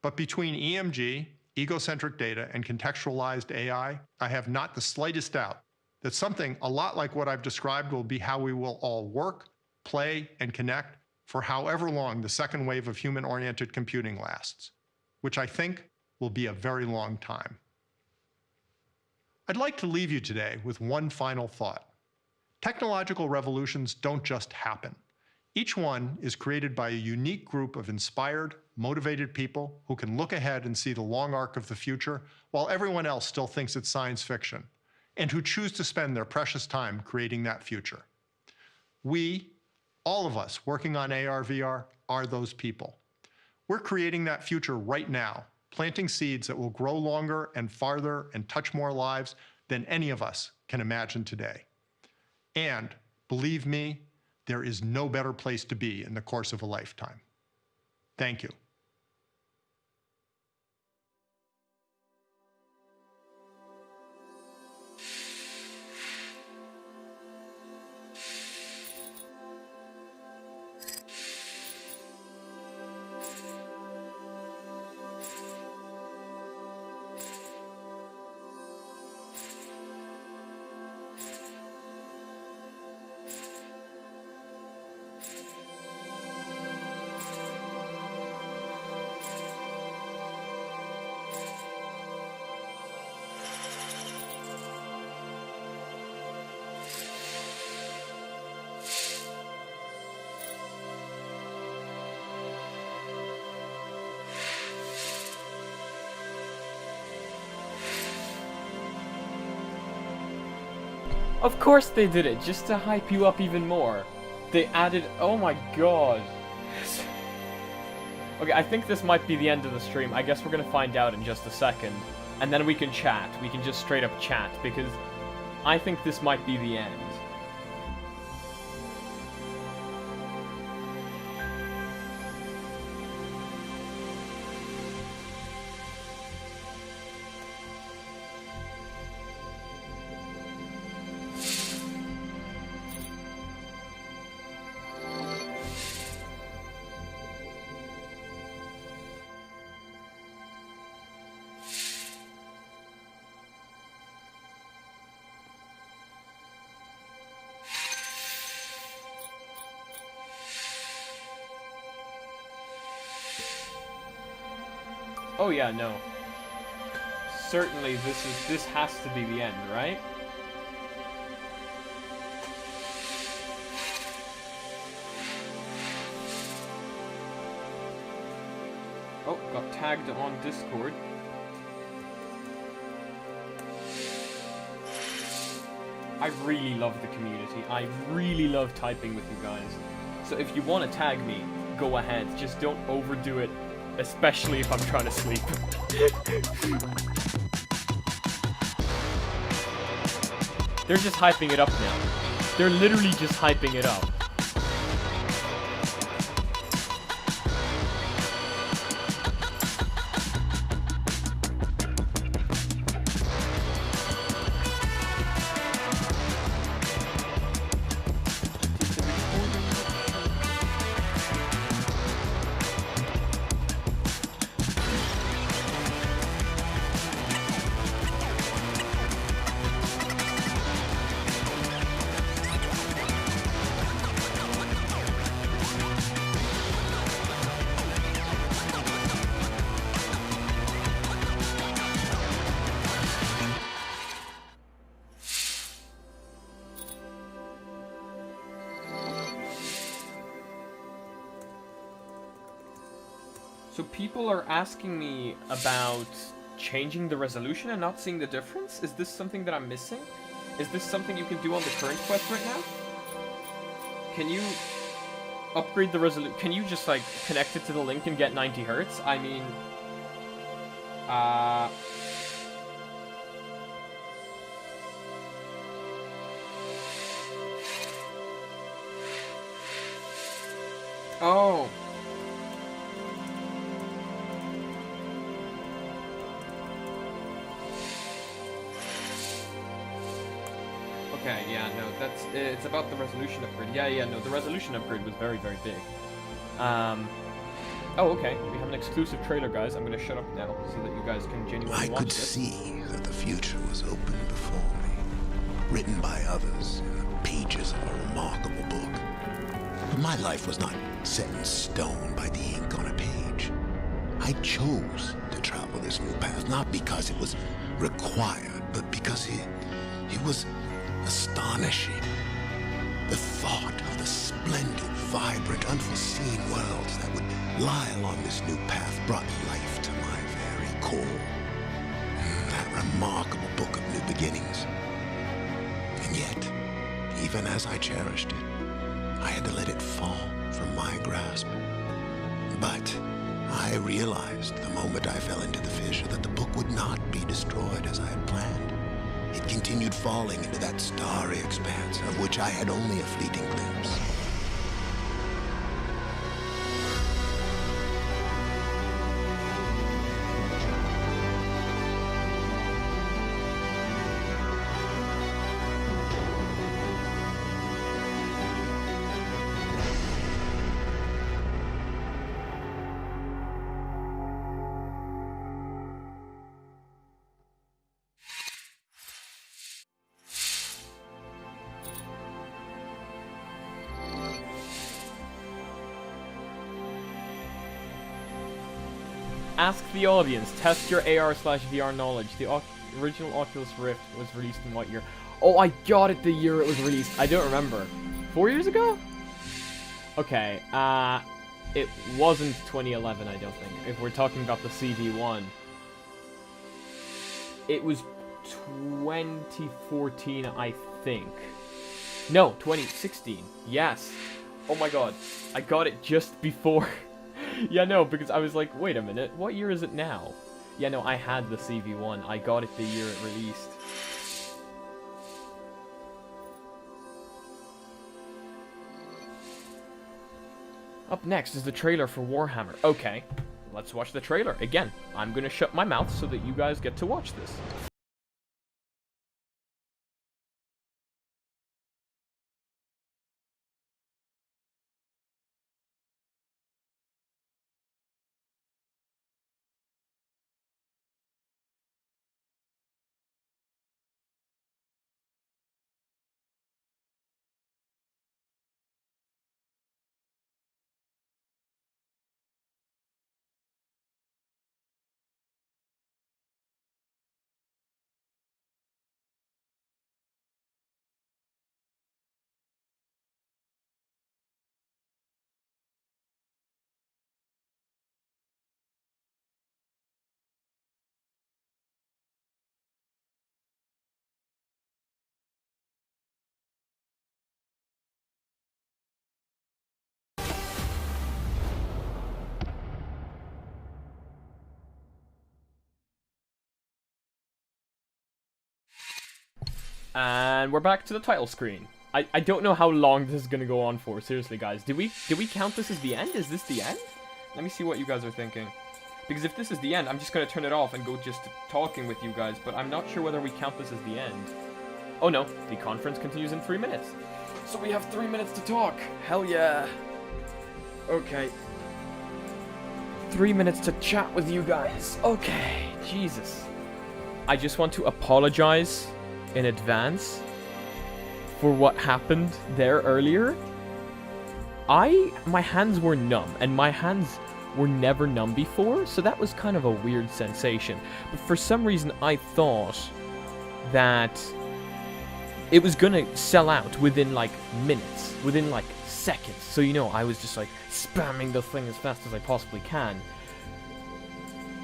But between EMG, egocentric data, and contextualized AI, I have not the slightest doubt that something a lot like what I've described will be how we will all work, play, and connect for however long the second wave of human-oriented computing lasts, which I think will be a very long time. I'd like to leave you today with one final thought. Technological revolutions don't just happen. Each one is created by a unique group of inspired, motivated people who can look ahead and see the long arc of the future while everyone else still thinks it's science fiction, and who choose to spend their precious time creating that future. We, all of us working on AR/VR, are those people. We're creating that future right now, planting seeds that will grow longer and farther and touch more lives than any of us can imagine today. And believe me, there is no better place to be in the course of a lifetime. Thank you. Of course they did it, just to hype you up even more. They added... oh my god. Okay, I think this might be the end of the stream. I guess we're gonna find out in just a second. And then we can chat. We can just straight up chat, because I think this might be the end. Oh yeah, no. Certainly this has to be the end, right? Oh, got tagged on Discord. I really love the community. I really love typing with you guys. So if you want to tag me, go ahead. Just don't overdo it. Especially if I'm trying to sleep. They're just hyping it up now. They're literally just hyping it up. So people are asking me about changing the resolution and not seeing the difference? Is this something that I'm missing? Is this something you can do on the current Quest right now? Can you upgrade the resolution? Can you just like connect it to the link and get 90 Hertz? I mean, oh. Okay, yeah, no, it's about the resolution upgrade. Yeah, no, the resolution upgrade was very, very big. Oh, okay, we have an exclusive trailer, guys. I'm gonna shut up now so that you guys can genuinely watch this. I could see that the future was open before me. written by others, pages of a remarkable book. But my life was not set in stone by the ink on a page. I chose to travel this new path, not because it was required, but because it was astonishing. The thought of the splendid, vibrant, unforeseen worlds that would lie along this new path brought life to my very core. That remarkable book of new beginnings. And yet, even as I cherished it, I had to let it fall from my grasp. But I realized the moment I fell into the fissure that the book would not be destroyed as I had planned. It continued falling into that starry expanse of which I had only a fleeting glimpse. Ask the audience. Test your AR/VR knowledge. The original Oculus Rift was released in what year? Oh, I got it the year it was released. I don't remember. 4 years ago? Okay, it wasn't 2011, I don't think. If we're talking about the CV1. It was 2014, I think. No, 2016. Yes. Oh my god. I got it just before... Yeah, no, because I was like, wait a minute, what year is it now? Yeah, no, I had the CV1. I got it the year it released. Up next is the trailer for Warhammer. Okay, let's watch the trailer. Again, I'm gonna shut my mouth so that you guys get to watch this. And we're back to the title screen. I don't know how long this is gonna go on for. Seriously, guys, did we count this as the end? Is this the end? Let me see what you guys are thinking. Because if this is the end, I'm just gonna turn it off and go just talking with you guys. But I'm not sure whether we count this as the end. Oh no, the conference continues in 3 minutes. So we have 3 minutes to talk. Hell yeah. Okay. 3 minutes to chat with you guys. Okay, Jesus. I just want to apologize in advance for what happened there earlier. My hands were numb, and my hands were never numb before, so that was kind of a weird sensation. But for some reason, I thought that it was gonna sell out within, like, minutes, within, like, seconds. So, you know, I was just, like, spamming the thing as fast as I possibly can.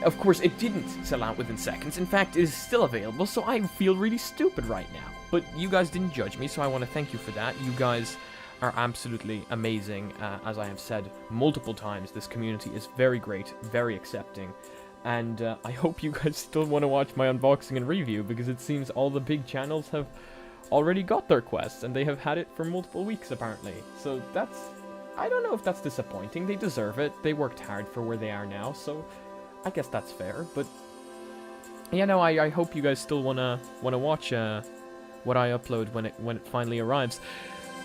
Of course, it didn't sell out within seconds. In fact, it is still available, so I feel really stupid right now. But you guys didn't judge me, so I want to thank you for that. You guys are absolutely amazing. As I have said multiple times, this community is very great, very accepting. And I hope you guys still want to watch my unboxing and review, because it seems all the big channels have already got their quests, and they have had it for multiple weeks, apparently. So that's... I don't know if that's disappointing. They deserve it. They worked hard for where they are now, so... I guess that's fair, but yeah, no, I hope you guys still wanna watch what I upload when it finally arrives.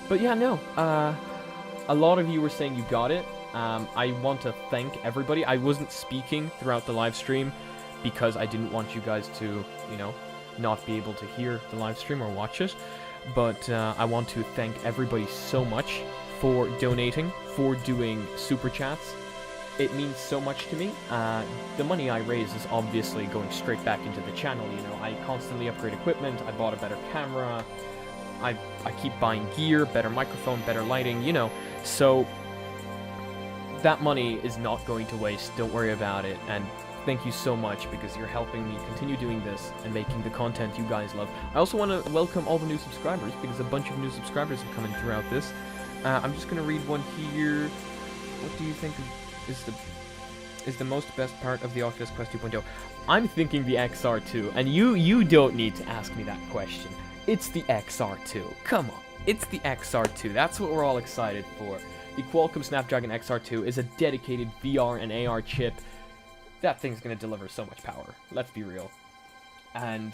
But yeah, no, a lot of you were saying you got it. I want to thank everybody. I wasn't speaking throughout the live stream because I didn't want you guys to, you know, not be able to hear the live stream or watch it. But I want to thank everybody so much for donating, for doing super chats. It means so much to me. The money I raise is obviously going straight back into the channel, you know. I constantly upgrade equipment, I bought a better camera, I keep buying gear, better microphone, better lighting, you know. So that money is not going to waste, don't worry about it. And thank you so much, because you're helping me continue doing this and making the content you guys love. I also want to welcome all the new subscribers, because a bunch of new subscribers have come in throughout this. I'm just going to read one here. What do you think is the most best part of the Oculus Quest 2.0? I'm thinking the XR2, and you don't need to ask me that question. It's the XR2. Come on, it's the XR2. That's what we're all excited for. The Qualcomm Snapdragon XR2 is a dedicated VR and AR chip. That thing's gonna deliver so much power, let's be real. And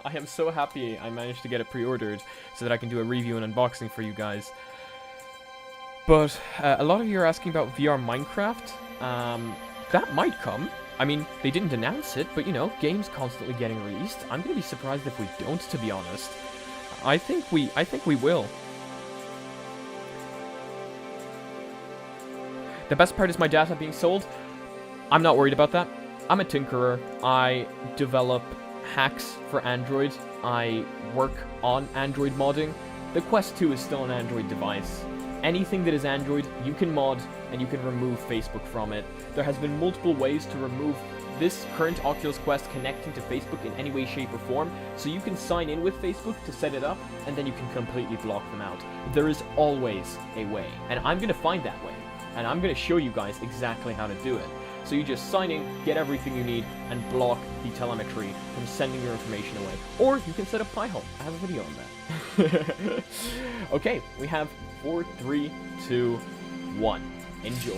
I am so happy I managed to get it pre-ordered so that I can do a review and unboxing for you guys. But a lot of you are asking about VR Minecraft. That might come. I mean, they didn't announce it, but you know, games constantly getting released. I'm gonna be surprised if we don't, to be honest. I think we will. The best part is my data being sold. I'm not worried about that. I'm a tinkerer. I develop hacks for Android. I work on Android modding. The Quest 2 is still an Android device. Anything that is Android, you can mod, and you can remove Facebook from it. There has been multiple ways to remove this current Oculus Quest connecting to Facebook in any way, shape, or form, so you can sign in with Facebook to set it up, and then you can completely block them out. There is always a way, and I'm gonna find that way, and I'm gonna show you guys exactly how to do it. So you just sign in, get everything you need, and block the telemetry from sending your information away. Or you can set up Pi-hole. I have a video on that. Okay, we have 4, 3, 2, 1. Enjoy.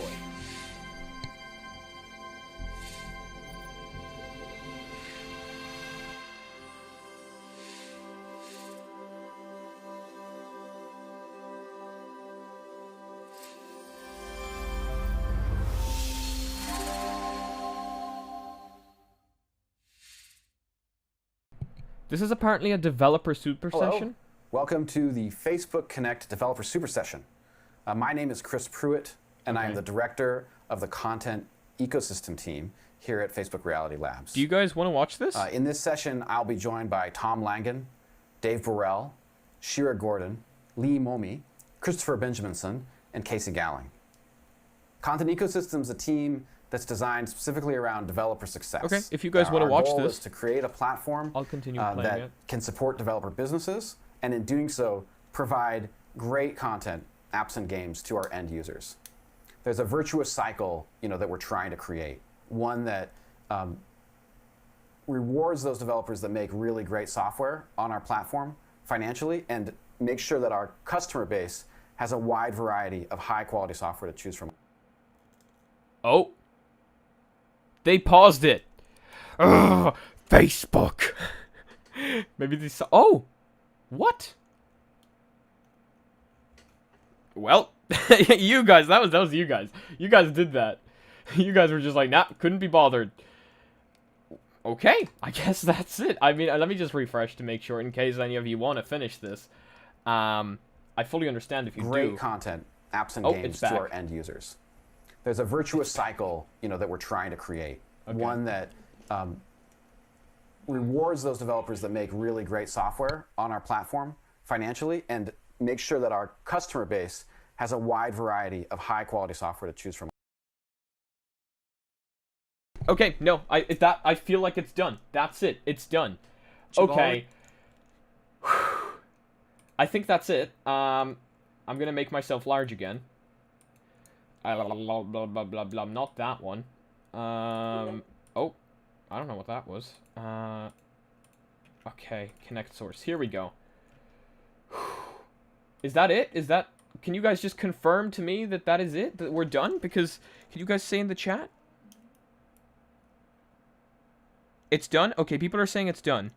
This is apparently a developer super session. Welcome to the Facebook Connect Developer Super Session. My name is Chris Pruitt, and I am the director of the content ecosystem team here at Facebook Reality Labs. Do you guys want to watch this? In this session, I'll be joined by Tom Langan, Dave Burrell, Shira Gordon, Lee Momi, Christopher Benjaminson, and Casey Gowling. Content Ecosystem is a team that's designed specifically around developer success. Okay, if you guys want to watch Our goal this, is to create a platform I'll continue playing that it. can support developer businesses, and in doing so, provide great content, apps and games to our end users. There's a virtuous cycle, that we're trying to create. One that rewards those developers that make really great software on our platform financially, and make sure that our customer base has a wide variety of high quality software to choose from. Oh. They paused it. Ugh, Facebook. Maybe they saw. Oh, what? Well, you guys. That was you guys. You guys did that. You guys were just like, nah, couldn't be bothered. Okay, I guess that's it. I mean, let me just refresh to make sure in case any of you want to finish this. I fully understand if you do. Great content, apps and games to our end users. There's a virtuous cycle, that we're trying to create. Okay. One that rewards those developers that make really great software on our platform financially, and make sure that our customer base has a wide variety of high quality software to choose from. Okay, no, I feel like it's done. That's it. It's done. Okay. I think that's it. I'm gonna make myself large again. Blah, blah, blah, blah, blah, blah. Not that one. Oh, I don't know what that was. Okay, connect source. Here we go. Is that it? Can you guys just confirm to me that that is it? That we're done? Because, can you guys say in the chat? It's done? Okay, people are saying it's done.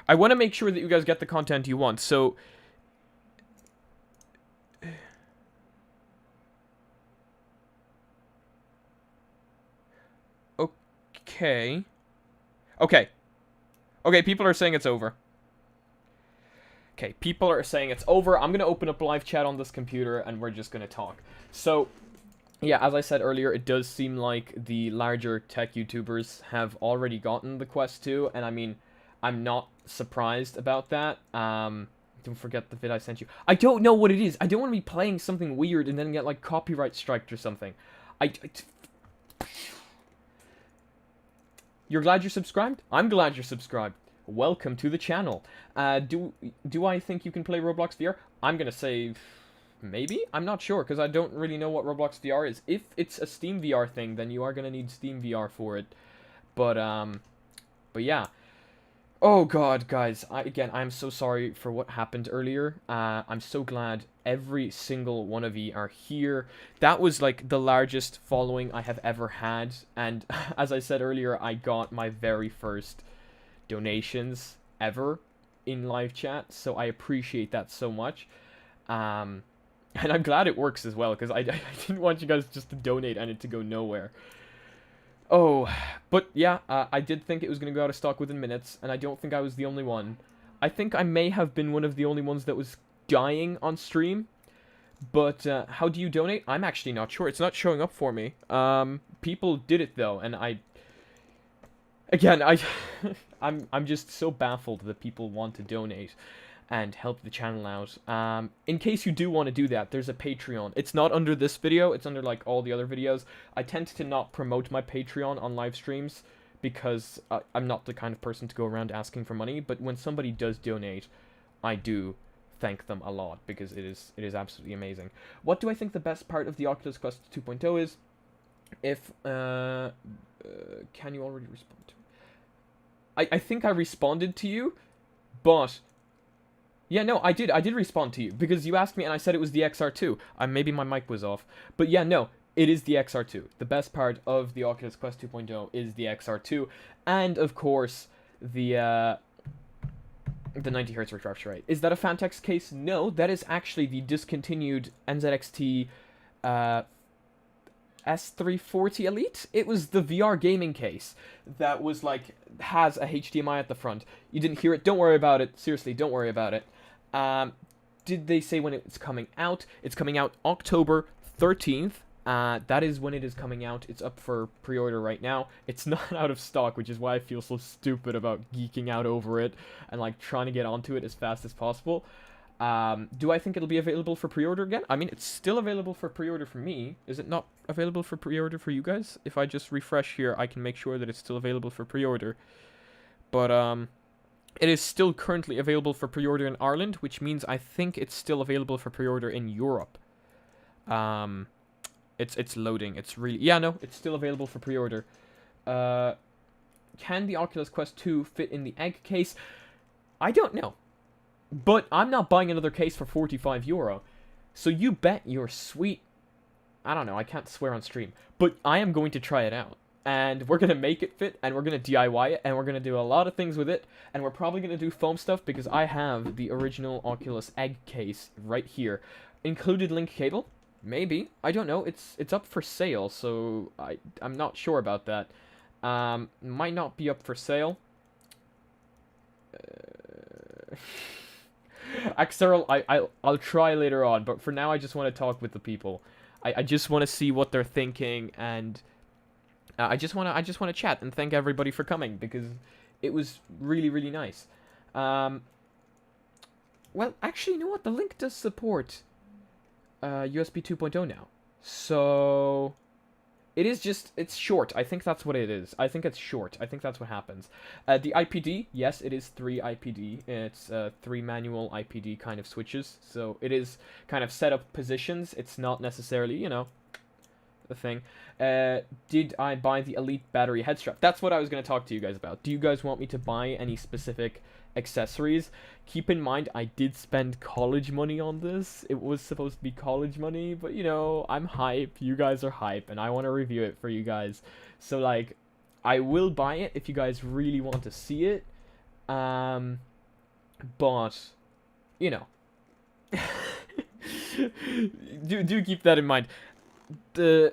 I want to make sure that you guys get the content you want, so... Okay. Okay. Okay, people are saying it's over. Okay, people are saying it's over. I'm going to open up live chat on this computer, and we're just going to talk. So, yeah, as I said earlier, it does seem like the larger tech YouTubers have already gotten the Quest 2, and I mean, I'm not surprised about that. Don't forget the vid I sent you. I don't know what it is. I don't want to be playing something weird and then get, like, copyright striked or something. You're glad you're subscribed? I'm glad you're subscribed. Welcome to the channel. Do I think you can play Roblox VR? I'm gonna say maybe? I'm not sure, because I don't really know what Roblox VR is. If it's a Steam VR thing, then you are gonna need Steam VR for it. But yeah. Oh god, guys. I'm so sorry for what happened earlier. I'm so glad every single one of you are here. That was, like, the largest following I have ever had. And, as I said earlier, I got my very first donations ever in live chat, so I appreciate that so much. And I'm glad it works as well, because I didn't want you guys just to donate and it to go nowhere. Oh, but yeah, I did think it was going to go out of stock within minutes, and I don't think I was the only one. I think I may have been one of the only ones that was dying on stream, but how do you donate? I'm actually not sure. It's not showing up for me. People did it, though, and Again, I'm just so baffled that people want to donate and help the channel out. In case you do want to do that, there's a Patreon. It's not under this video, it's under, like, all the other videos. I tend to not promote my Patreon on live streams because I'm not the kind of person to go around asking for money, but when somebody does donate, I do thank them a lot because it is absolutely amazing. What do I think the best part of the Oculus Quest 2.0 is? If, can you already respond to me? I think I responded to you, but yeah, no, I did respond to you because you asked me and I said it was the XR2. Maybe my mic was off, but yeah, no, it is the XR2. The best part of the Oculus Quest 2.0 is the XR2, and of course the 90 Hz refresh rate. Is that a Fantex case? No, that is actually the discontinued NZXT S340 Elite. It was the VR gaming case that was, like, has a HDMI at the front. You didn't hear it? Don't worry about it. Seriously, don't worry about it. Did they say when it's coming out? It's coming out October 13th. That is when it is coming out. It's up for pre-order right now. It's not out of stock, which is why I feel so stupid about geeking out over it and, like, trying to get onto it as fast as possible. Do I think it'll be available for pre-order again? I mean, it's still available for pre-order for me. Is it not available for pre-order for you guys? If I just refresh here, I can make sure that it's still available for pre-order. But, it is still currently available for pre-order in Ireland, which means I think it's still available for pre-order in Europe. It's loading. It's really... Yeah, no, it's still available for pre-order. Can the Oculus Quest 2 fit in the egg case? I don't know. But I'm not buying another case for €45. So you bet your sweet... I don't know, I can't swear on stream. But I am going to try it out. And we're going to make it fit, and we're going to DIY it, and we're going to do a lot of things with it. And we're probably going to do foam stuff, because I have the original Oculus egg case right here. Included link cable? Maybe. I don't know. It's up for sale, so I'm not sure about that. Might not be up for sale. Axel, I'll try later on, but for now I just want to talk with the people. I just want to see what they're thinking, and I just want to chat and thank everybody for coming because it was really, really nice. Well, actually, you know what? The link does support USB 2.0 now, so it's short. I think that's what it is. I think it's short. I think that's what happens. The IPD, yes, it is 3 IPD. It's 3 manual IPD kind of switches. So it is kind of set up positions. It's not necessarily, you know, the thing. Did I buy the Elite battery head strap? That's what I was going to talk to you guys about. Do you guys want me to buy any specific accessories? Keep in mind, I did spend college money on this. It was supposed to be college money, but you know, I'm hype, you guys are hype, and I want to review it for you guys. So like, I will buy it if you guys really want to see it. But, you know, do keep that in mind. The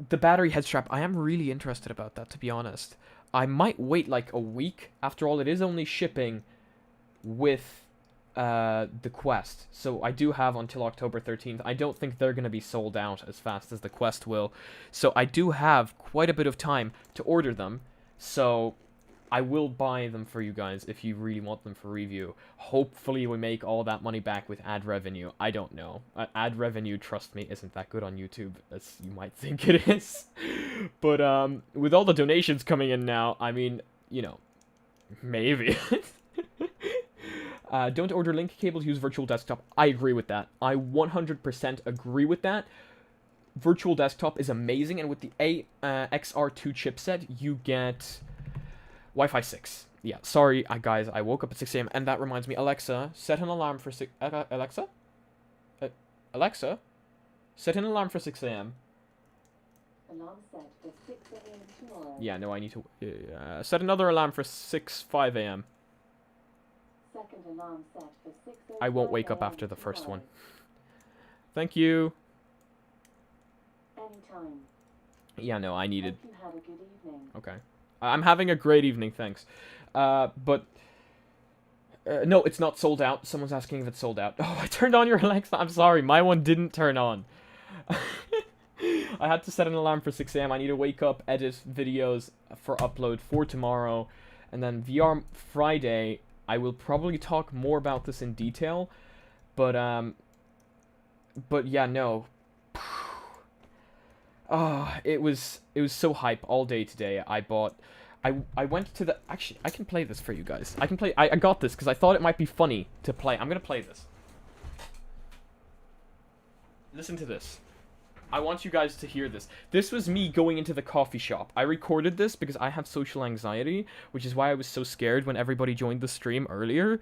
battery head strap, I am really interested about that, to be honest. I might wait like a week. After all, it is only shipping with the Quest. So I do have until October 13th. I don't think they're going to be sold out as fast as the Quest will. So I do have quite a bit of time to order them. So I will buy them for you guys if you really want them for review. Hopefully we make all that money back with ad revenue. I don't know. Ad revenue, trust me, isn't that good on YouTube as you might think it is. But with all the donations coming in now, I mean, you know, maybe. Don't order link cables, use virtual desktop. I agree with that. I 100% agree with that. Virtual desktop is amazing, and with the XR2 chipset, you get Wi-Fi 6. Yeah, sorry, guys, I woke up at 6 a.m. And that reminds me, Alexa, set an alarm for 6... Alexa? Alexa? Set an alarm for 6 a.m. Alarm set for 6 a.m. tomorrow. Yeah, no, I need to... set another alarm for 5 a.m. Second alarm set for 6 a.m. I won't wake up after the first one. Thank you. Anytime. Yeah, no, I needed... Hope you had a good evening. Okay. I'm having a great evening, thanks. But... no, it's not sold out. Someone's asking if it's sold out. Oh, I turned on your Alexa. I'm sorry, my one didn't turn on. I had to set an alarm for 6 a.m. I need to wake up, edit videos for upload for tomorrow. And then VR Friday, I will probably talk more about this in detail. But yeah, no. Oh, it was so hype all day today. I went to the... Actually, I can play this for you guys. I got this because I thought it might be funny to play. I'm going to play this. Listen to this. I want you guys to hear this. This was me going into the coffee shop. I recorded this because I have social anxiety, which is why I was so scared when everybody joined the stream earlier.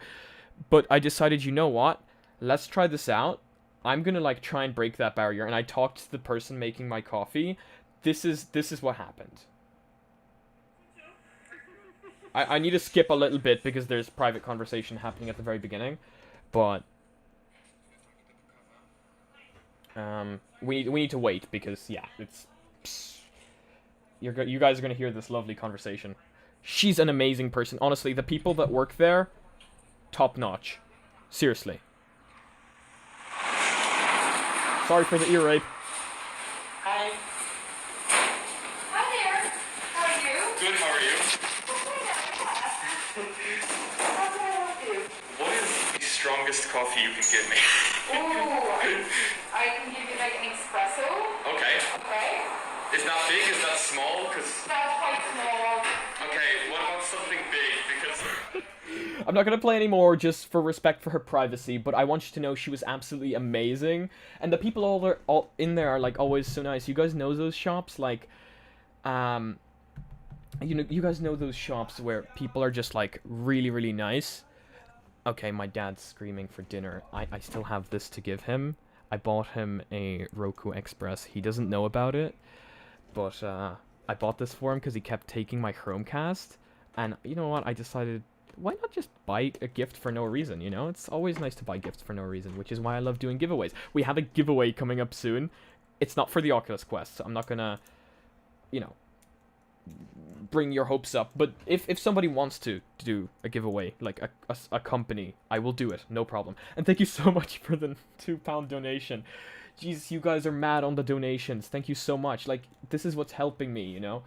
But I decided, you know what? Let's try this out. I'm going to like try and break that barrier. And I talked to the person making my coffee. This is what happened. I need to skip a little bit because there's private conversation happening at the very beginning. But we need to wait because yeah, it's you guys are gonna hear this lovely conversation. She's an amazing person, honestly. The people that work there, top notch, seriously. Sorry for the ear rape. Hi. Hi there. How are you? Good. How are you? How can I help you? What is the strongest coffee you can give me? Ooh, I can give you like an espresso. Okay. Okay. Is that big? Is that small? That's quite small. Okay, what about something big? Because I'm not gonna play anymore just for respect for her privacy, but I want you to know she was absolutely amazing. And the people all in there are like always so nice. You guys know those shops? Like, you guys know those shops where people are just like really, really nice? Okay, my dad's screaming for dinner. I still have this to give him. I bought him a Roku Express. He doesn't know about it, but I bought this for him because he kept taking my Chromecast. And you know what? I decided, why not just buy a gift for no reason, you know? It's always nice to buy gifts for no reason, which is why I love doing giveaways. We have a giveaway coming up soon. It's not for the Oculus Quest, so I'm not gonna, you know, bring your hopes up. But if somebody wants to do a giveaway, like a company, I will do it, no problem. And thank you so much for the £2 donation. Jeez, you guys are mad on the donations. Thank you so much. Like, this is what's helping me, you know?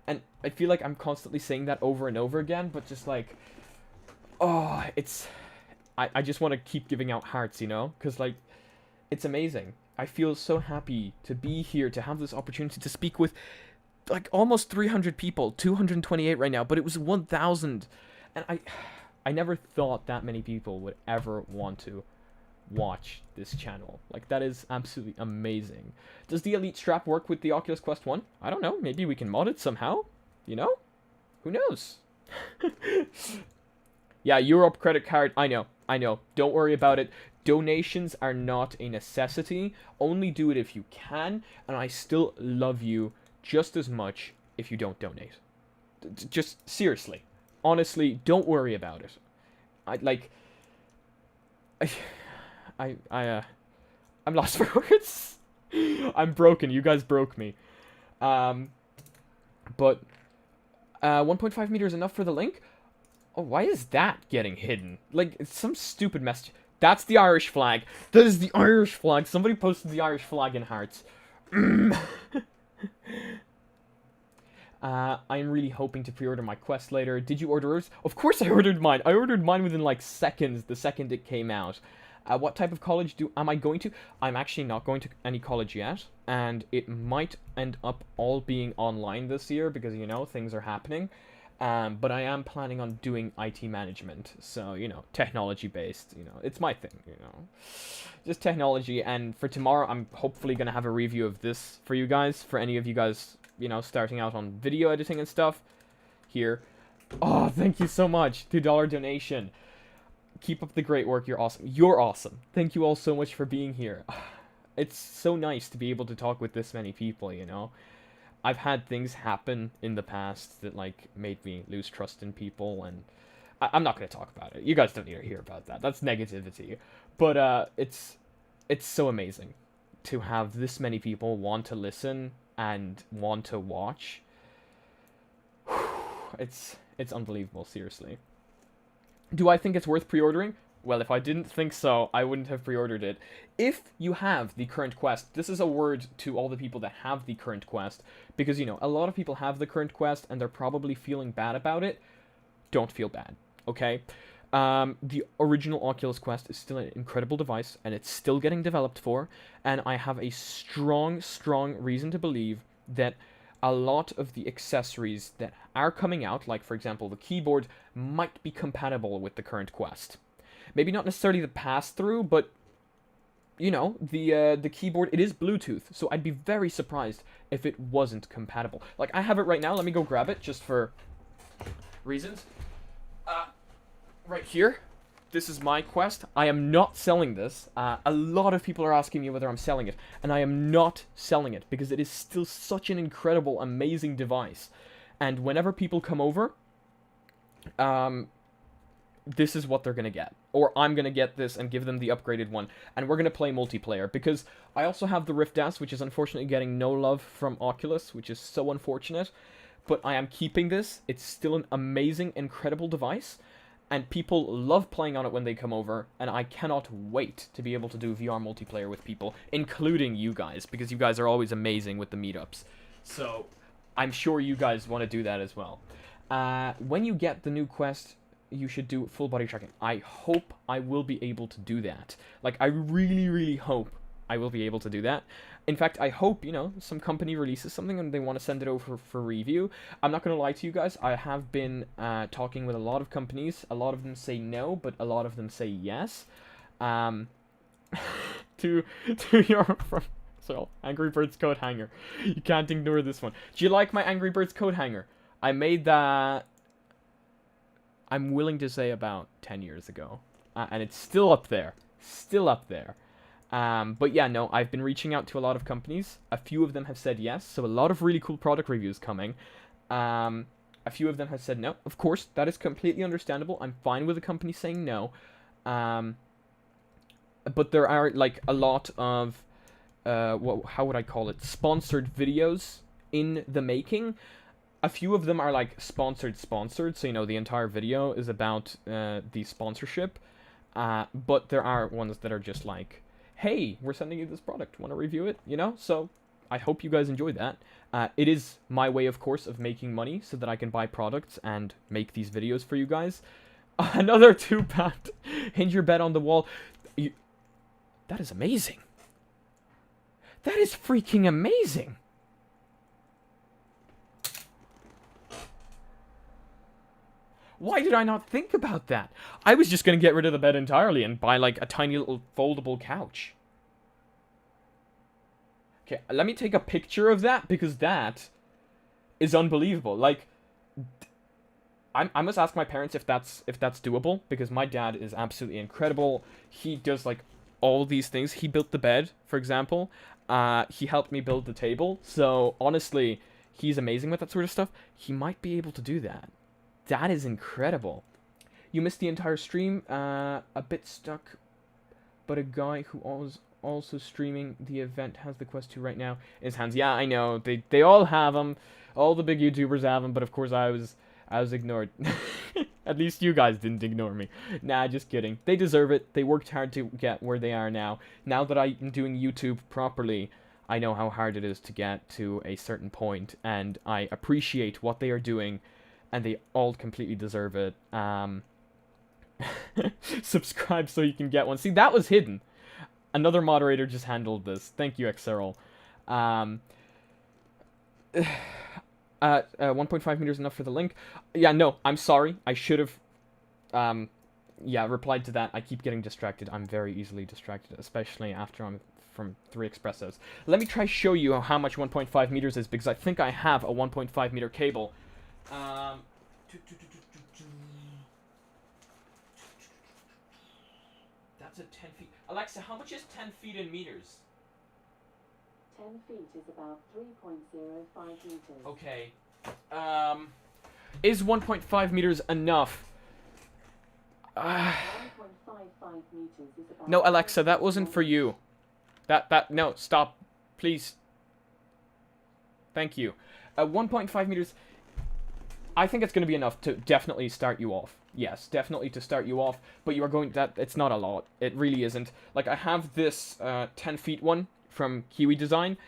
And I feel like I'm constantly saying that over and over again, but just like, oh, it's... I just want to keep giving out hearts, you know? Because, like, it's amazing. I feel so happy to be here, to have this opportunity to speak with, like, almost 300 people. 228 right now, but it was 1,000. And I never thought that many people would ever want to watch this channel. Like, that is absolutely amazing. Does the Elite strap work with the Oculus Quest 1? I don't know. Maybe we can mod it somehow. You know? Who knows? Yeah, Europe credit card. I know. Don't worry about it. Donations are not a necessity. Only do it if you can. And I still love you just as much if you don't donate. Just seriously. Honestly, don't worry about it. I'm lost for words. I'm broken. You guys broke me. But 1.5 meters enough for the link? Oh, why is that getting hidden? Like, it's some stupid message. That's the Irish flag. That is the Irish flag. Somebody posted the Irish flag in hearts. I'm really hoping to pre-order my quest later. Did you order yours? Of course I ordered mine. I ordered mine within like seconds, the second it came out. What type of college am I going to? I'm actually not going to any college yet, and it might end up all being online this year because, you know, things are happening. But I am planning on doing IT management, so, you know, technology-based, you know, it's my thing, you know. Just technology, and for tomorrow, I'm hopefully going to have a review of this for you guys, for any of you guys, you know, starting out on video editing and stuff. Here. Oh, thank you so much. $2 donation. Keep up the great work. You're awesome. You're awesome. Thank you all so much for being here. It's so nice to be able to talk with this many people, you know. I've had things happen in the past that, like, made me lose trust in people, and I'm not going to talk about it. You guys don't need to hear about that. That's negativity. But, it's so amazing to have this many people want to listen and want to watch. It's unbelievable, seriously. Do I think it's worth pre-ordering? Well, if I didn't think so, I wouldn't have pre-ordered it. If you have the current quest, this is a word to all the people that have the current quest, because, you know, a lot of people have the current quest, and they're probably feeling bad about it. Don't feel bad, okay? The original Oculus Quest is still an incredible device, and it's still getting developed for, and I have a strong reason to believe that a lot of the accessories that are coming out, like, for example, the keyboard, might be compatible with the current quest. Maybe not necessarily the pass-through, but, you know, the keyboard, it is Bluetooth, so I'd be very surprised if it wasn't compatible. Like, I have it right now. Let me go grab it, just for reasons. Right here. This is my Quest. I am not selling this. A lot of people are asking me whether I'm selling it, and I am not selling it, because it is still such an incredible, amazing device. And whenever people come over, this is what they're going to get. Or I'm going to get this and give them the upgraded one. And we're going to play multiplayer. Because I also have the Rift S, which is unfortunately getting no love from Oculus, which is so unfortunate. But I am keeping this. It's still an amazing, incredible device. And people love playing on it when they come over. And I cannot wait to be able to do VR multiplayer with people, including you guys. Because you guys are always amazing with the meetups. So I'm sure you guys want to do that as well. When you get the new Quest, you should do full body tracking. I hope I will be able to do that. Like, I really hope I will be able to do that. In fact, I hope, you know, some company releases something and they want to send it over for review. I'm not going to lie to you guys. I have been talking with a lot of companies. A lot of them say no, but a lot of them say yes. To your... So, Angry Birds coat hanger. You can't ignore this one. Do you like my Angry Birds coat hanger? I made that... I'm willing to say about 10 years ago. And it's still up there. Still up there. But yeah, no, I've been reaching out to a lot of companies. A few of them have said yes, so a lot of really cool product reviews coming. A few of them have said no. Of course, that is completely understandable. I'm fine with a company saying no. But there are, like, a lot of, how would I call it? Sponsored videos in the making. A few of them are, like, sponsored, so, you know, the entire video is about the sponsorship. But there are ones that are just like, hey, we're sending you this product, want to review it, you know? So, I hope you guys enjoy that. It is my way, of course, of making money so that I can buy products and make these videos for you guys. Another 2-pound hinge your bed on the wall. That is amazing. That is freaking amazing. Why did I not think about that? I was just going to get rid of the bed entirely and buy, like, a tiny little foldable couch. Okay, let me take a picture of that, because that is unbelievable. Like, I must ask my parents if that's doable, because my dad is absolutely incredible. He does, like, all these things. He built the bed, for example. He helped me build the table. So, honestly, he's amazing with that sort of stuff. He might be able to do that. That is incredible. You missed the entire stream. A bit stuck. but a guy who was also streaming the event has the Quest 2 right now in his hands. Yeah, I know. They all have them. All the big YouTubers have them, but of course I was ignored. At least you guys didn't ignore me. Nah, just kidding. They deserve it. They worked hard to get where they are now. Now that I'm doing YouTube properly, I know how hard it is to get to a certain point, and I appreciate what they are doing, and they all completely deserve it. Subscribe so you can get one. See, that was hidden. Another moderator just handled this. Thank you, XRL. 1.5 meters enough for the link. Yeah, no, I'm sorry. I should have, yeah, replied to that. I keep getting distracted. I'm very easily distracted, especially after I'm from 3 espressos. Let me try show you how much 1.5 meters is, because I think I have a 1.5 meter cable. That's a 10 feet. Alexa, how much is 10 feet in meters? 10 feet is about 3.05 meters. Okay. Is 1.5 meters enough? 1.55 meters is about... No, Alexa, that wasn't for you. No, stop. Please. Thank you. 1.5 meters... I think it's going to be enough to definitely start you off. Yes, definitely to start you off, but you are going... It's not a lot. It really isn't. Like, I have this 10 feet one from Kiwi Design.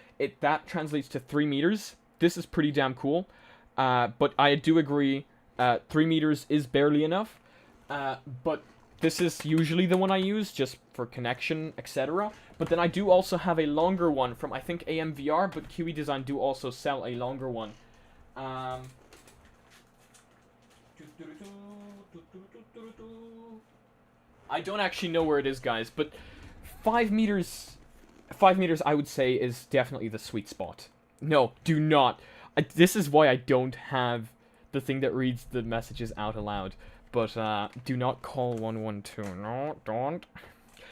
That translates to 3 meters. This is pretty damn cool. But I do agree, 3 meters is barely enough. But this is usually the one I use, just for connection, etc. But then I do also have a longer one from, I think, AMVR, but Kiwi Design do also sell a longer one. I don't actually know where it is, guys, but 5 meters I would say is definitely the sweet spot. No, do not. This is why I don't have the thing that reads the messages out aloud. But do not call 112. No, don't.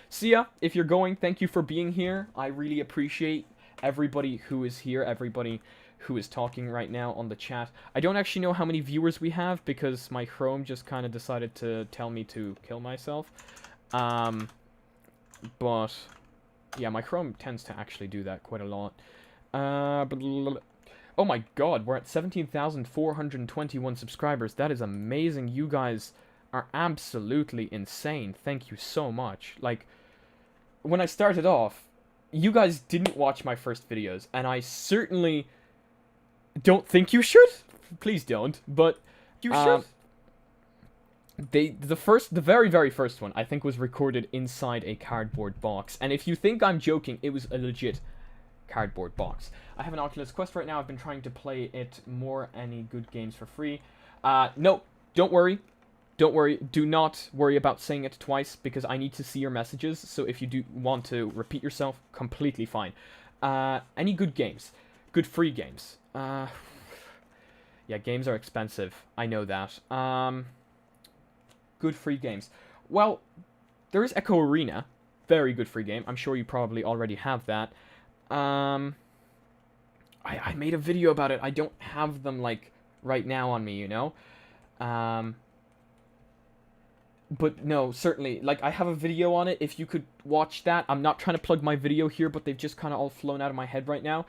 See ya. If you're going, thank you for being here. I really appreciate everybody who is here, everybody who is talking right now on the chat. I don't actually know how many viewers we have because my Chrome just kind of decided to tell me to kill myself. But yeah, my Chrome tends to actually do that quite a lot. Oh my god, we're at 17,421 subscribers. That is amazing. You guys are absolutely insane. Thank you so much. Like, when I started off, you guys didn't watch my first videos, and I certainly don't think you should. Please don't. But you should. The very, very first one, I think, was recorded inside a cardboard box. And if you think I'm joking, it was a legit cardboard box. I have an Oculus Quest right now. I've been trying to play it more. Any good games for free? No, don't worry. Don't worry. Do not worry about saying it twice, because I need to see your messages. So if you do want to repeat yourself, completely fine. Any good games? Good free games? Yeah, games are expensive. I know that. Good free games. Well, there is Echo Arena. Very good free game. I'm sure you probably already have that. I made a video about it. I don't have them, like, right now on me, you know? But no, certainly, like, I have a video on it. If you could watch that. I'm not trying to plug my video here, but they've just kind of all flown out of my head right now.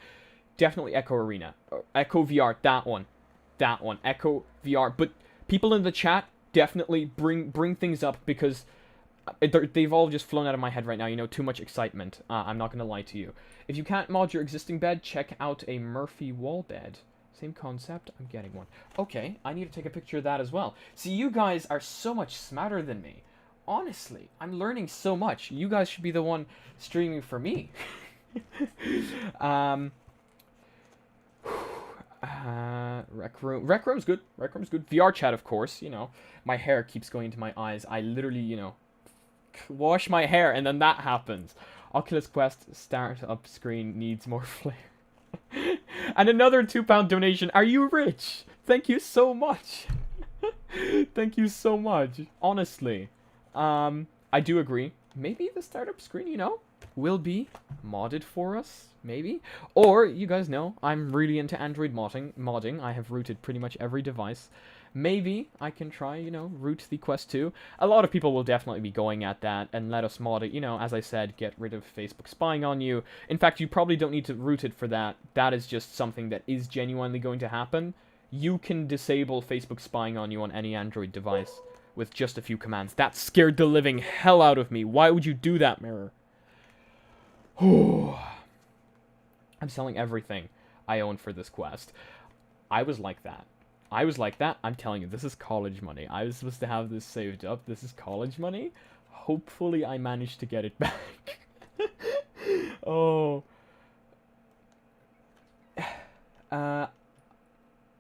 Definitely Echo Arena. Echo VR, that one. That one. Echo VR. But people in the chat, definitely bring things up, because they've all just flown out of my head right now, you know, too much excitement. I'm not gonna lie to you. If you can't mod your existing bed, check out a Murphy wall bed. Same concept, I'm getting one. Okay, I need to take a picture of that as well. See, you guys are so much smarter than me. Honestly, I'm learning so much. You guys should be the one streaming for me. Rec Room. Rec Room's good. Rec Room's good. VR chat, of course, you know. My hair keeps going into my eyes. I literally, you know, wash my hair and then that happens. Oculus Quest startup screen needs more flair. And another £2 donation. Are you rich? Thank you so much. Thank you so much. Honestly. I do agree. Maybe the startup screen, you know, will be modded for us. Maybe. Or, you guys know, I'm really into Android modding. I have rooted pretty much every device. Maybe I can try, you know, root the Quest 2. A lot of people will definitely be going at that and let us mod it. You know, as I said, get rid of Facebook spying on you. In fact, you probably don't need to root it for that. That is just something that is genuinely going to happen. You can disable Facebook spying on you on any Android device with just a few commands. That scared the living hell out of me. Why would you do that, Mirror? I'm selling everything I own for this quest. I was like that. I'm telling you, this is college money. I was supposed to have this saved up. This is college money. Hopefully I managed to get it back. Oh.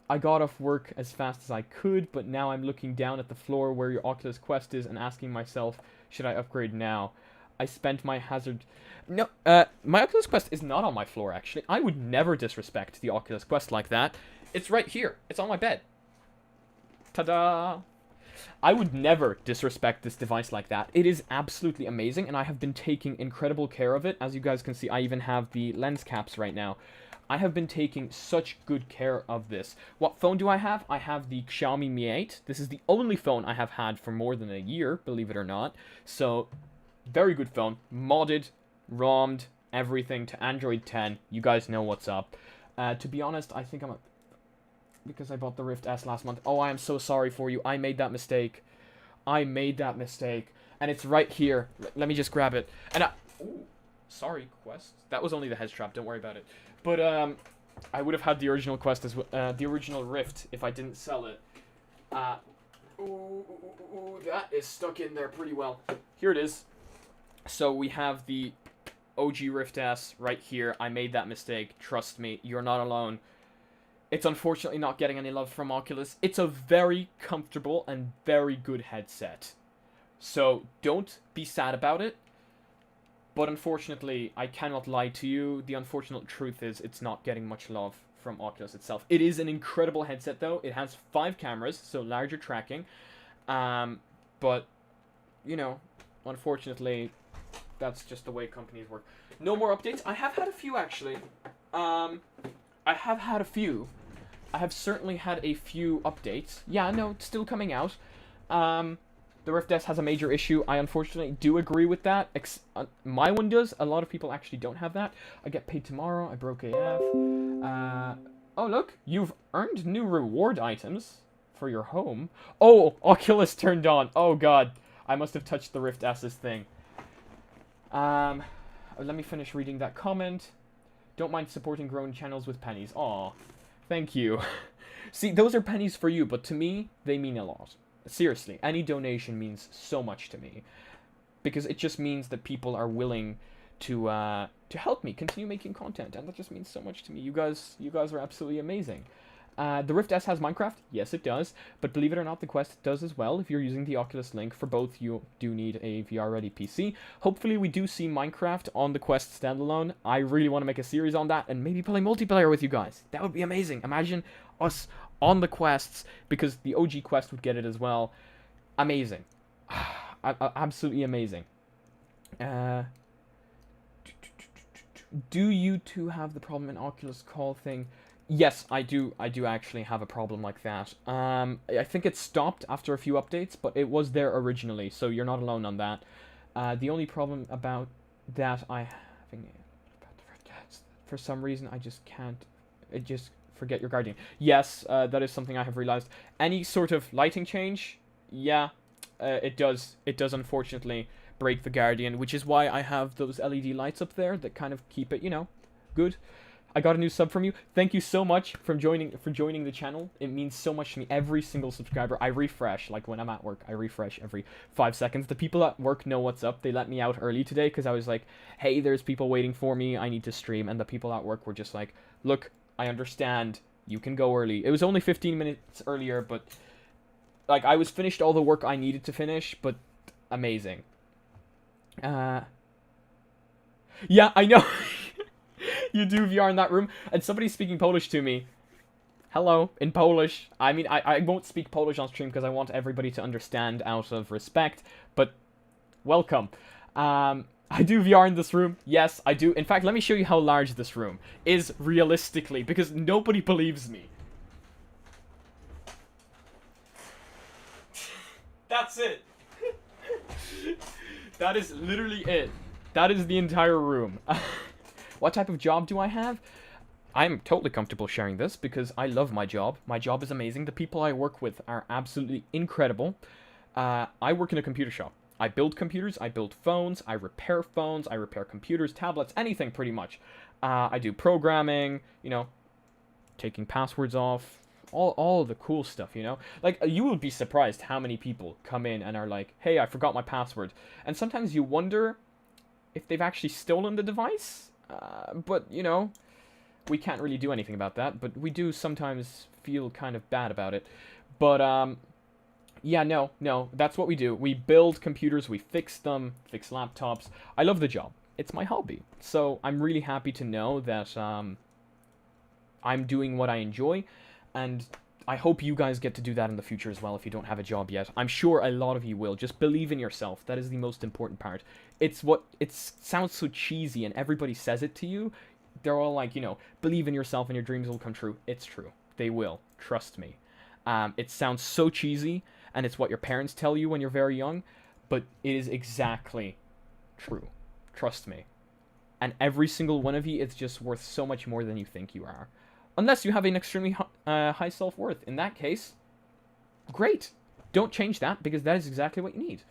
I got off work as fast as I could, but now I'm looking down at the floor where your Oculus Quest is and asking myself, should I upgrade now? I spent my hazard... No, my Oculus Quest is not on my floor, actually. I would never disrespect the Oculus Quest like that. It's right here. It's on my bed. Ta-da! I would never disrespect this device like that. It is absolutely amazing, and I have been taking incredible care of it. As you guys can see, I even have the lens caps right now. I have been taking such good care of this. What phone do I have? I have the Xiaomi Mi 8. This is the only phone I have had for more than a year, believe it or not. So, very good phone. Modded, ROMmed, everything to Android 10. You guys know what's up. To be honest, I think because I bought the Rift S last month. Oh, I am so sorry for you. I made that mistake. And it's right here. Let me just grab it. And ooh, sorry, Quest. That was only the head strap. Don't worry about it. But, I would have had the original Quest as the original Rift if I didn't sell it. Ooh, that is stuck in there pretty well. Here it is. So we have the OG Rift S right here. I made that mistake. Trust me, you're not alone. It's unfortunately not getting any love from Oculus. It's a very comfortable and very good headset. So don't be sad about it. But unfortunately, I cannot lie to you. The unfortunate truth is it's not getting much love from Oculus itself. It is an incredible headset though. It has 5 cameras, so larger tracking. But, you know, unfortunately, that's just the way companies work. No more updates. I have had a few actually. I have certainly had a few updates. Yeah, no, it's still coming out. The Rift S has a major issue. I unfortunately do agree with that. My one does. A lot of people actually don't have that. I get paid tomorrow. I broke AF. Oh, look. You've earned new reward items for your home. Oh, Oculus turned on. Oh, God. I must have touched the Rift S's thing. Let me finish reading that comment. Don't mind supporting growing channels with pennies. Aw. Thank you. See, those are pennies for you, but to me, they mean a lot. Seriously, any donation means so much to me. Because it just means that people are willing to help me continue making content. And that just means so much to me. You guys are absolutely amazing. The Rift S has Minecraft? Yes, it does. But believe it or not, the Quest does as well. If you're using the Oculus Link, for both, you do need a VR-ready PC. Hopefully, we do see Minecraft on the Quest standalone. I really want to make a series on that and maybe play multiplayer with you guys. That would be amazing. Imagine us on the Quests, because the OG Quest would get it as well. Amazing. Absolutely amazing. Do you two have the problem in Oculus call thing? Yes, I do actually have a problem like that. I think it stopped after a few updates, but it was there originally, so you're not alone on that. The only problem about that for some reason, I just can't... forget your Guardian. Yes, that is something I have realized. Any sort of lighting change, yeah, it does unfortunately break the Guardian, which is why I have those LED lights up there that kind of keep it, you know, good. I got a new sub from you. Thank you so much for joining the channel. It means so much to me. Every single subscriber, I refresh, like when I'm at work, I refresh every 5 seconds. The people at work know what's up. They let me out early today because I was like, hey, there's people waiting for me. I need to stream. And the people at work were just like, look, I understand. You can go early. It was only 15 minutes earlier, but like I was finished all the work I needed to finish, but amazing. Yeah, I know. You do VR in that room, and somebody's speaking Polish to me. Hello, in Polish. I mean, I won't speak Polish on stream because I want everybody to understand out of respect, but welcome. I do VR in this room. Yes, I do. In fact, let me show you how large this room is realistically, because nobody believes me. That's it. That is literally it. That is the entire room. What type of job do I have? I'm totally comfortable sharing this because I love my job. My job is amazing. The people I work with are absolutely incredible. I work in a computer shop. I build computers, I build phones, I repair computers, tablets, anything pretty much. I do programming, you know, taking passwords off, all the cool stuff, you know? Like, you will be surprised how many people come in and are like, hey, I forgot my password. And sometimes you wonder if they've actually stolen the device. But, you know, we can't really do anything about that. But we do sometimes feel kind of bad about it. But, yeah, no, that's what we do. We build computers, we fix them, fix laptops. I love the job. It's my hobby. So I'm really happy to know that I'm doing what I enjoy. And I hope you guys get to do that in the future as well if you don't have a job yet. I'm sure a lot of you will. Just believe in yourself. That is the most important part. It sounds so cheesy and everybody says it to you. They're all like, you know, believe in yourself and your dreams will come true. It's true. They will. Trust me. It sounds so cheesy and it's what your parents tell you when you're very young, but it is exactly true. Trust me. And every single one of you is just worth so much more than you think you are. Unless you have an extremely high self-worth. In that case, great. Don't change that, because that is exactly what you need.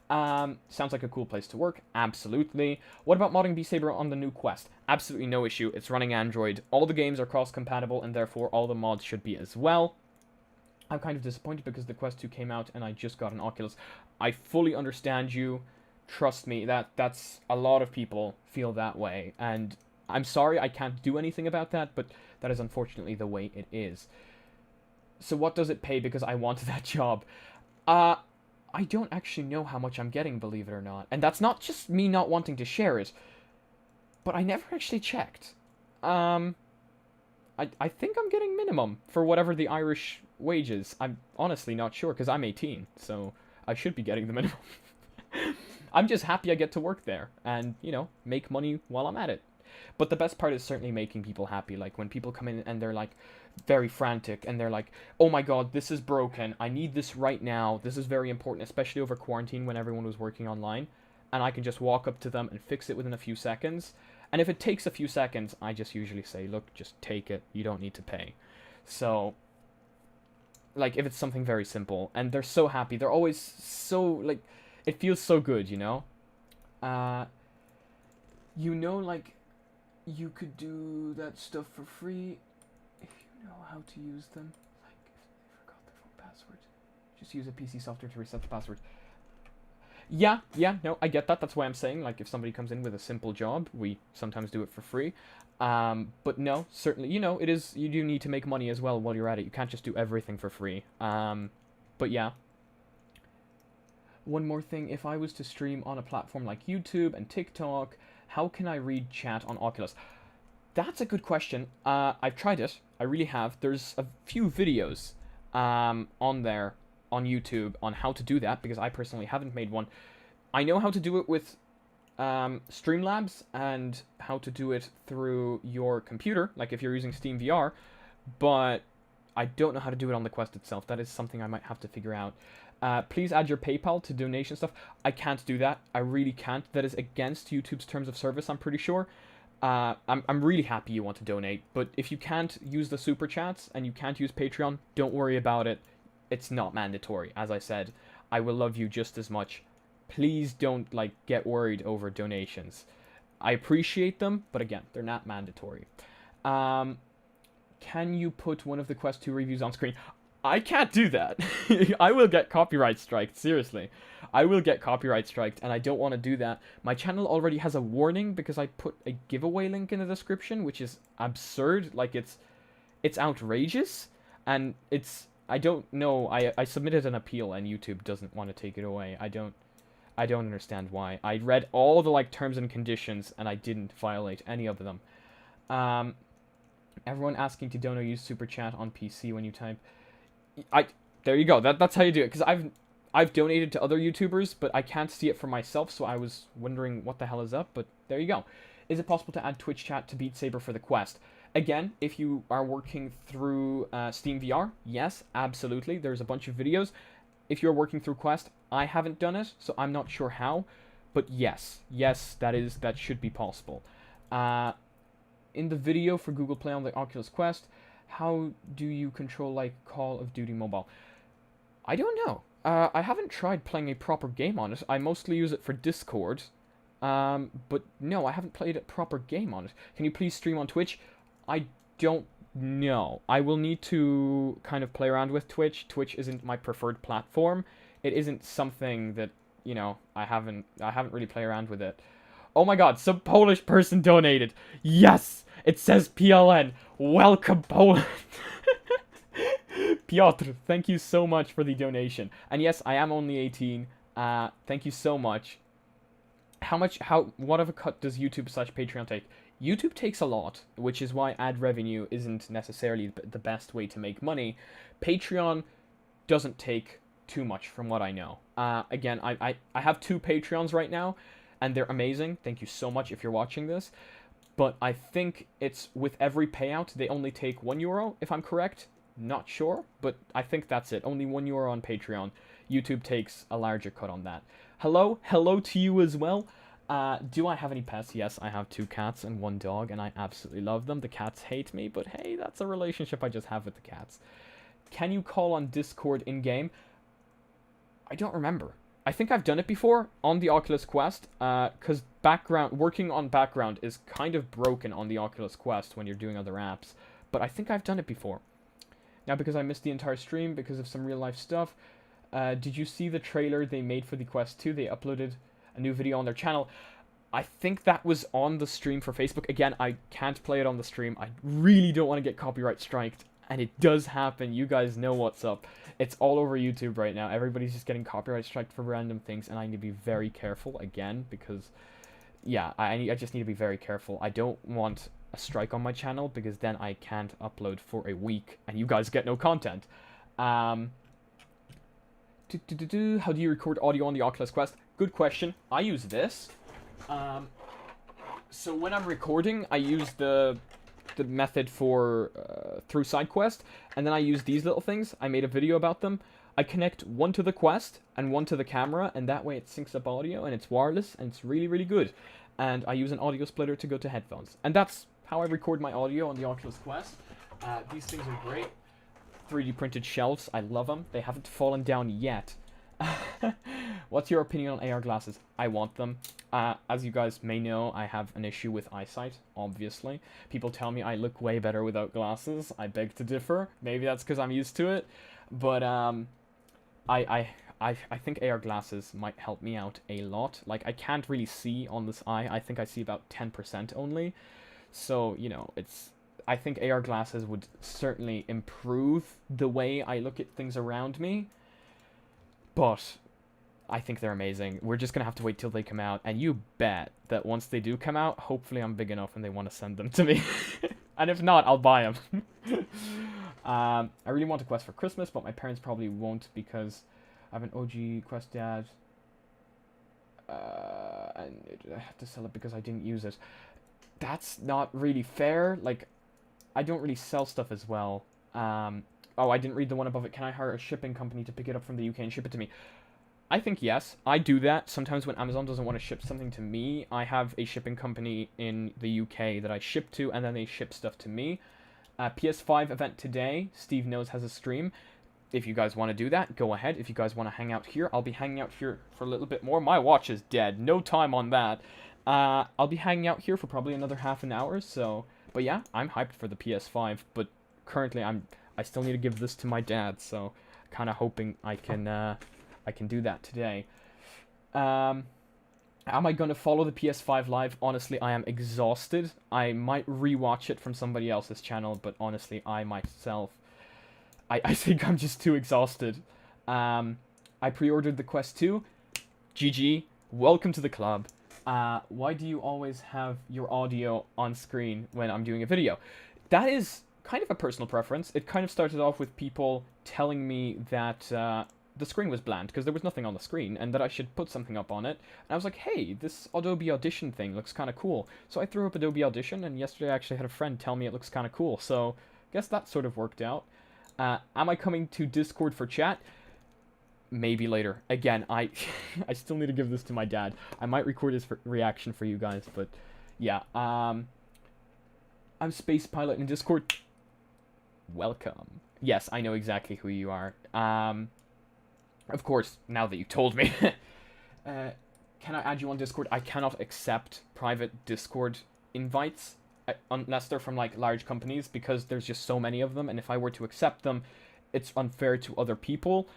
Sounds like a cool place to work. Absolutely. What about modding Beat Saber on the new Quest? Absolutely no issue. It's running Android. All the games are cross-compatible, and therefore all the mods should be as well. I'm kind of disappointed because the Quest 2 came out, and I just got an Oculus. I fully understand you. Trust me, that's a lot of people feel that way, and I'm sorry I can't do anything about that, but that is unfortunately the way it is. So what does it pay because I wanted that job? I don't actually know how much I'm getting, believe it or not. And that's not just me not wanting to share it, but I never actually checked. I think I'm getting minimum for whatever the Irish wage is. I'm honestly not sure because I'm 18, so I should be getting the minimum. I'm just happy I get to work there and, you know, make money while I'm at it. But the best part is certainly making people happy. Like, when people come in and they're, like, very frantic, and they're like, oh my god, this is broken, I need this right now, this is very important, especially over quarantine when everyone was working online, and I can just walk up to them and fix it within a few seconds. And if it takes a few seconds, I just usually say, look, just take it, you don't need to pay. So, like, if it's something very simple, and they're so happy, they're always so, like, it feels so good, you know? You know, like, you could do that stuff for free if you know how to use them. Like, if they forgot their phone password, just use a PC software to reset the password. Yeah, no, I get that. That's why I'm saying, like, if somebody comes in with a simple job, we sometimes do it for free. But no, certainly, you know, you do need to make money as well while you're at it. You can't just do everything for free. But yeah. One more thing, if I was to stream on a platform like YouTube and TikTok, how can I read chat on Oculus? That's a good question. I've tried it. I really have. There's a few videos on there, on YouTube, on how to do that, because I personally haven't made one. I know how to do it with Streamlabs, and how to do it through your computer, like if you're using Steam VR, but I don't know how to do it on the Quest itself. That is something I might have to figure out. Please add your PayPal to donation stuff. I can't do that. I really can't. That is against YouTube's terms of service, I'm pretty sure. I'm really happy you want to donate, but if you can't use the Super Chats and you can't use Patreon, don't worry about it. It's not mandatory. As I said, I will love you just as much. Please don't, like, get worried over donations. I appreciate them, but again, they're not mandatory. Can you put one of the Quest 2 reviews on screen? I can't do that. I will get copyright striked, seriously. I will get copyright striked, and I don't want to do that. My channel already has a warning because I put a giveaway link in the description, which is absurd. Like, it's outrageous, and I don't know. I submitted an appeal, and YouTube doesn't want to take it away. I don't understand why. I read all the, like, terms and conditions, and I didn't violate any of them. Everyone asking to donate, use Super Chat on PC when you type. There you go. That's how you do it. Because I've donated to other YouTubers, but I can't see it for myself, so I was wondering what the hell is up. But there you go. Is it possible to add Twitch chat to Beat Saber for the Quest? Again, if you are working through Steam VR, yes, absolutely. There's a bunch of videos. if you're working through Quest. I haven't done it, so I'm not sure how. But yes, that should be possible. In the video for Google Play on the Oculus Quest, how do you control like Call of Duty Mobile? I don't know. I haven't tried playing a proper game on it. I mostly use it for Discord. But no, I haven't played a proper game on it. Can you please stream on Twitch? I don't know. I will need to kind of play around with Twitch. Twitch isn't my preferred platform. It isn't something that, you know, I haven't really played around with it. Oh my god, some Polish person donated. Yes! It says PLN. Welcome, Poland. Piotr, thank you so much for the donation. And yes, I am only 18. Thank you so much. What of a cut does YouTube/Patreon take? YouTube takes a lot, which is why ad revenue isn't necessarily the best way to make money. Patreon doesn't take too much from what I know. Again, I have 2 Patreons right now, and they're amazing. Thank you so much if you're watching this. But I think it's with every payout, they only take €1, if I'm correct. Not sure, but I think that's it. Only €1 on Patreon. YouTube takes a larger cut on that. Hello to you as well. Do I have any pets? Yes, I have 2 cats and 1 dog, and I absolutely love them. The cats hate me, but hey, that's a relationship I just have with the cats. Can you call on Discord in-game? I don't remember. I think I've done it before on the Oculus Quest, because working on background is kind of broken on the Oculus Quest when you're doing other apps, but I think I've done it before. Now, because I missed the entire stream because of some real-life stuff, did you see the trailer they made for the Quest 2? They uploaded a new video on their channel. I think that was on the stream for Facebook. Again, I can't play it on the stream. I really don't want to get copyright striked, and it does happen. You guys know what's up. It's all over YouTube right now. Everybody's just getting copyright striked for random things, and I need to be very careful, again, because, yeah, I just need to be very careful. I don't want a strike on my channel, because then I can't upload for a week, and you guys get no content. How do you record audio on the Oculus Quest? Good question. I use this. So when I'm recording, I use the method for through SideQuest, and then I use these little things. I made a video about them. I connect one to the Quest and one to the camera, and that way it syncs up audio, and it's wireless, and it's really, really good. And I use an audio splitter to go to headphones. And that's how I record my audio on the Oculus Quest. These things are great. 3D printed shelves, I love them. They haven't fallen down yet. What's your opinion on AR glasses? I want them. As you guys may know, I have an issue with eyesight, obviously. People tell me I look way better without glasses. I beg to differ. Maybe that's because I'm used to it. But I think AR glasses might help me out a lot. Like, I can't really see on this eye. I think I see about 10% only. So, you know, I think AR glasses would certainly improve the way I look at things around me. But I think they're amazing. We're just going to have to wait till they come out. And you bet that once they do come out, hopefully I'm big enough and they want to send them to me. And if not, I'll buy them. I really want a Quest for Christmas, but my parents probably won't because I have an OG Quest dad. And I have to sell it because I didn't use it. That's not really fair. Like, I don't really sell stuff as well. Oh, I didn't read the one above it. Can I hire a shipping company to pick it up from the UK and ship it to me? I think yes. I do that. Sometimes when Amazon doesn't want to ship something to me, I have a shipping company in the UK that I ship to, and then they ship stuff to me. PS5 event today. Steve Knows has a stream. If you guys want to do that, go ahead. If you guys want to hang out here, I'll be hanging out here for a little bit more. My watch is dead. No time on that. I'll be hanging out here for probably another half an hour, so... But yeah, I'm hyped for the PS5, but currently I still need to give this to my dad, so kind of hoping I can do that today. Am I going to follow the PS5 live? Honestly, I am exhausted. I might rewatch it from somebody else's channel, but honestly, I myself, I think I'm just too exhausted. I pre-ordered the Quest 2. GG, welcome to the club. Why do you always have your audio on screen when I'm doing a video? That is kind of a personal preference. It kind of started off with people telling me that the screen was bland because there was nothing on the screen and that I should put something up on it. And I was like, hey, this Adobe Audition thing looks kind of cool. So I threw up Adobe Audition, and yesterday I actually had a friend tell me it looks kind of cool. So I guess that sort of worked out. Am I coming to Discord for chat? maybe later. Again, I I still need to give this to my dad. I might record his reaction for you guys, but yeah. I'm Space Pilot in Discord. Welcome. Yes, I know exactly who you are. Of course, now that you told me. Can I add you on Discord? I cannot accept private Discord invites unless they're from like large companies, because there's just so many of them, and if I were to accept them, it's unfair to other people.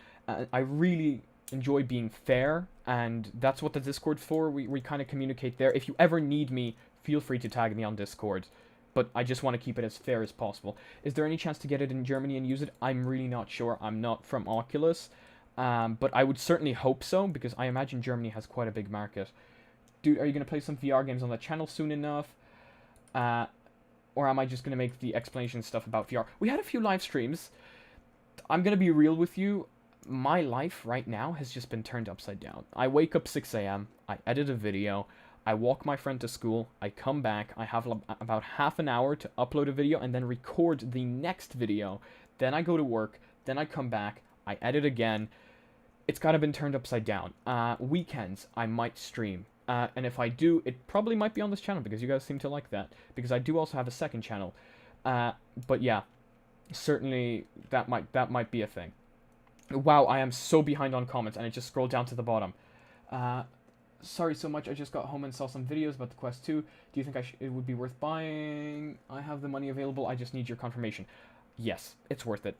I really enjoy being fair, and that's what the Discord's for. We kind of communicate there. If you ever need me, feel free to tag me on Discord, but I just want to keep it as fair as possible. Is there any chance to get it in Germany and use it? I'm really not sure. I'm not from Oculus. But I would certainly hope so, because I imagine Germany has quite a big market. Dude, are you going to play some VR games on the channel soon enough? Or am I just going to make the explanation stuff about VR? We had a few live streams. I'm going to be real with you. My life right now has just been turned upside down. I wake up 6 a.m. I edit a video. I walk my friend to school. I come back. I have about half an hour to upload a video and then record the next video. Then I go to work. Then I come back. I edit again. It's kind of been turned upside down. Weekends, I might stream. And if I do, it probably might be on this channel, because you guys seem to like that. Because I do also have a second channel. But yeah, certainly that might be a thing. Wow, I am so behind on comments, and I just scrolled down to the bottom. Sorry so much, I just got home and saw some videos about the Quest 2. Do you think it would be worth buying? I have the money available, I just need your confirmation. Yes, it's worth it.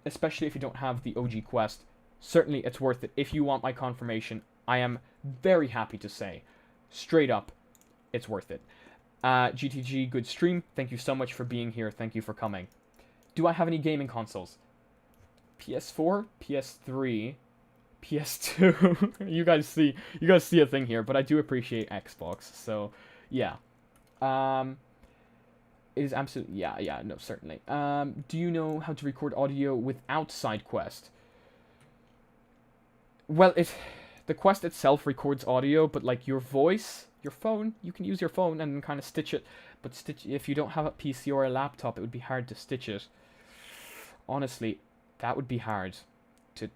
Especially if you don't have the OG Quest, certainly it's worth it. If you want my confirmation, I am very happy to say, straight up, it's worth it. GTG, good stream. Thank you so much for being here. Thank you for coming. Do I have any gaming consoles? PS4, PS3, PS2. you guys see a thing here, but I do appreciate Xbox. So, yeah. It is absolutely, yeah, no, certainly. Do you know how to record audio without SideQuest? Well, the Quest itself records audio, but like your voice, your phone, you can use your phone and kind of stitch it. But if you don't have a PC or a laptop, it would be hard to stitch it. Honestly, that would be hard to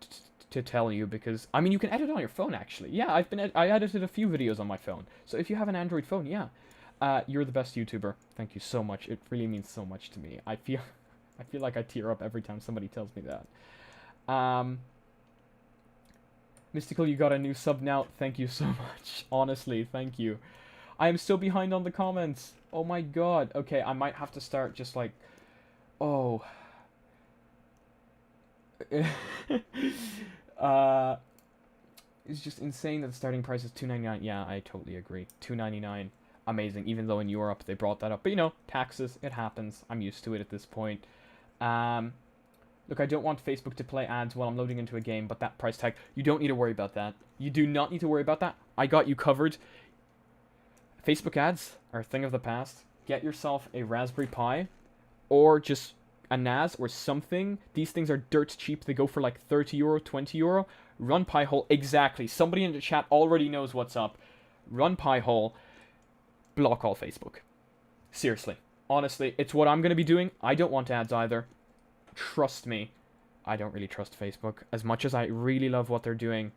tell you, because I mean, you can edit on your phone actually. Yeah, I edited a few videos on my phone. So if you have an Android phone, yeah. You're the best YouTuber. Thank you so much. It really means so much to me. I feel like I tear up every time somebody tells me that. Mystical, you got a new sub now. Thank you so much. Honestly, thank you. I am so behind on the comments. Oh my god. Okay, I might have to start just like... Oh. It's just insane that the starting price is $2.99. Yeah, I totally agree. $2.99. Amazing, even though in Europe they brought that up. But you know, taxes, it happens. I'm used to it at this point. Look, I don't want Facebook to play ads while I'm loading into a game, but that price tag, you don't need to worry about that. You do not need to worry about that. I got you covered. Facebook ads are a thing of the past. Get yourself a Raspberry Pi, or just a NAS or something. These things are dirt cheap. They go for like 30 euro, 20 euro. Run Pi-hole, exactly. Somebody in the chat already knows what's up. Run Pi-hole. Block all Facebook. Seriously. Honestly, it's what I'm going to be doing. I don't want ads either. Trust me. I don't really trust Facebook. As much as I really love what they're doing.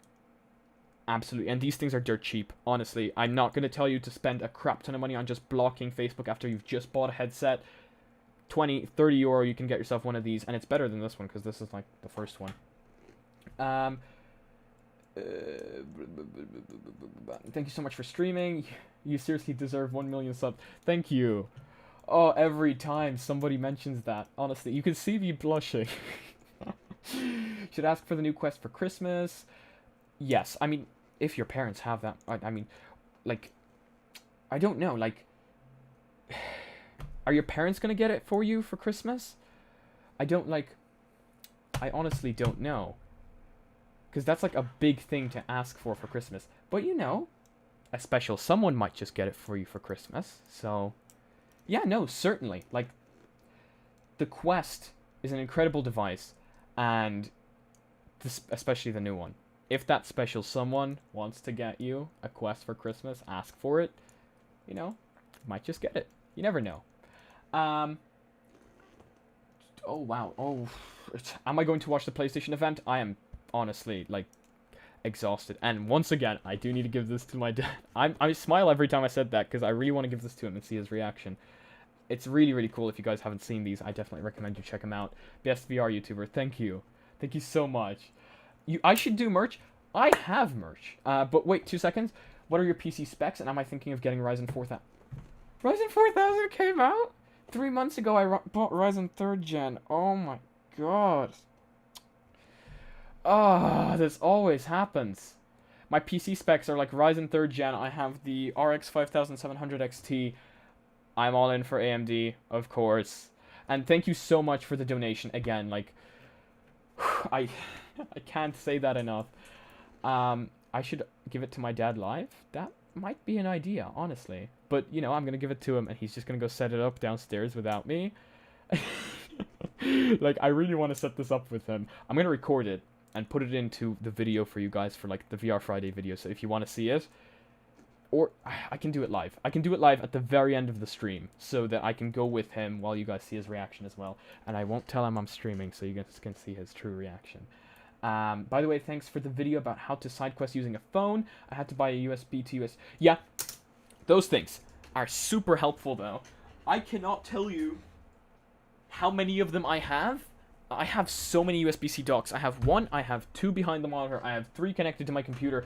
Absolutely. And these things are dirt cheap. Honestly, I'm not going to tell you to spend a crap ton of money on just blocking Facebook after you've just bought a headset. 20, 30 euro, you can get yourself one of these. And it's better than this one, because this is like the first one. Thank you so much for streaming. You seriously deserve 1 million subs. Thank you. Oh, every time somebody mentions that. Honestly, you can see me blushing. Should ask for the new Quest for Christmas. Yes, I mean, if your parents have that. I mean, like, I don't know. Like, are your parents going to get it for you for Christmas? I honestly don't know. Because that's like a big thing to ask for Christmas. But you know, a special someone might just get it for you for Christmas. So, yeah, no, certainly. Like, the Quest is an incredible device. And especially the new one. If that special someone wants to get you a Quest for Christmas, ask for it. You know, might just get it. You never know. Oh, wow. Oh, am I going to watch the PlayStation event? I am... Honestly, like, exhausted. And once again, I do need to give this to my dad. I smile every time I said that because I really want to give this to him and see his reaction. It's really, really cool. If you guys haven't seen these, I definitely recommend you check them out. Best VR YouTuber, thank you. Thank you so much. I should do merch. I have merch. But wait, 2 seconds. What are your PC specs, and am I thinking of getting Ryzen 4000? Ryzen 4000 came out? 3 months ago, I bought Ryzen 3rd Gen. Oh my god. Ah, this always happens. My PC specs are like Ryzen 3rd Gen. I have the RX 5700 XT. I'm all in for AMD, of course. And thank you so much for the donation. Again, like, I can't say that enough. I should give it to my dad live. That might be an idea, honestly. But, you know, I'm going to give it to him, and he's just going to go set it up downstairs without me. Like, I really want to set this up with him. I'm going to record it and put it into the video for you guys for, like, the VR Friday video. So if you want to see it, or I can do it live. I can do it live at the very end of the stream so that I can go with him while you guys see his reaction as well. And I won't tell him I'm streaming so you guys can see his true reaction. By the way, thanks for the video about how to side quest using a phone. I had to buy a USB to USB. Yeah, those things are super helpful though. I cannot tell you how many of them I have. I have so many USB-C docks. I have 1, I have 2 behind the monitor, I have 3 connected to my computer.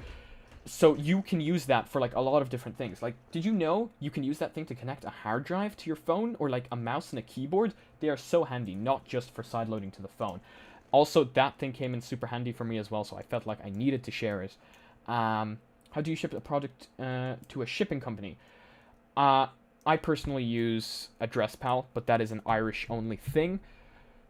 So you can use that for like a lot of different things. Like, did you know you can use that thing to connect a hard drive to your phone, or like a mouse and a keyboard? They are so handy, not just for sideloading to the phone. Also, that thing came in super handy for me as well, so I felt like I needed to share it. How do you ship a product to a shipping company? I personally use AddressPal, but that is an Irish-only thing.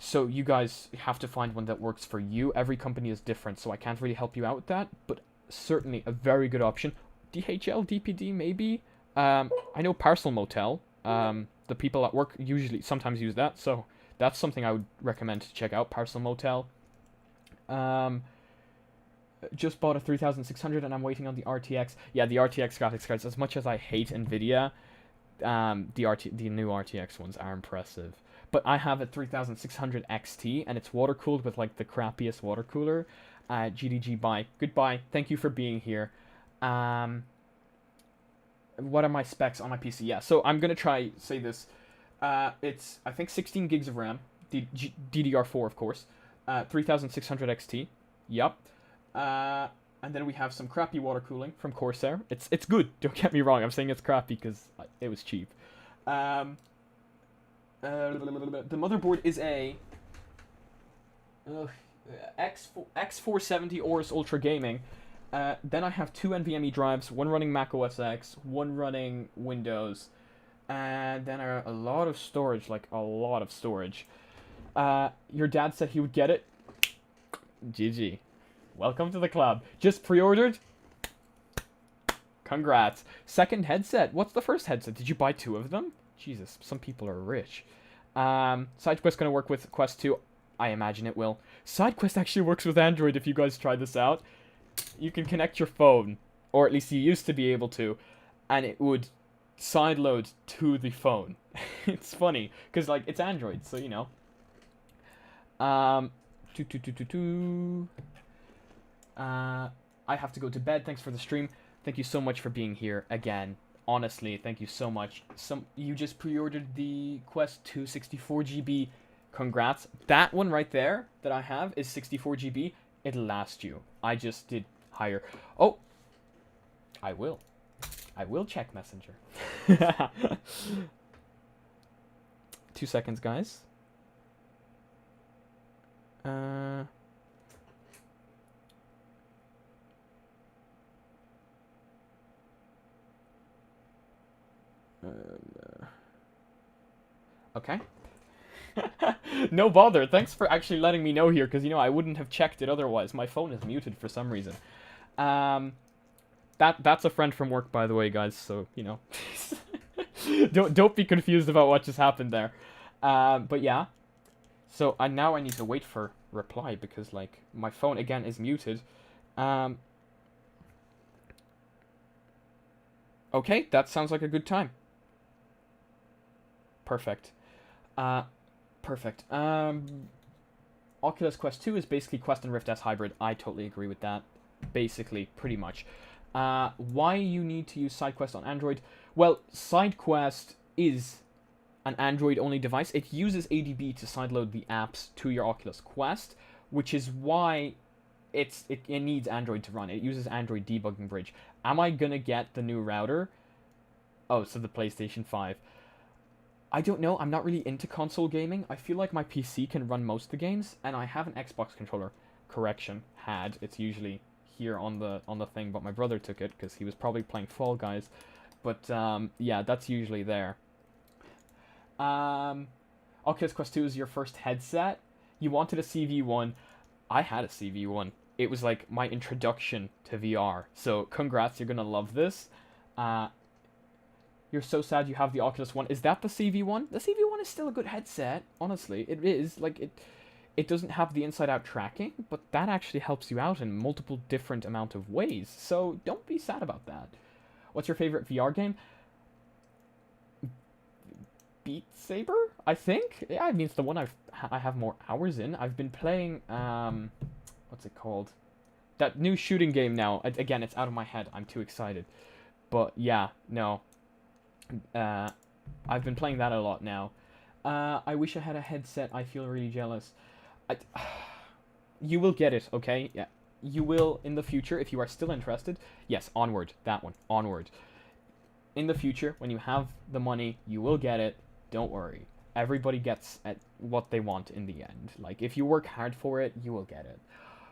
So you guys have to find one that works for you. Every company is different, so I can't really help you out with that, but certainly a very good option. DHL, DPD, maybe? I know Parcel Motel. The people at work sometimes use that, so that's something I would recommend to check out, Parcel Motel. Just bought a 3600 and I'm waiting on the RTX. Yeah, the RTX graphics cards, as much as I hate NVIDIA, the new RTX ones are impressive. But I have a 3600 XT, and it's water-cooled with, like, the crappiest water cooler. GDG, bye. Goodbye. Thank you for being here. What are my specs on my PC? Yeah, so I'm going to say this. It's, I think, 16 gigs of RAM. DDR4, of course. 3600 XT. Yup. And then we have some crappy water cooling from Corsair. It's good, don't get me wrong. I'm saying it's crappy because it was cheap. The motherboard is a X470 Aorus Ultra Gaming. Then I have 2 NVMe drives, one running Mac OS X, one running Windows, and then a lot of storage, like a lot of storage. Your dad said he would get it. GG. Welcome to the club. Just pre-ordered? Congrats. Second headset. What's the first headset? Did you buy 2 of them? Jesus, some people are rich. SideQuest gonna work with Quest 2. I imagine it will. SideQuest actually works with Android if you guys try this out. You can connect your phone, or at least you used to be able to, and it would sideload to the phone. It's funny, because, like, it's Android, so, you know. I have to go to bed. Thanks for the stream. Thank you so much for being here again. Honestly, thank you so much. You just pre-ordered the Quest 2 64GB. Congrats. That one right there that I have is 64GB. It'll last you. I just did higher. Oh, I will check Messenger. 2 seconds, guys. Okay. No bother. Thanks for actually letting me know here, because, you know, I wouldn't have checked it otherwise. My phone is muted for some reason. That's a friend from work, by the way, guys, so, you know. Don't be confused about what just happened there. But yeah. So now I need to wait for reply, because, like, my phone, again, is muted. Okay, that sounds like a good time. Perfect. Perfect. Oculus Quest 2 is basically Quest and Rift S hybrid. I totally agree with that. basically, pretty much. Why you need to use SideQuest on Android? Well, SideQuest is an Android-only device. It uses ADB to sideload the apps to your Oculus Quest, which is why it needs Android to run. It uses Android debugging bridge. Am I gonna get the new router? Oh, so the PlayStation 5. I don't know. I'm not really into console gaming. I feel like my PC can run most of the games, and I have an Xbox controller. Correction, had. It's usually here on the thing, but my brother took it because he was probably playing Fall Guys. But yeah, that's usually there. Oculus Quest 2 is your first headset. You wanted a CV1. I had a CV1. It was like my introduction to VR. So congrats, you're gonna love this. You're so sad you have the Oculus One. Is that the CV1? The CV1 is still a good headset. Honestly, it is. Like it doesn't have the inside-out tracking, but that actually helps you out in multiple different amount of ways. So don't be sad about that. What's your favorite VR game? Beat Saber, I think. Yeah, I mean it's the one I have more hours in. I've been playing what's it called? That new shooting game now. Again, it's out of my head. I'm too excited. But yeah, no. I've been playing that a lot now. I wish I had a headset. I feel really jealous. You will get it, okay? Yeah. You will in the future if you are still interested. Yes, Onward. That one. Onward. In the future, when you have the money, you will get it. Don't worry. Everybody gets at what they want in the end. Like, if you work hard for it, you will get it.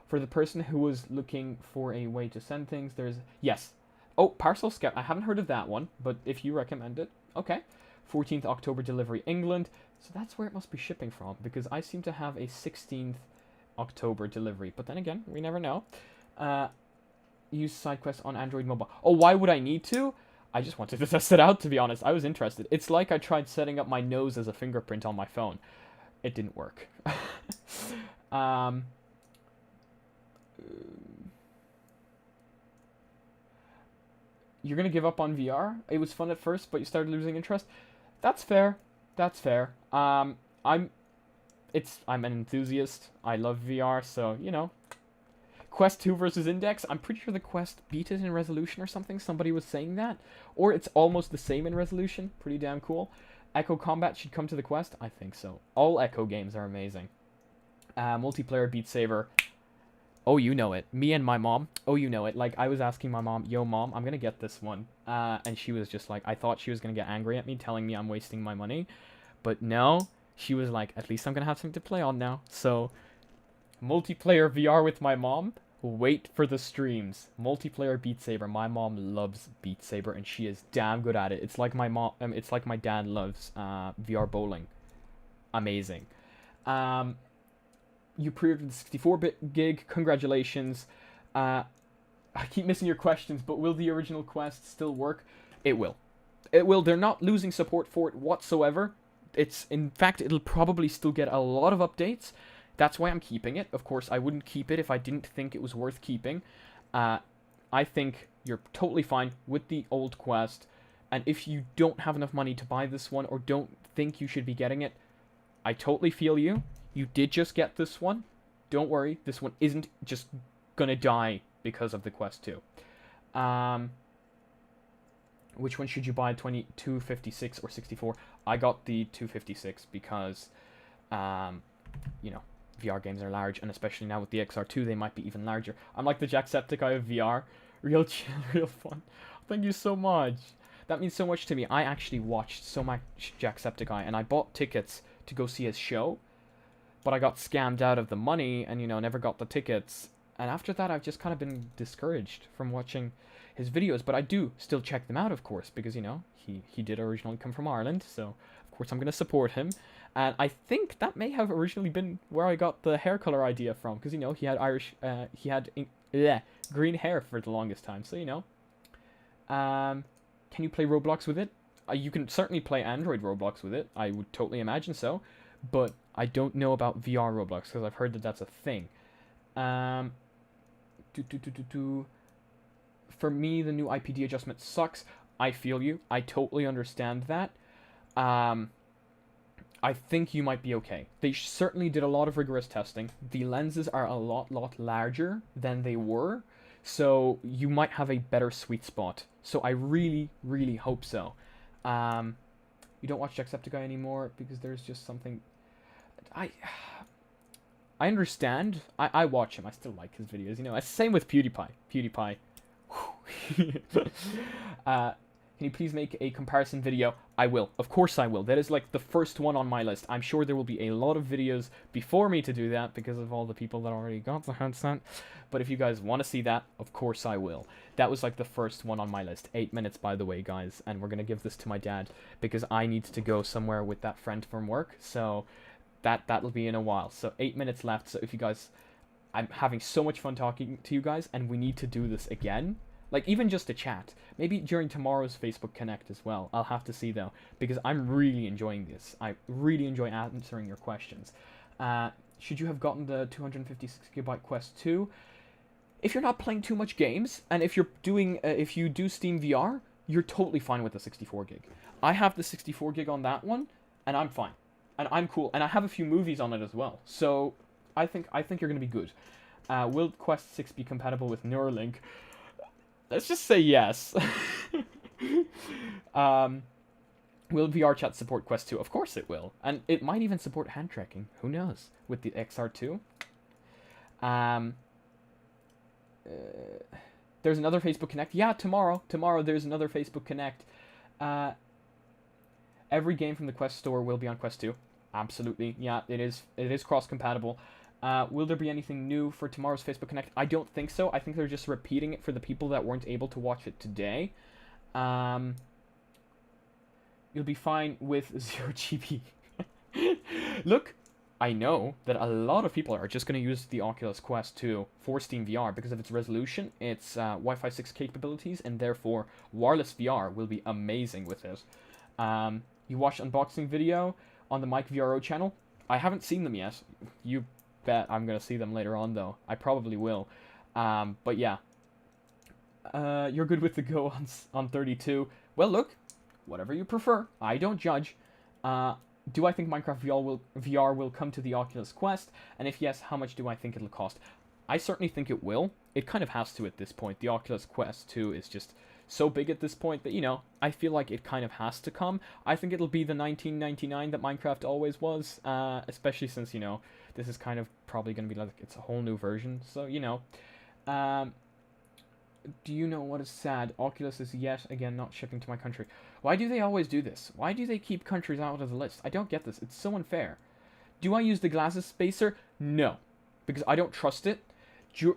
For the person who was looking for a way to send things, there's... Yes. Oh, Parcel Scout. I haven't heard of that one, but if you recommend it, okay. 14th October delivery, England. So that's where it must be shipping from, because I seem to have a 16th October delivery. But then again, we never know. Use SideQuest on Android mobile. Oh, why would I need to? I just wanted to test it out, to be honest. I was interested. It's like I tried setting up my nose as a fingerprint on my phone. It didn't work. You're gonna give up on VR? It was fun at first, but you started losing interest? That's fair. That's fair. I'm an enthusiast. I love VR, so, you know. Quest 2 versus Index. I'm pretty sure the Quest beat it in resolution or something. Somebody was saying that. Or it's almost the same in resolution. Pretty damn cool. Echo Combat should come to the Quest? I think so. All Echo games are amazing. Multiplayer Beat Saber. Oh, you know it. Me and my mom. Oh, you know it. Like, I was asking my mom, yo, mom, I'm going to get this one. And she was just like, I thought she was going to get angry at me, telling me I'm wasting my money. But no, she was like, at least I'm going to have something to play on now. So, multiplayer VR with my mom. Wait for the streams. Multiplayer Beat Saber. My mom loves Beat Saber, and she is damn good at it. It's like my mom. It's like my dad loves VR bowling. Amazing. You pre-ordered the 64-bit gig. Congratulations. I keep missing your questions, but will the original Quest still work? It will. It will. They're not losing support for it whatsoever. In fact, it'll probably still get a lot of updates. That's why I'm keeping it. Of course, I wouldn't keep it if I didn't think it was worth keeping. I think you're totally fine with the old Quest. And if you don't have enough money to buy this one or don't think you should be getting it, I totally feel you. You did just get this one. Don't worry. This one isn't just gonna die because of the Quest 2. Which one should you buy? 256 or 64? I got the 256 because, you know, VR games are large, and especially now with the XR2, they might be even larger. I'm like the Jacksepticeye of VR. Real chill, real fun. Thank you so much. That means so much to me. I actually watched so much Jacksepticeye, and I bought tickets to go see his show, but I got scammed out of the money, and, you know, never got the tickets. And after that, I've just kind of been discouraged from watching his videos, but I do still check them out, of course, because, you know, he did originally come from Ireland, so of course I'm going to support him. And I think that may have originally been where I got the hair color idea from, because, you know, he had green hair for the longest time, so, you know. Can you play Roblox with it? You can certainly play Android Roblox with it. I would totally imagine so, but I don't know about VR Roblox, because I've heard that that's a thing. For me, the new IPD adjustment sucks. I feel you. I totally understand that. I think you might be okay. They certainly did a lot of rigorous testing. The lenses are a lot larger than they were, So you might have a better sweet spot. So I really, really hope so. You don't watch Jacksepticeye anymore because there's just something... I understand. I watch him. I still like his videos. You know, same with PewDiePie. PewDiePie. Can you please make a comparison video? I will. Of course I will. That is like the first one on my list. I'm sure there will be a lot of videos before me to do that because of all the people that already got the headset. But if you guys want to see that, of course I will. That was like the first one on my list. 8 minutes, by the way, guys. And we're going to give this to my dad because I need to go somewhere with that friend from work. So that'll be in a while. So 8 minutes left. So if you guys... I'm having so much fun talking to you guys, and we need to do this again. Like, even just a chat. Maybe during tomorrow's Facebook Connect as well. I'll have to see, though, because I'm really enjoying this. I really enjoy answering your questions. Should you have gotten the 256GB Quest 2? If you're not playing too much games, and if you're doing, if you do Steam VR, you're totally fine with the 64GB. I have the 64GB on that one, and I'm fine. And I'm cool. And I have a few movies on it as well. So, I think you're going to be good. Will Quest 6 be compatible with Neuralink? Let's just say yes. Will VR chat support Quest 2? Of course it will. And it might even support hand tracking. Who knows? With the XR2. There's another Facebook Connect. Yeah, tomorrow. Tomorrow there's another Facebook Connect. Every game from the Quest store will be on Quest 2. Absolutely. Yeah, it is cross-compatible. Will there be anything new for tomorrow's Facebook Connect? I don't think so. I think they're just repeating it for the people that weren't able to watch it today. You'll be fine with 0GB. Look, I know that a lot of people are just going to use the Oculus Quest 2 for Steam VR because of its resolution, its Wi-Fi 6 capabilities, and therefore wireless VR will be amazing with it. You watched unboxing video on the Mike VRO channel? I haven't seen them yet. You bet I'm going to see them later on, though. I probably will. But yeah. You're good with the Go on 32. Well, look, whatever you prefer. I don't judge. Do I think Minecraft VR will come to the Oculus Quest? And if yes, how much do I think it'll cost? I certainly think it will. It kind of has to at this point. The Oculus Quest 2 is just so big at this point that, you know, I feel like it kind of has to come. I think it'll be the $19.99 that Minecraft always was, especially since, you know, this is kind of probably going to be like, it's a whole new version. So, you know, do you know what is sad? Oculus is yet again not shipping to my country. Why do they always do this? Why do they keep countries out of the list? I don't get this. It's so unfair. Do I use the glasses spacer? No, because I don't trust it.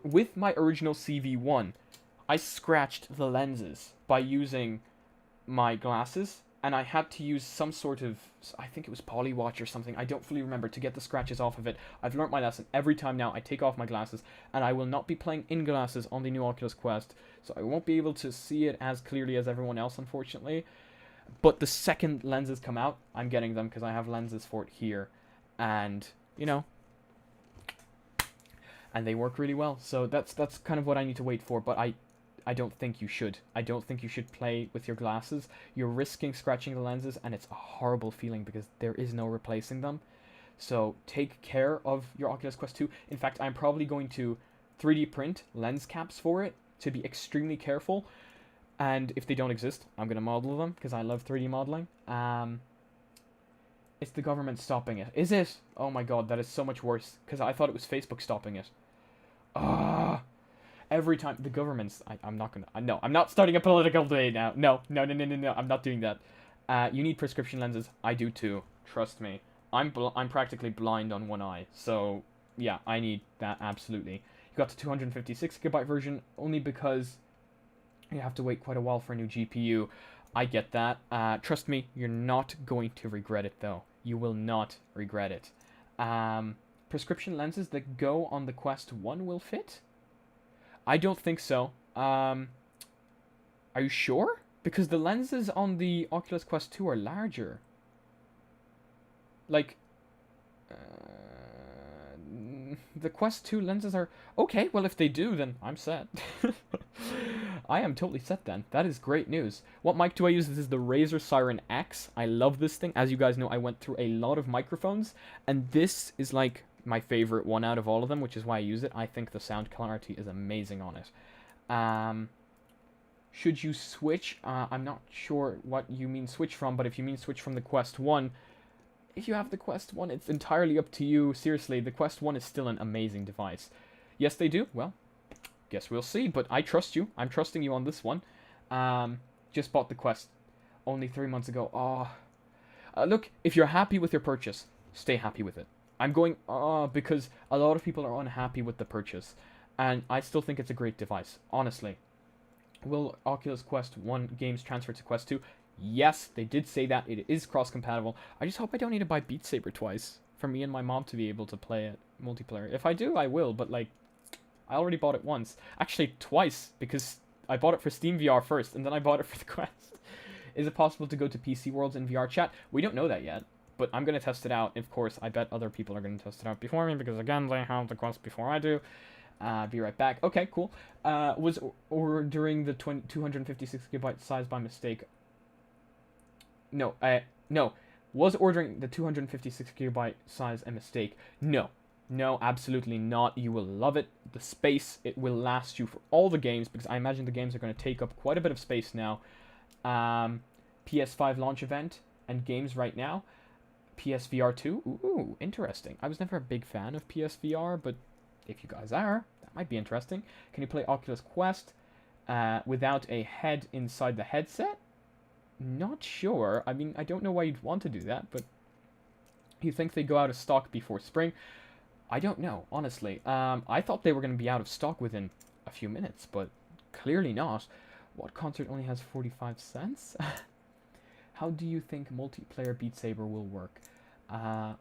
With my original CV1, I scratched the lenses by using my glasses, and I had to use some sort of, I think it was Polywatch or something, I don't fully remember, to get the scratches off of it. I've learnt my lesson. Every time now I take off my glasses, and I will not be playing in glasses on the new Oculus Quest, so I won't be able to see it as clearly as everyone else, unfortunately. But the second lenses come out, I'm getting them, because I have lenses for it here, and, you know, and they work really well. So that's kind of what I need to wait for, but I don't think you should. I don't think you should play with your glasses. You're risking scratching the lenses, and it's a horrible feeling because there is no replacing them. So take care of your Oculus Quest 2. In fact, I'm probably going to 3D print lens caps for it to be extremely careful. And if they don't exist, I'm going to model them because I love 3D modeling. It's the government stopping it. Is it? Oh my god, that is so much worse because I thought it was Facebook stopping it. Every time the government's, I'm not gonna, no, I'm not starting a political debate now. No, I'm not doing that. You need prescription lenses. I do too. Trust me. I'm practically blind on one eye, so yeah, I need that absolutely. You got the 256GB version only because you have to wait quite a while for a new GPU. I get that. Trust me, you're not going to regret it though. You will not regret it. Prescription lenses that go on the Quest 1 will fit? I don't think so. Are you sure? Because the lenses on the Oculus Quest 2 are larger. Like, the Quest 2 lenses are... Okay, well if they do, then I'm set. I am totally set then. That is great news. What mic do I use? This is the Razer Siren X. I love this thing. As you guys know, I went through a lot of microphones, and this is like my favorite one out of all of them, which is why I use it. I think the sound clarity is amazing on it. Should you switch? I'm not sure what you mean switch from, but if you mean switch from the Quest 1, if you have the Quest 1, it's entirely up to you. Seriously, the Quest 1 is still an amazing device. Yes, they do. Well, guess we'll see, but I trust you. I'm trusting you on this one. Just bought the Quest only 3 months ago. Look, if you're happy with your purchase, stay happy with it. I'm going, because a lot of people are unhappy with the purchase, and I still think it's a great device, honestly. Will Oculus Quest 1 games transfer to Quest 2? Yes, they did say that. It is cross-compatible. I just hope I don't need to buy Beat Saber twice for me and my mom to be able to play it multiplayer. If I do, I will, but, like, I already bought it once. Actually, twice, because I bought it for Steam VR first, and then I bought it for the Quest. Is it possible to go to PC Worlds in VR chat? We don't know that yet, but I'm going to test it out. Of course, I bet other people are going to test it out before me, because, again, they have the Quest before I do. Be right back. Okay, cool. Was ordering the 256GB size by mistake? No, no. Was ordering the 256GB size a mistake? No. No, absolutely not. You will love it. The space, it will last you for all the games, because I imagine the games are going to take up quite a bit of space now. PS5 launch event and games right now. PSVR 2. Ooh, interesting. I was never a big fan of PSVR, but if you guys are, that might be interesting. Can you play Oculus Quest without a head inside the headset? Not sure. I mean, I don't know why you'd want to do that, but you think they go out of stock before spring? I don't know, honestly. I thought they were going to be out of stock within a few minutes, but clearly not. What concert only has 45 cents? How do you think multiplayer Beat Saber will work? I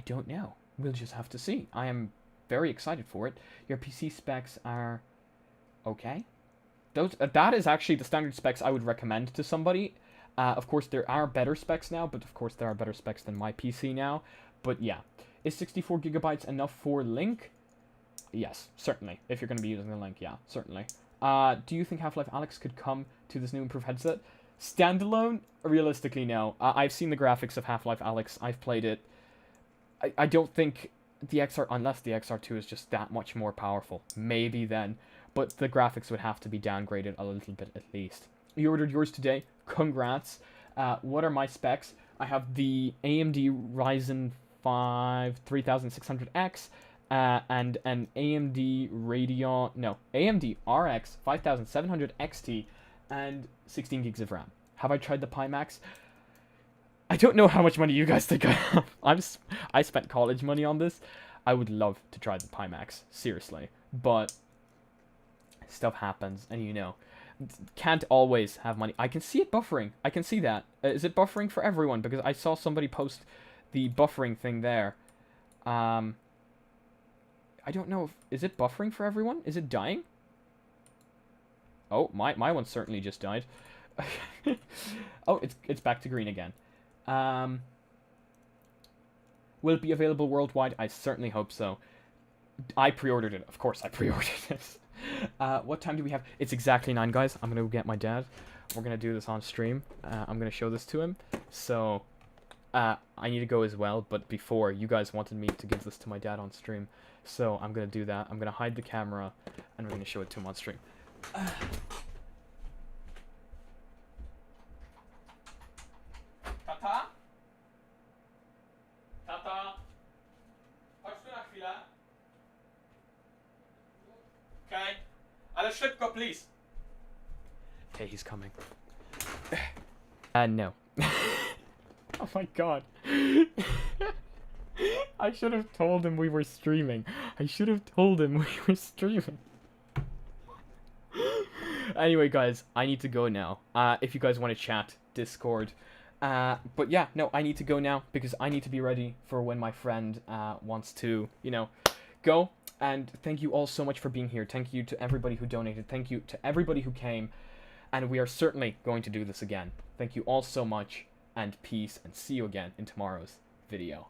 don't know. We'll just have to see. I am very excited for it. Your PC specs are okay. That is actually the standard specs I would recommend to somebody. Of course, there are better specs now, but of course there are better specs than my PC now. But yeah, is 64GB enough for Link? Yes, certainly. If you're going to be using the Link, yeah, certainly. Do you think Half-Life Alyx could come to this new improved headset? Standalone? Realistically, no. I've seen the graphics of Half-Life Alyx. I've played it. I don't think the XR, unless the XR2 is just that much more powerful. Maybe then. But the graphics would have to be downgraded a little bit at least. You ordered yours today. Congrats. What are my specs? I have the AMD Ryzen 5 3600X and an AMD AMD RX 5700 XT and 16 gigs of RAM. Have I tried the Pimax? I don't know how much money you guys think I have. I spent college money on this. I would love to try the Pimax, seriously. But stuff happens, and you know. Can't always have money. I can see it buffering. I can see that. Is it buffering for everyone? Because I saw somebody post the buffering thing there. I don't know if... Is it buffering for everyone? Is it dying? Oh, my one certainly just died. Oh, it's back to green again. Will it be available worldwide? I certainly hope so. I pre-ordered it. Of course I pre-ordered it. What time do we have? It's exactly 9, guys. I'm going to go get my dad. We're going to do this on stream. I'm going to show this to him. So, I need to go as well. But before, you guys wanted me to give this to my dad on stream. So, I'm going to do that. I'm going to hide the camera. And we're going to show it to him on stream. Tata? Tata? Chodź tu na chwilę. Okay. Ale szybko, please. Okay, he's coming. No. Oh my god. I should have told him we were streaming. I should have told him we were streaming. Anyway, guys, I need to go now. If you guys want to chat, Discord. But yeah, no, I need to go now because I need to be ready for when my friend wants to, you know, go. And thank you all so much for being here. Thank you to everybody who donated. Thank you to everybody who came. And we are certainly going to do this again. Thank you all so much, and peace, and see you again in tomorrow's video.